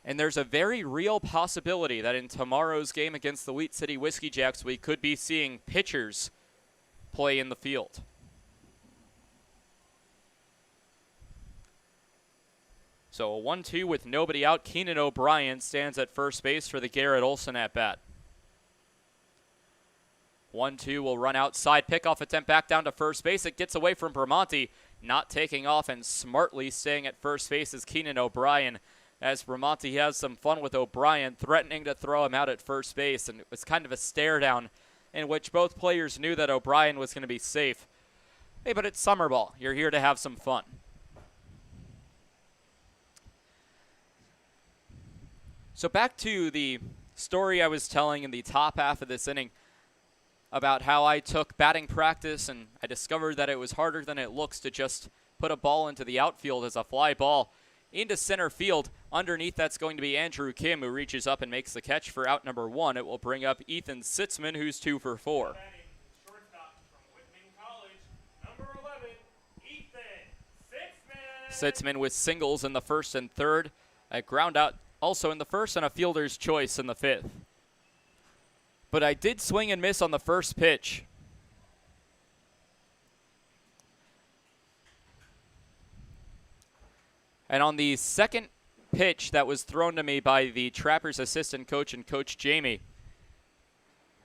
And there's a very real possibility that in tomorrow's game against the Wheat City Whiskey Jacks, we could be seeing pitchers play in the field. So a 1-2 with nobody out. Keenan O'Brien stands at first base for the Garrett Olson at bat. 1-2 will run outside. Pickoff attempt back down to first base. It gets away from Bramante, not taking off, and smartly staying at first base is Keenan O'Brien, as Bramante has some fun with O'Brien, threatening to throw him out at first base. And it was kind of a stare down in which both players knew that O'Brien was going to be safe. Hey, but it's summer ball. You're here to have some fun. So back to the story I was telling in the top half of this inning about how I took batting practice and I discovered that it was harder than it looks to just put a ball into the outfield as a fly ball into center field. Underneath, that's going to be Andrew Kim, who reaches up and makes the catch for out number 1. It will bring up Ethan Sitzman, who's 2 for 4. Sitzman with singles in the first and third, a ground out also in the first, and a fielder's choice in the 5th. But I did swing and miss on the first pitch. And on the second pitch that was thrown to me by the Trappers assistant coach and Coach Jamie,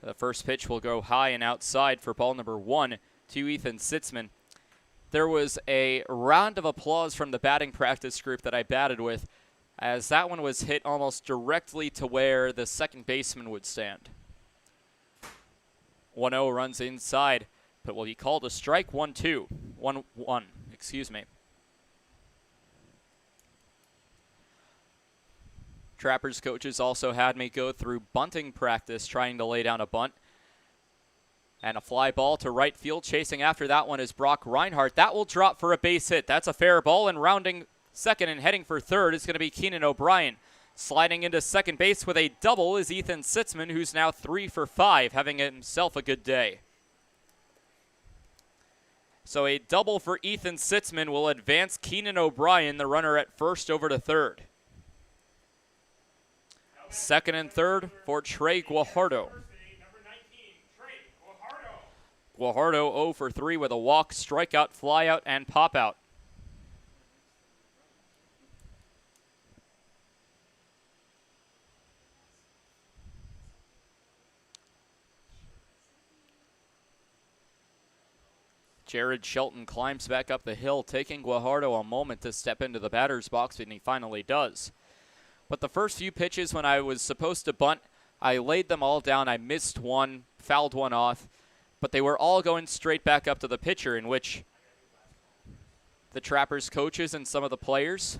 the first pitch will go high and outside for ball number 1 to Ethan Sitzman. There was a round of applause from the batting practice group that I batted with, as that one was hit almost directly to where the second baseman would stand. 1-0 runs inside, but will be called a strike. 1-2. 1-1, excuse me. Trappers coaches also had me go through bunting practice trying to lay down a bunt. And a fly ball to right field. Chasing after that one is Brock Reinhardt. That will drop for a base hit. That's a fair ball, and rounding second and heading for third is going to be Keenan O'Brien. Sliding into second base with a double is Ethan Sitzman, who's now 3 for 5, having himself a good day. So a double for Ethan Sitzman will advance Keenan O'Brien, the runner at first, over to third. Second and third for Trey Guajardo. Guajardo 0 for 3 with a walk, strikeout, flyout, and pop-out. Jared Shelton climbs back up the hill, taking Guajardo a moment to step into the batter's box, and he finally does. But the first few pitches when I was supposed to bunt, I laid them all down. I missed one, fouled one off, but they were all going straight back up to the pitcher, in which the Trappers coaches and some of the players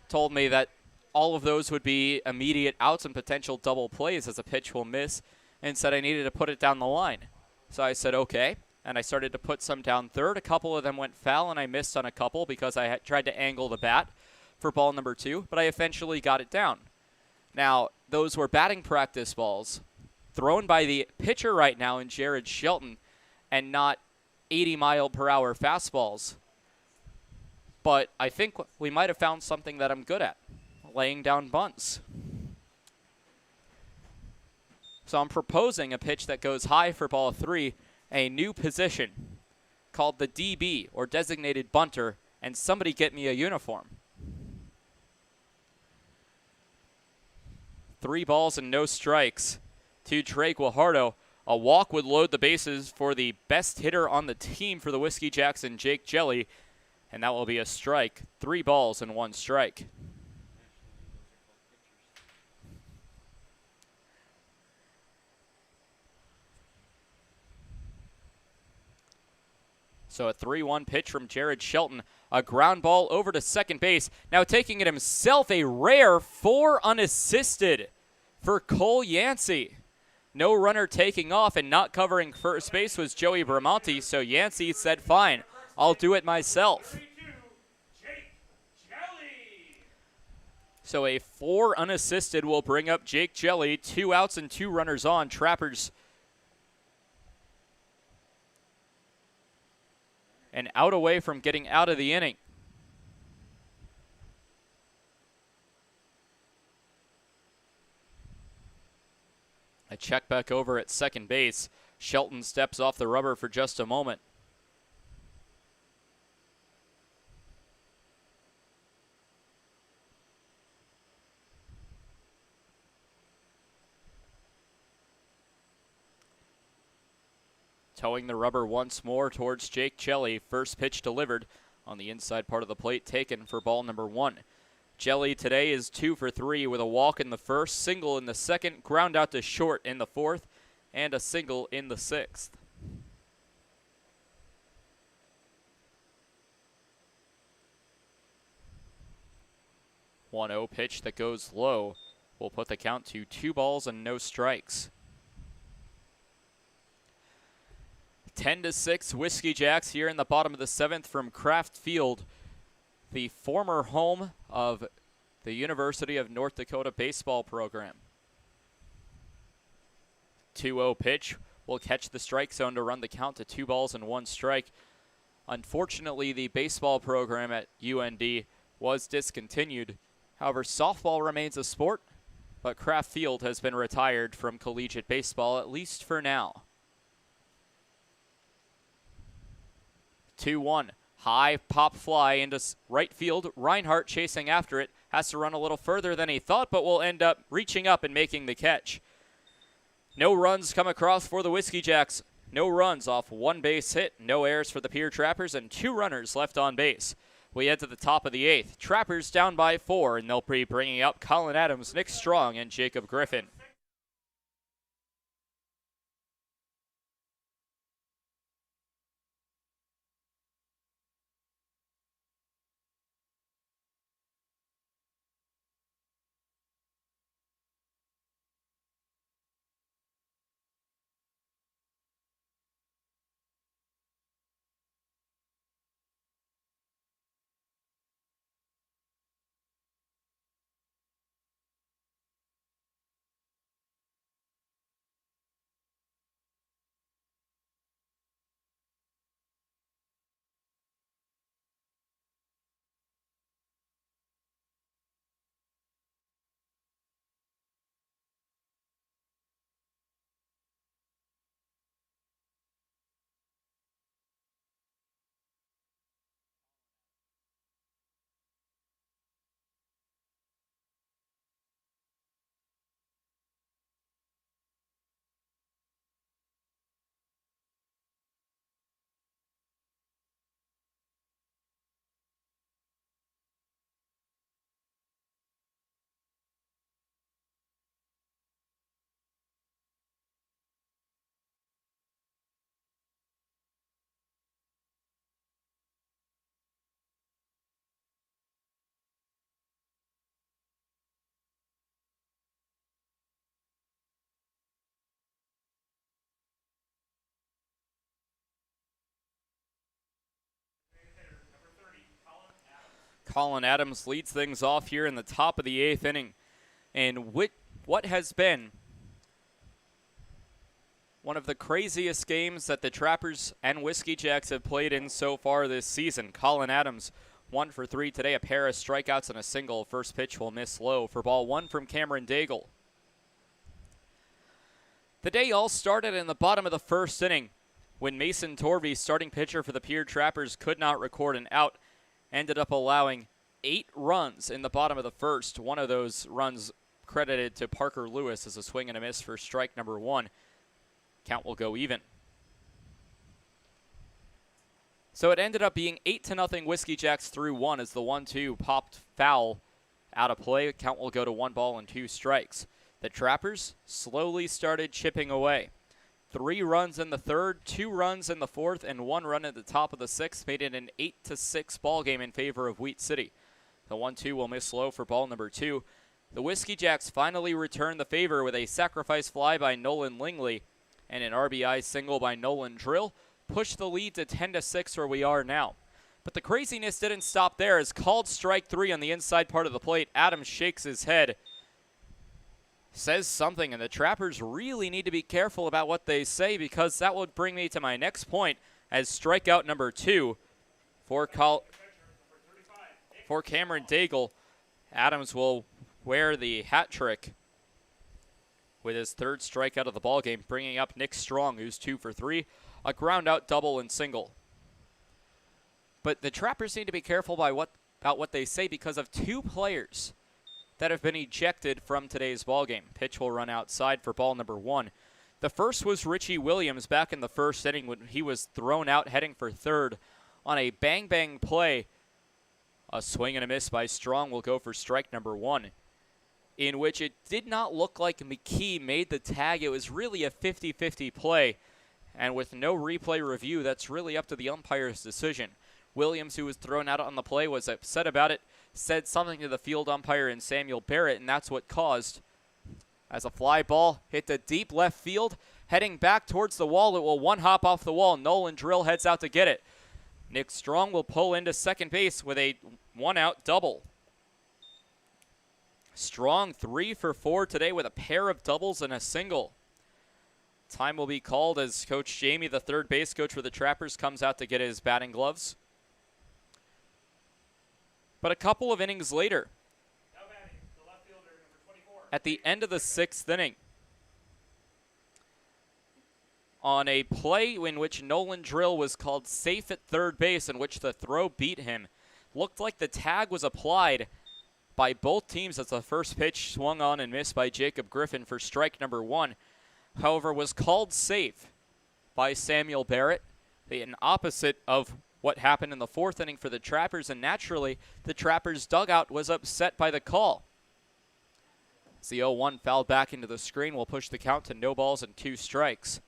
told me that all of those would be immediate outs and potential double plays as a pitch will miss, and said I needed to put it down the line. So I said, okay, and I started to put some down third. A couple of them went foul, and I missed on a couple because I had tried to angle the bat for ball number 2, but I eventually got it down. Now, those were batting practice balls thrown by the pitcher right now in Jared Shelton, and not 80-mile-per-hour fastballs. But I think we might have found something that I'm good at, laying down bunts. So I'm proposing a pitch that goes high for ball 3, a new position called the DB, or designated bunter, and somebody get me a uniform. 3 balls and no strikes to Trey Guajardo. A walk would load the bases for the best hitter on the team for the Whiskey Jacks, Jake Jelly, and that will be a strike. 3 balls and 1 strike. So a 3-1 pitch from Jared Shelton. A ground ball over to second base. Now taking it himself, a rare 4 unassisted for Cole Yancey. No runner taking off, and not covering first base was Joey Bramonte, so Yancey said, fine, I'll do it myself. So a 4 unassisted will bring up Jake Jelly. 2 outs and 2 runners on. Trappers and out away from getting out of the inning. A check back over at second base. Shelton steps off the rubber for just a moment. Towing the rubber once more towards Jake Jelly. First pitch delivered on the inside part of the plate, taken for ball number 1. Jelly today is 2 for 3 with a walk in the first, single in the second, ground out to short in the 4th, and a single in the 6th. One 0 pitch that goes low will put the count to 2 balls and no strikes. 10-6 Whiskey Jacks here in the bottom of the 7th from Kraft Field, the former home of the University of North Dakota baseball program. 2-0 pitch will catch the strike zone to run the count to 2 balls and 1 strike. Unfortunately, the baseball program at UND was discontinued. However, softball remains a sport, but Kraft Field has been retired from collegiate baseball, at least for now. 2-1. High pop fly into right field. Reinhardt chasing after it. Has to run a little further than he thought, but will end up reaching up and making the catch. No runs come across for the Whiskey Jacks. No runs off 1 base hit. No errors for the Pierre Trappers, and 2 runners left on base. We head to the top of the 8th. Trappers down by 4, and they'll be bringing up Colin Adams, Nick Strong, and Jacob Griffin. Colin Adams leads things off here in the top of the 8th inning. And what has been one of the craziest games that the Trappers and Whiskey Jacks have played in so far this season. Colin Adams 1 for 3 today, a pair of strikeouts and a single. First pitch will miss low for ball 1 from Cameron Daigle. The day all started in the bottom of the 1st inning when Mason Torvey, starting pitcher for the Pierre Trappers, could not record an out. Ended up allowing 8 runs in the bottom of the 1st. One of those runs credited to Parker Lewis as a swing and a miss for strike number 1. Count will go even. So it ended up being 8-0 Whiskey Jacks through 1 as the 1-2 popped foul out of play. Count will go to 1 ball and 2 strikes. The Trappers slowly started chipping away. 3 runs in the 3rd, 2 runs in the 4th, and 1 run at the top of the 6th made it an 8-6 ball game in favor of Wheat City. The 1-2 will miss low for ball number 2. The Whiskey Jacks finally returned the favor with a sacrifice fly by Nolan Lingley and an RBI single by Nolan Drill, pushed the lead to 10-6 where we are now. But the craziness didn't stop there as called strike 3 on the inside part of the plate. Adams shakes his head, says something, and the Trappers really need to be careful about what they say because that would bring me to my next point as strikeout number 2 for Cameron Daigle. Adams will wear the hat trick with his 3rd strikeout of the ballgame, bringing up Nick Strong, who's 2 for 3, a ground out double and single. But the Trappers need to be careful about what they say because of 2 players that have been ejected from today's ballgame. Pitch will run outside for ball number 1. The first was Richie Williams back in the 1st inning when he was thrown out heading for 3rd on a bang-bang play. A swing and a miss by Strong will go for strike number 1, in which it did not look like McKee made the tag. It was really a 50-50 play, and with no replay review, that's really up to the umpire's decision. Williams, who was thrown out on the play, was upset about it, said something to the field umpire and Samuel Barrett, and that's what caused, as a fly ball hit the deep left field, heading back towards the wall. It will one hop off the wall. Nolan Drill heads out to get it. Nick Strong will pull into second base with a 1-out double. Strong 3 for 4 today with a pair of doubles and a single. Time will be called as Coach Jamie, the 3rd base coach for the Trappers, comes out to get his batting gloves. But a couple of innings later, at the end of the 6th inning, on a play in which Nolan Drill was called safe at 3rd base, in which the throw beat him, looked like the tag was applied by both teams as the first pitch swung on and missed by Jacob Griffin for strike number 1. However, was called safe by Samuel Barrett, the opposite of what happened in the 4th inning for the Trappers, and naturally, the Trappers' dugout was upset by the call. As the 0-1 fouled back into the screen will push the count to no balls and 2 strikes.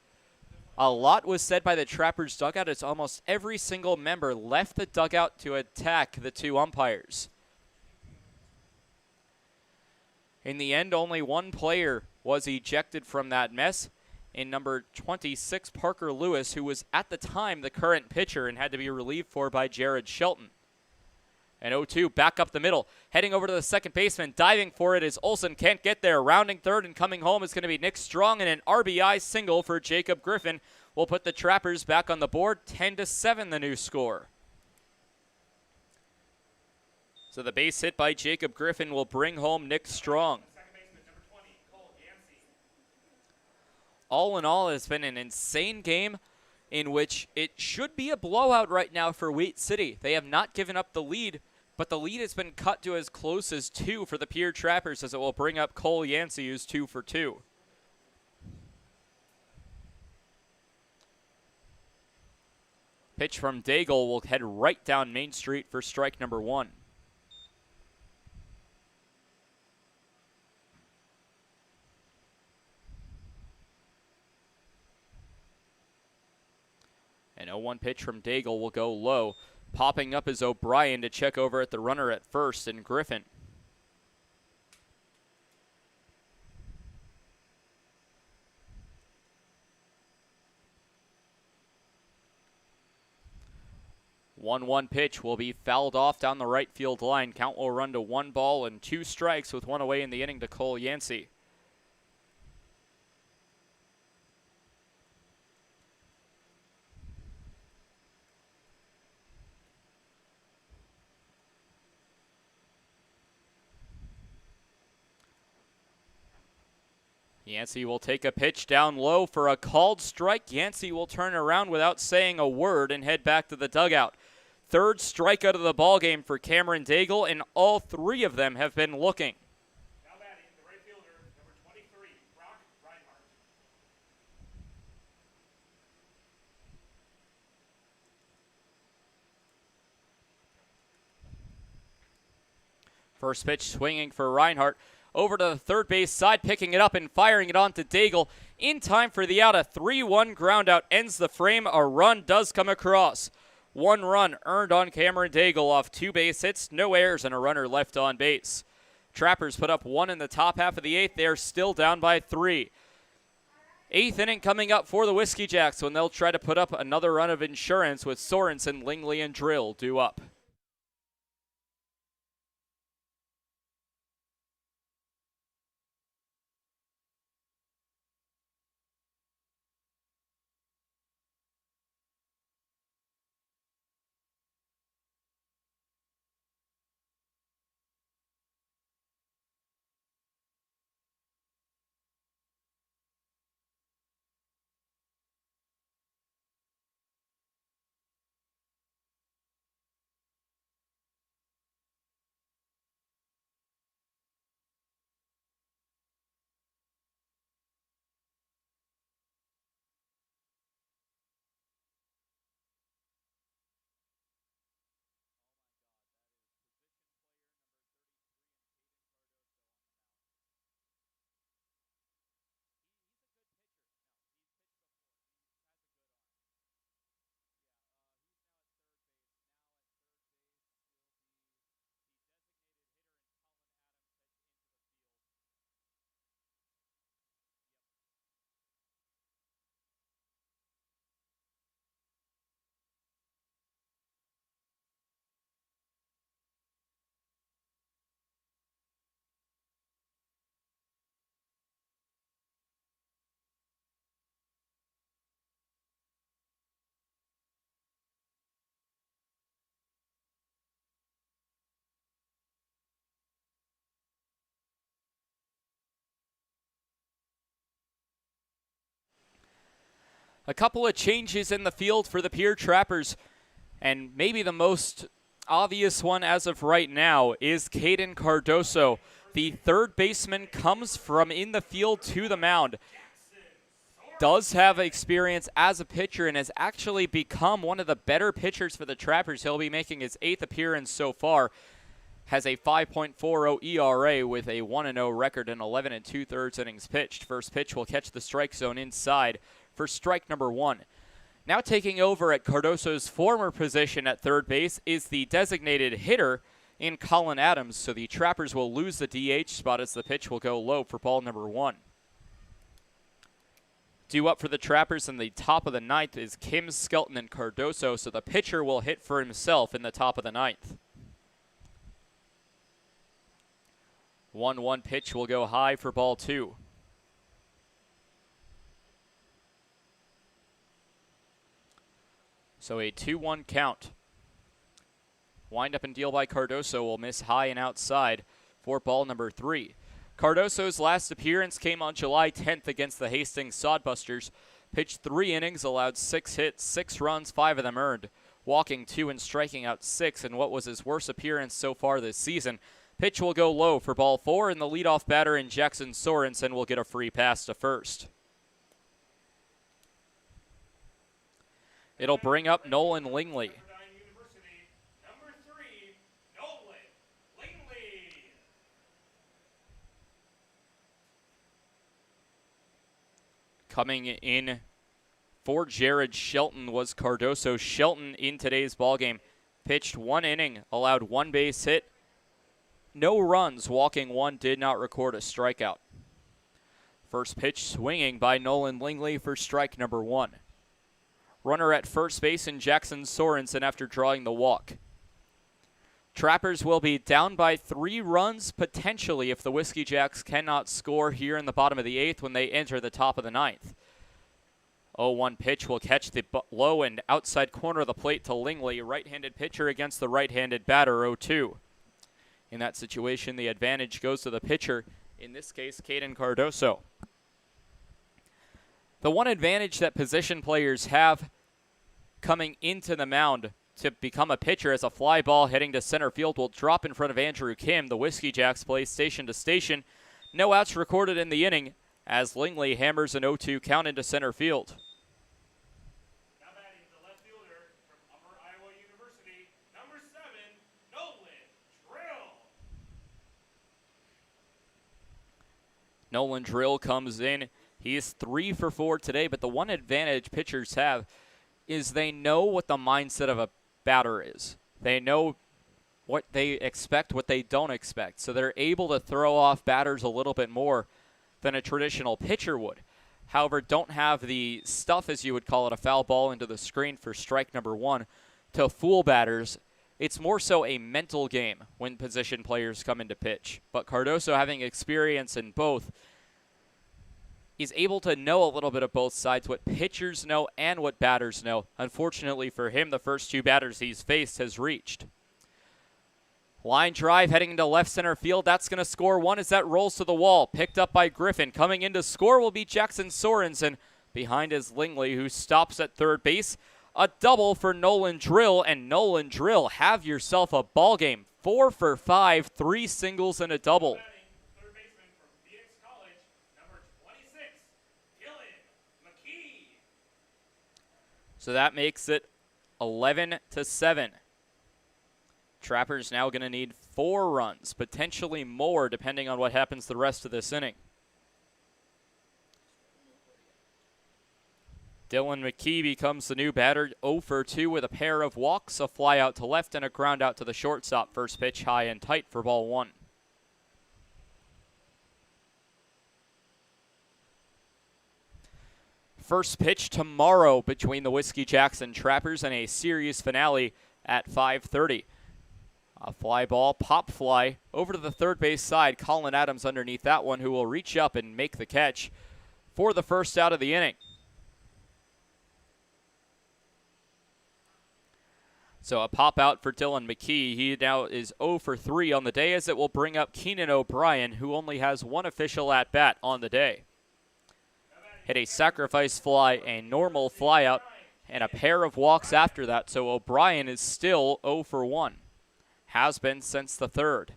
A lot was said by the Trappers' dugout as almost every single member left the dugout to attack the 2 umpires. In the end, only 1 player was ejected from that mess, in number 26, Parker Lewis, who was at the time the current pitcher and had to be relieved for by Jared Shelton. An 0-2 back up the middle, heading over to the second baseman, diving for it as Olsen can't get there. Rounding 3rd and coming home is going to be Nick Strong, and an RBI single for Jacob Griffin will put the Trappers back on the board. 10-7 the new score. So the base hit by Jacob Griffin will bring home Nick Strong. All in all, it's been an insane game in which it should be a blowout right now for Wheat City. They have not given up the lead, but the lead has been cut to as close as 2 for the Pierre Trappers, as it will bring up Cole Yancey, who's 2 for 2. Pitch from Daigle will head right down Main Street for strike number 1. An 0-1 pitch from Daigle will go low. Popping up is O'Brien to check over at the runner at first, and Griffin. 1-1 pitch will be fouled off down the right field line. Count will run to 1 ball and 2 strikes with 1 away in the inning to Cole Yancey. Yancey will take a pitch down low for a called strike. Yancey will turn around without saying a word and head back to the dugout. Third strikeout of the ballgame for Cameron Daigle, and all 3 of them have been looking. Now batting, the right fielder, number 23, Brock Reinhardt. First pitch swinging for Reinhardt. Over to the third base side, picking it up and firing it on to Daigle. In time for the out, a 3-1 ground out ends the frame. A run does come across. 1 run earned on Cameron Daigle off 2 base hits, no errors, and a runner left on base. Trappers put up 1 in the top half of the 8th. They are still down by 3. 8th inning coming up for the Whiskey Jacks when they'll try to put up another run of insurance with Sorensen, Lingley, and Drill due up. A couple of changes in the field for the Pierre Trappers, and maybe the most obvious one as of right now is Caden Cardoso. The third baseman comes from in the field to the mound. Does have experience as a pitcher and has actually become one of the better pitchers for the Trappers. He'll be making his 8th appearance so far. Has a 5.40 ERA with a 1-0 record in 11 2/3 innings pitched. First pitch will catch the strike zone inside for strike number 1. Now taking over at Cardoso's former position at third base is the designated hitter in Colin Adams. So the Trappers will lose the DH spot as the pitch will go low for ball number 1. Due up for the Trappers in the top of the 9th is Kim Skelton and Cardoso. So the pitcher will hit for himself in the top of the 9th. 1-1 pitch will go high for ball 2. So a 2-1 count. Wind up and deal by Cardoso will miss high and outside for ball number 3. Cardoso's last appearance came on July 10th against the Hastings Sodbusters. Pitched 3 innings, allowed 6 hits, 6 runs, 5 of them earned. Walking 2 and striking out 6 in what was his worst appearance so far this season. Pitch will go low for ball 4, and the leadoff batter in Jackson Sorensen will get a free pass to first. It'll bring up Nolan Lingley. Number 3, Nolan Lingley. Coming in for Jared Shelton was Cardoso. Shelton in today's ballgame pitched 1 inning, allowed 1 base hit, no runs, walking 1, did not record a strikeout. First pitch swinging by Nolan Lingley for strike number 1. Runner at first base in Jackson Sorensen after drawing the walk. Trappers will be down by 3 runs potentially if the Whiskey Jacks cannot score here in the bottom of the 8th when they enter the top of the 9th. 0-1 pitch will catch the low and outside corner of the plate to Lingley, right-handed pitcher against the right-handed batter, 0-2. In that situation, the advantage goes to the pitcher, in this case, Caden Cardoso. The one advantage that position players have coming into the mound to become a pitcher as a fly ball heading to center field will drop in front of Andrew Kim. The Whiskey Jacks play station to station. No outs recorded in the inning as Lingley hammers an 0-2 count into center field. Now batting the left fielder from Upper Iowa University, number 7, Nolan Drill. Nolan Drill comes in. He is 3 for 4 today, but the one advantage pitchers have is they know what the mindset of a batter is. They know what they expect, what they don't expect. So they're able to throw off batters a little bit more than a traditional pitcher would. However, don't have the stuff, as you would call it, a foul ball into the screen for strike number 1 to fool batters. It's more so a mental game when position players come into pitch. But Cardoso, having experience in both, he's able to know a little bit of both sides, what pitchers know and what batters know. Unfortunately for him, the first 2 batters he's faced has reached. Line drive heading into left center field. That's going to score 1 as that rolls to the wall. Picked up by Griffin. Coming in to score will be Jackson Sorensen. Behind is Lingley, who stops at third base. A double for Nolan Drill, and Nolan Drill, have yourself a ball game. 4 for 5, 3 singles and a double. So that makes it 11-7. Trappers now going to need 4 runs, potentially more, depending on what happens the rest of this inning. Dylan McKee becomes the new batter, 0 for 2 with a pair of walks, a fly out to left, and a ground out to the shortstop. First pitch high and tight for ball 1. First pitch tomorrow between the Whiskey Jacks and Trappers and a series finale at 5:30. A fly ball, pop fly, over to the third base side. Colin Adams underneath that one, who will reach up and make the catch for the first out of the inning. So a pop out for Dylan McKee. He now is 0 for 3 on the day, as it will bring up Keenan O'Brien, who only has 1 official at-bat on the day. Hit a sacrifice fly, a normal fly out, and a pair of walks after that, so O'Brien is still 0 for 1. Has been since the 3rd.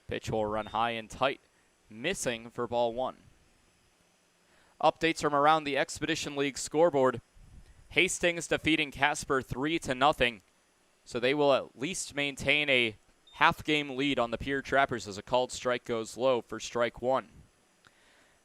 Pitch will run high and tight, missing for ball 1. Updates from around the Expedition League scoreboard. Hastings defeating Casper 3-0, so they will at least maintain a half-game lead on the Pierre Trappers as a called strike goes low for strike 1.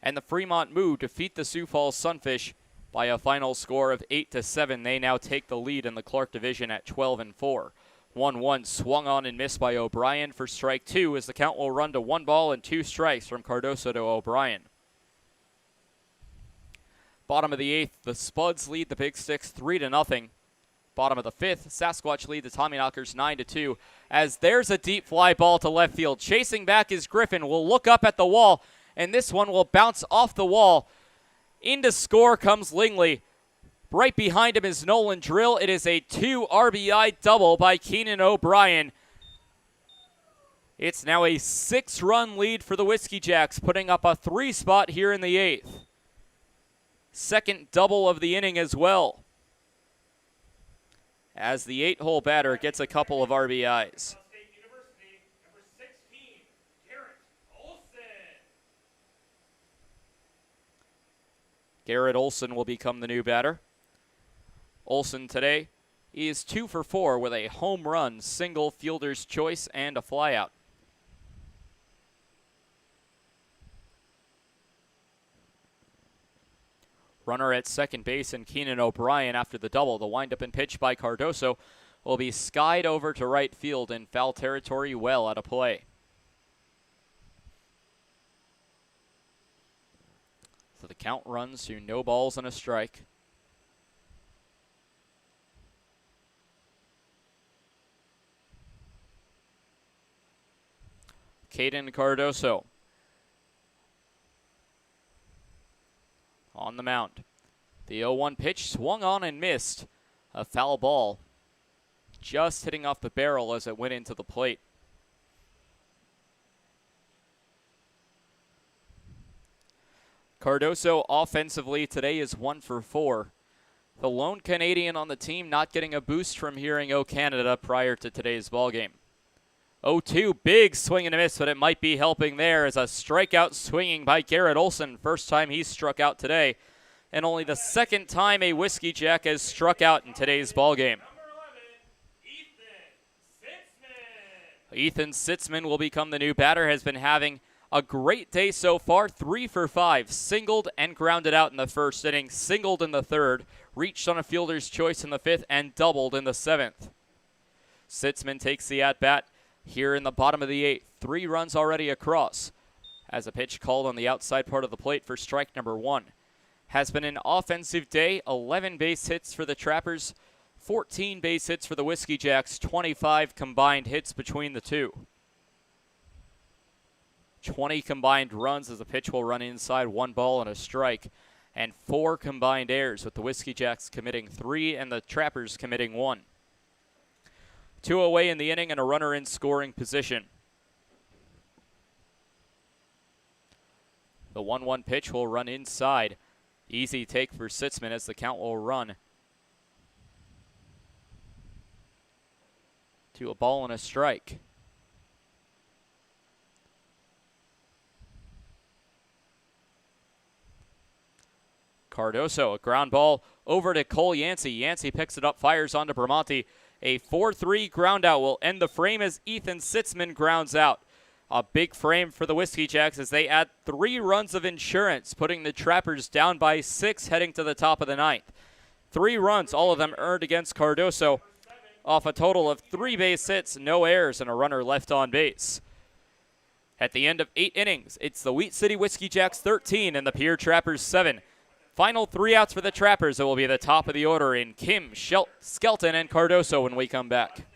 And the Fremont Moo defeat the Sioux Falls Sunfish by a final score of 8-7. They now take the lead in the Clark Division at 12-4. 1-1 swung on and missed by O'Brien for strike 2 as the count will run to 1 ball and 2 strikes from Cardoso to O'Brien. Bottom of the 8th, the Spuds lead the Big Sticks 3-0. Bottom of the 5th, Sasquatch lead the Tommyknockers 9-2. As there's a deep fly ball to left field. Chasing back is Griffin. Will look up at the wall, and this one will bounce off the wall. Into score comes Lingley. Right behind him is Nolan Drill. It is a 2 RBI double by Keenan O'Brien. It's now a 6-run lead for the Whiskey Jacks, putting up a 3 spot here in the 8th. Second double of the inning as well, as the 8-hole batter gets a couple of RBIs. Garrett Olson will become the new batter. Olson today, he is 2 for 4 with a home run, single, fielder's choice, and a flyout. Runner at second base and Keenan O'Brien after the double. The windup and pitch by Cardoso will be skied over to right field in foul territory, well out of play. So the count runs to no balls and a strike. Caden Cardoso on the mound. The 0-1 pitch swung on and missed. A foul ball, just hitting off the barrel as it went into the plate. Cardoso offensively today is 1 for 4. The lone Canadian on the team not getting a boost from hearing "O Canada" prior to today's ballgame. 0-2, big swing and a miss, but it might be helping there as a strikeout swinging by Garrett Olson. First time he's struck out today, and only the second time a Whiskey Jack has struck out in today's ballgame. Ethan Sitzman will become the new batter, has been having a great day so far, 3 for 5, singled and grounded out in the first inning, singled in the third, reached on a fielder's choice in the fifth, and doubled in the seventh. Sitzman takes the at-bat here in the bottom of the eighth, 3 runs already across, as a pitch called on the outside part of the plate for strike number 1. Has been an offensive day, 11 base hits for the Trappers, 14 base hits for the Whiskey Jacks, 25 combined hits between the two. 20 combined runs as the pitch will run inside, 1 ball and a strike, and 4 combined errors, with the Whiskey Jacks committing 3 and the Trappers committing 1. 2 away in the inning and a runner in scoring position. The 1-1 pitch will run inside. Easy take for Sitzman as the count will run to a ball and a strike. Cardoso, a ground ball over to Cole Yancey. Yancey picks it up, fires onto Bramante. A 4-3 ground out will end the frame as Ethan Sitzman grounds out. A big frame for the Whiskey Jacks as they add 3 runs of insurance, putting the Trappers down by 6 heading to the top of the ninth. 3 runs, all of them earned against Cardoso, off a total of 3 base hits, no errors, and a runner left on base. At the end of 8 innings, it's the Wheat City Whiskey Jacks 13 and the Pierre Trappers 7. Final 3 outs for the Trappers. It will be the top of the order in Kim, Skelton, and Cardoso when we come back.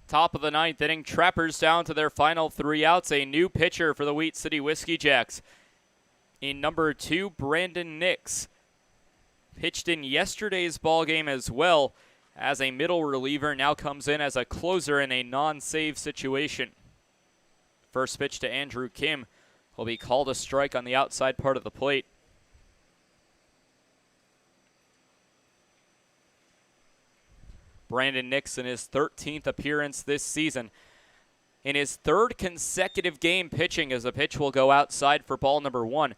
Top of the ninth inning, Trappers down to their final 3 outs. A new pitcher for the Wheat City Whiskey Jacks. In number 2, Brandon Nix. Pitched in yesterday's ballgame as well as a middle reliever, now comes in as a closer in a non-save situation. First pitch to Andrew Kim will be called a strike on the outside part of the plate. Brandon Nix in his 13th appearance this season. In his 3rd consecutive game pitching, as the pitch will go outside for ball number 1.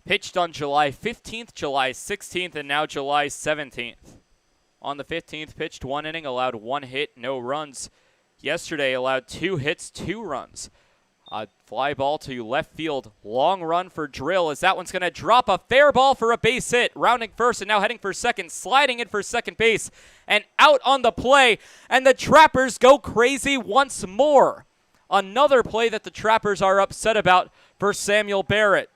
Pitched on July 15th, July 16th, and now July 17th. On the 15th, pitched 1 inning, allowed 1 hit, no runs. Yesterday, allowed 2 hits, 2 runs. A fly ball to left field. Long run for Drill as that one's going to drop a fair ball for a base hit. Rounding first and now heading for second. Sliding in for second base and out on the play. And the Trappers go crazy once more. Another play that the Trappers are upset about for Samuel Barrett.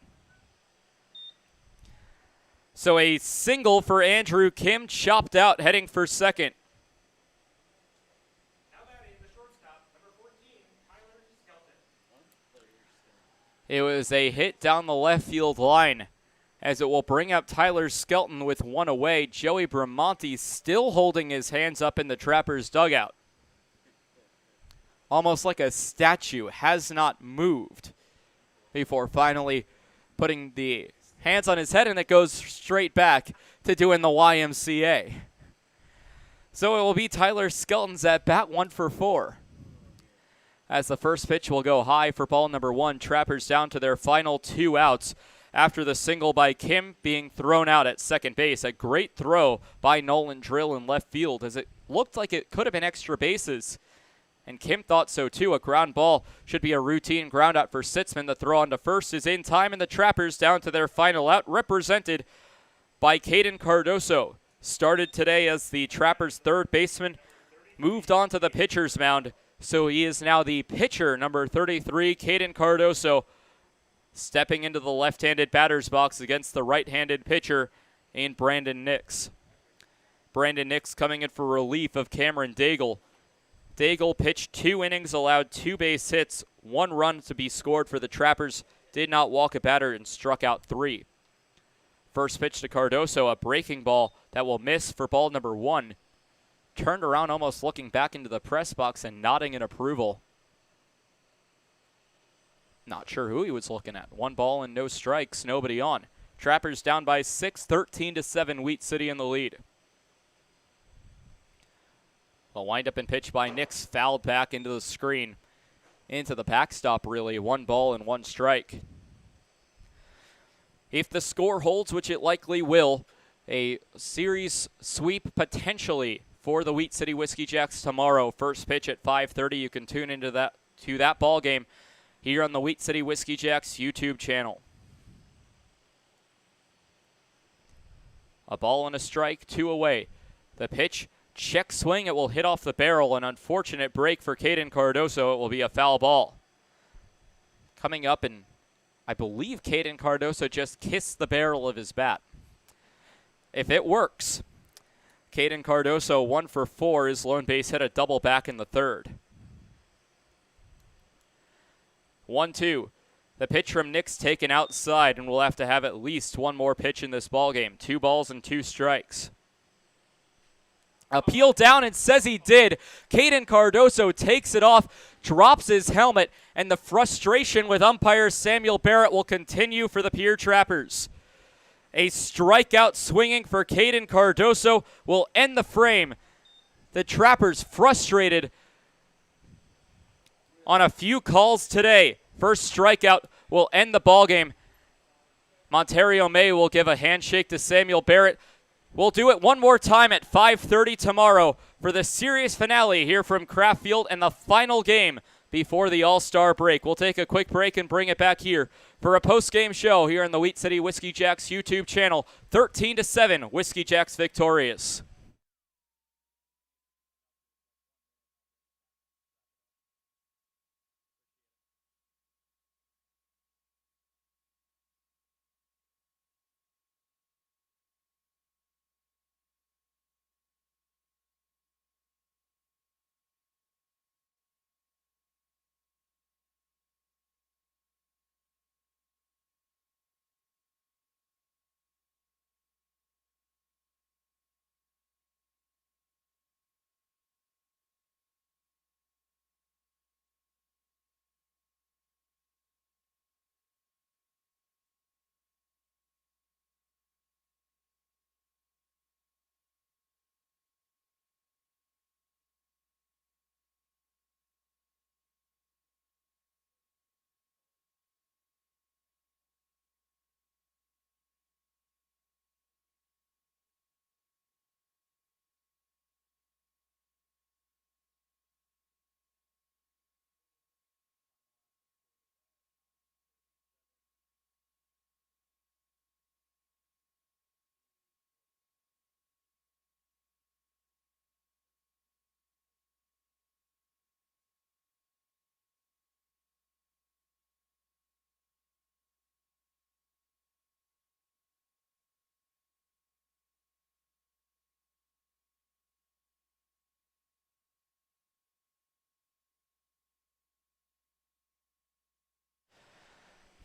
So a single for Andrew Kim, chopped out heading for second. It was a hit down the left field line as it will bring up Tyler Skelton with one away. Joey Bramonte still holding his hands up in the Trappers dugout. Almost like a statue, has not moved before finally putting the hands on his head, and it goes straight back to doing the YMCA. So it will be Tyler Skelton's at bat, 1 for 4. As the first pitch will go high for ball number 1. Trappers down to their final 2 outs after the single by Kim being thrown out at second base. A great throw by Nolan Drill in left field as it looked like it could have been extra bases. And Kim thought so too. A ground ball should be a routine ground out for Sitzman. The throw on to first is in time, and the Trappers down to their final out, represented by Caden Cardoso. Started today as the Trappers' third baseman, moved on to the pitcher's mound. So he is now the pitcher, number 33, Caden Cardoso, stepping into the left-handed batter's box against the right-handed pitcher in Brandon Nix. Brandon Nix coming in for relief of Cameron Daigle. Daigle pitched 2 innings, allowed 2 base hits, 1 run to be scored for the Trappers, did not walk a batter, and struck out 3. First pitch to Cardoso, a breaking ball that will miss for ball number 1. Turned around, almost looking back into the press box and nodding in approval. Not sure who he was looking at. 1 ball and no strikes, nobody on. Trappers down by 6, 13-7, Wheat City in the lead. A windup and pitch by Nix, fouled back into the screen. Into the backstop, really. 1 ball and 1 strike. If the score holds, which it likely will, a series sweep potentially for the Wheat City Whiskey Jacks tomorrow. First pitch at 5:30. You can tune into that ball game here on the Wheat City Whiskey Jacks YouTube channel. A ball and a strike, 2 away. The pitch, check swing. It will hit off the barrel. An unfortunate break for Caden Cardoso. It will be a foul ball. Coming up, and I believe Caden Cardoso just kissed the barrel of his bat. If it works, Caden Cardoso 1 for 4. His lone base hit, a double back in the third. 1-2. The pitch from Nix taken outside, and we'll have to have at least 1 more pitch in this ballgame. 2 balls and 2 strikes. Appeal down and says he did. Caden Cardoso takes it off, drops his helmet, and the frustration with umpire Samuel Barrett will continue for the Pierre Trappers. A strikeout swinging for Caden Cardoso will end the frame. The Trappers frustrated on a few calls today. First strikeout will end the ballgame. Montario May will give a handshake to Samuel Barrett. We'll do it one more time at 5:30 tomorrow for the series finale here from Kraft Field and the final game before the All-Star break. We'll take a quick break and bring it back here for a post-game show here on the Wheat City Whiskey Jacks YouTube channel. 13-7, Whiskey Jacks victorious.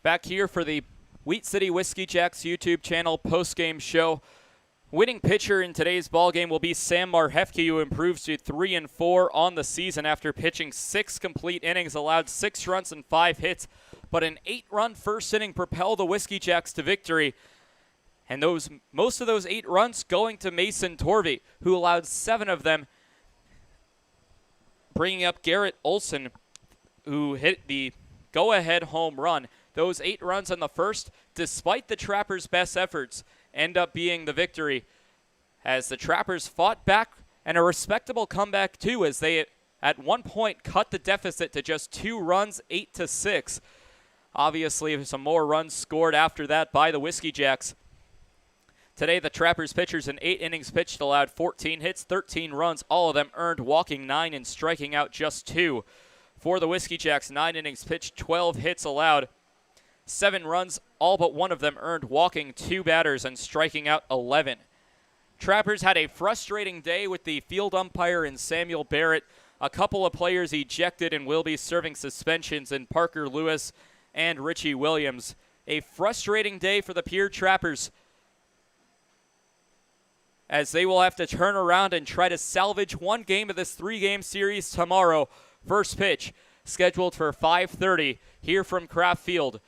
Back here for the Wheat City Whiskey Jacks YouTube channel post-game show. Winning pitcher in today's ballgame will be Sam Marhefke, who improves to 3-4 on the season after pitching 6 complete innings, allowed 6 runs and 5 hits, but an 8-run first inning propelled the Whiskey Jacks to victory. And most of those 8 runs going to Mason Torvey, who allowed 7 of them, bringing up Garrett Olson, who hit the go-ahead home run. Those 8 runs in the first, despite the Trappers' best efforts, end up being the victory, as the Trappers fought back, and a respectable comeback too, as they at one point cut the deficit to just 2 runs, 8-6. Obviously, some more runs scored after that by the Whiskey Jacks. Today, the Trappers pitchers in 8 innings pitched allowed 14 hits, 13 runs, all of them earned, walking 9 and striking out just 2. For the Whiskey Jacks, 9 innings pitched, 12 hits allowed, 7 runs, all but one of them earned, walking 2 batters and striking out 11. Trappers had a frustrating day with the field umpire in Samuel Barrett. A couple of players ejected and will be serving suspensions in Parker Lewis and Richie Williams. A frustrating day for the Pierre Trappers, as they will have to turn around and try to salvage one game of this 3-game series tomorrow. First pitch scheduled for 5:30 here from Kraft Field.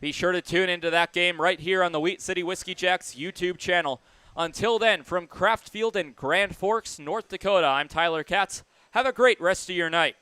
Be sure to tune into that game right here on the Wheat City Whiskey Jacks YouTube channel. Until then, from Kraft Field in Grand Forks, North Dakota, I'm Tyler Katz. Have a great rest of your night.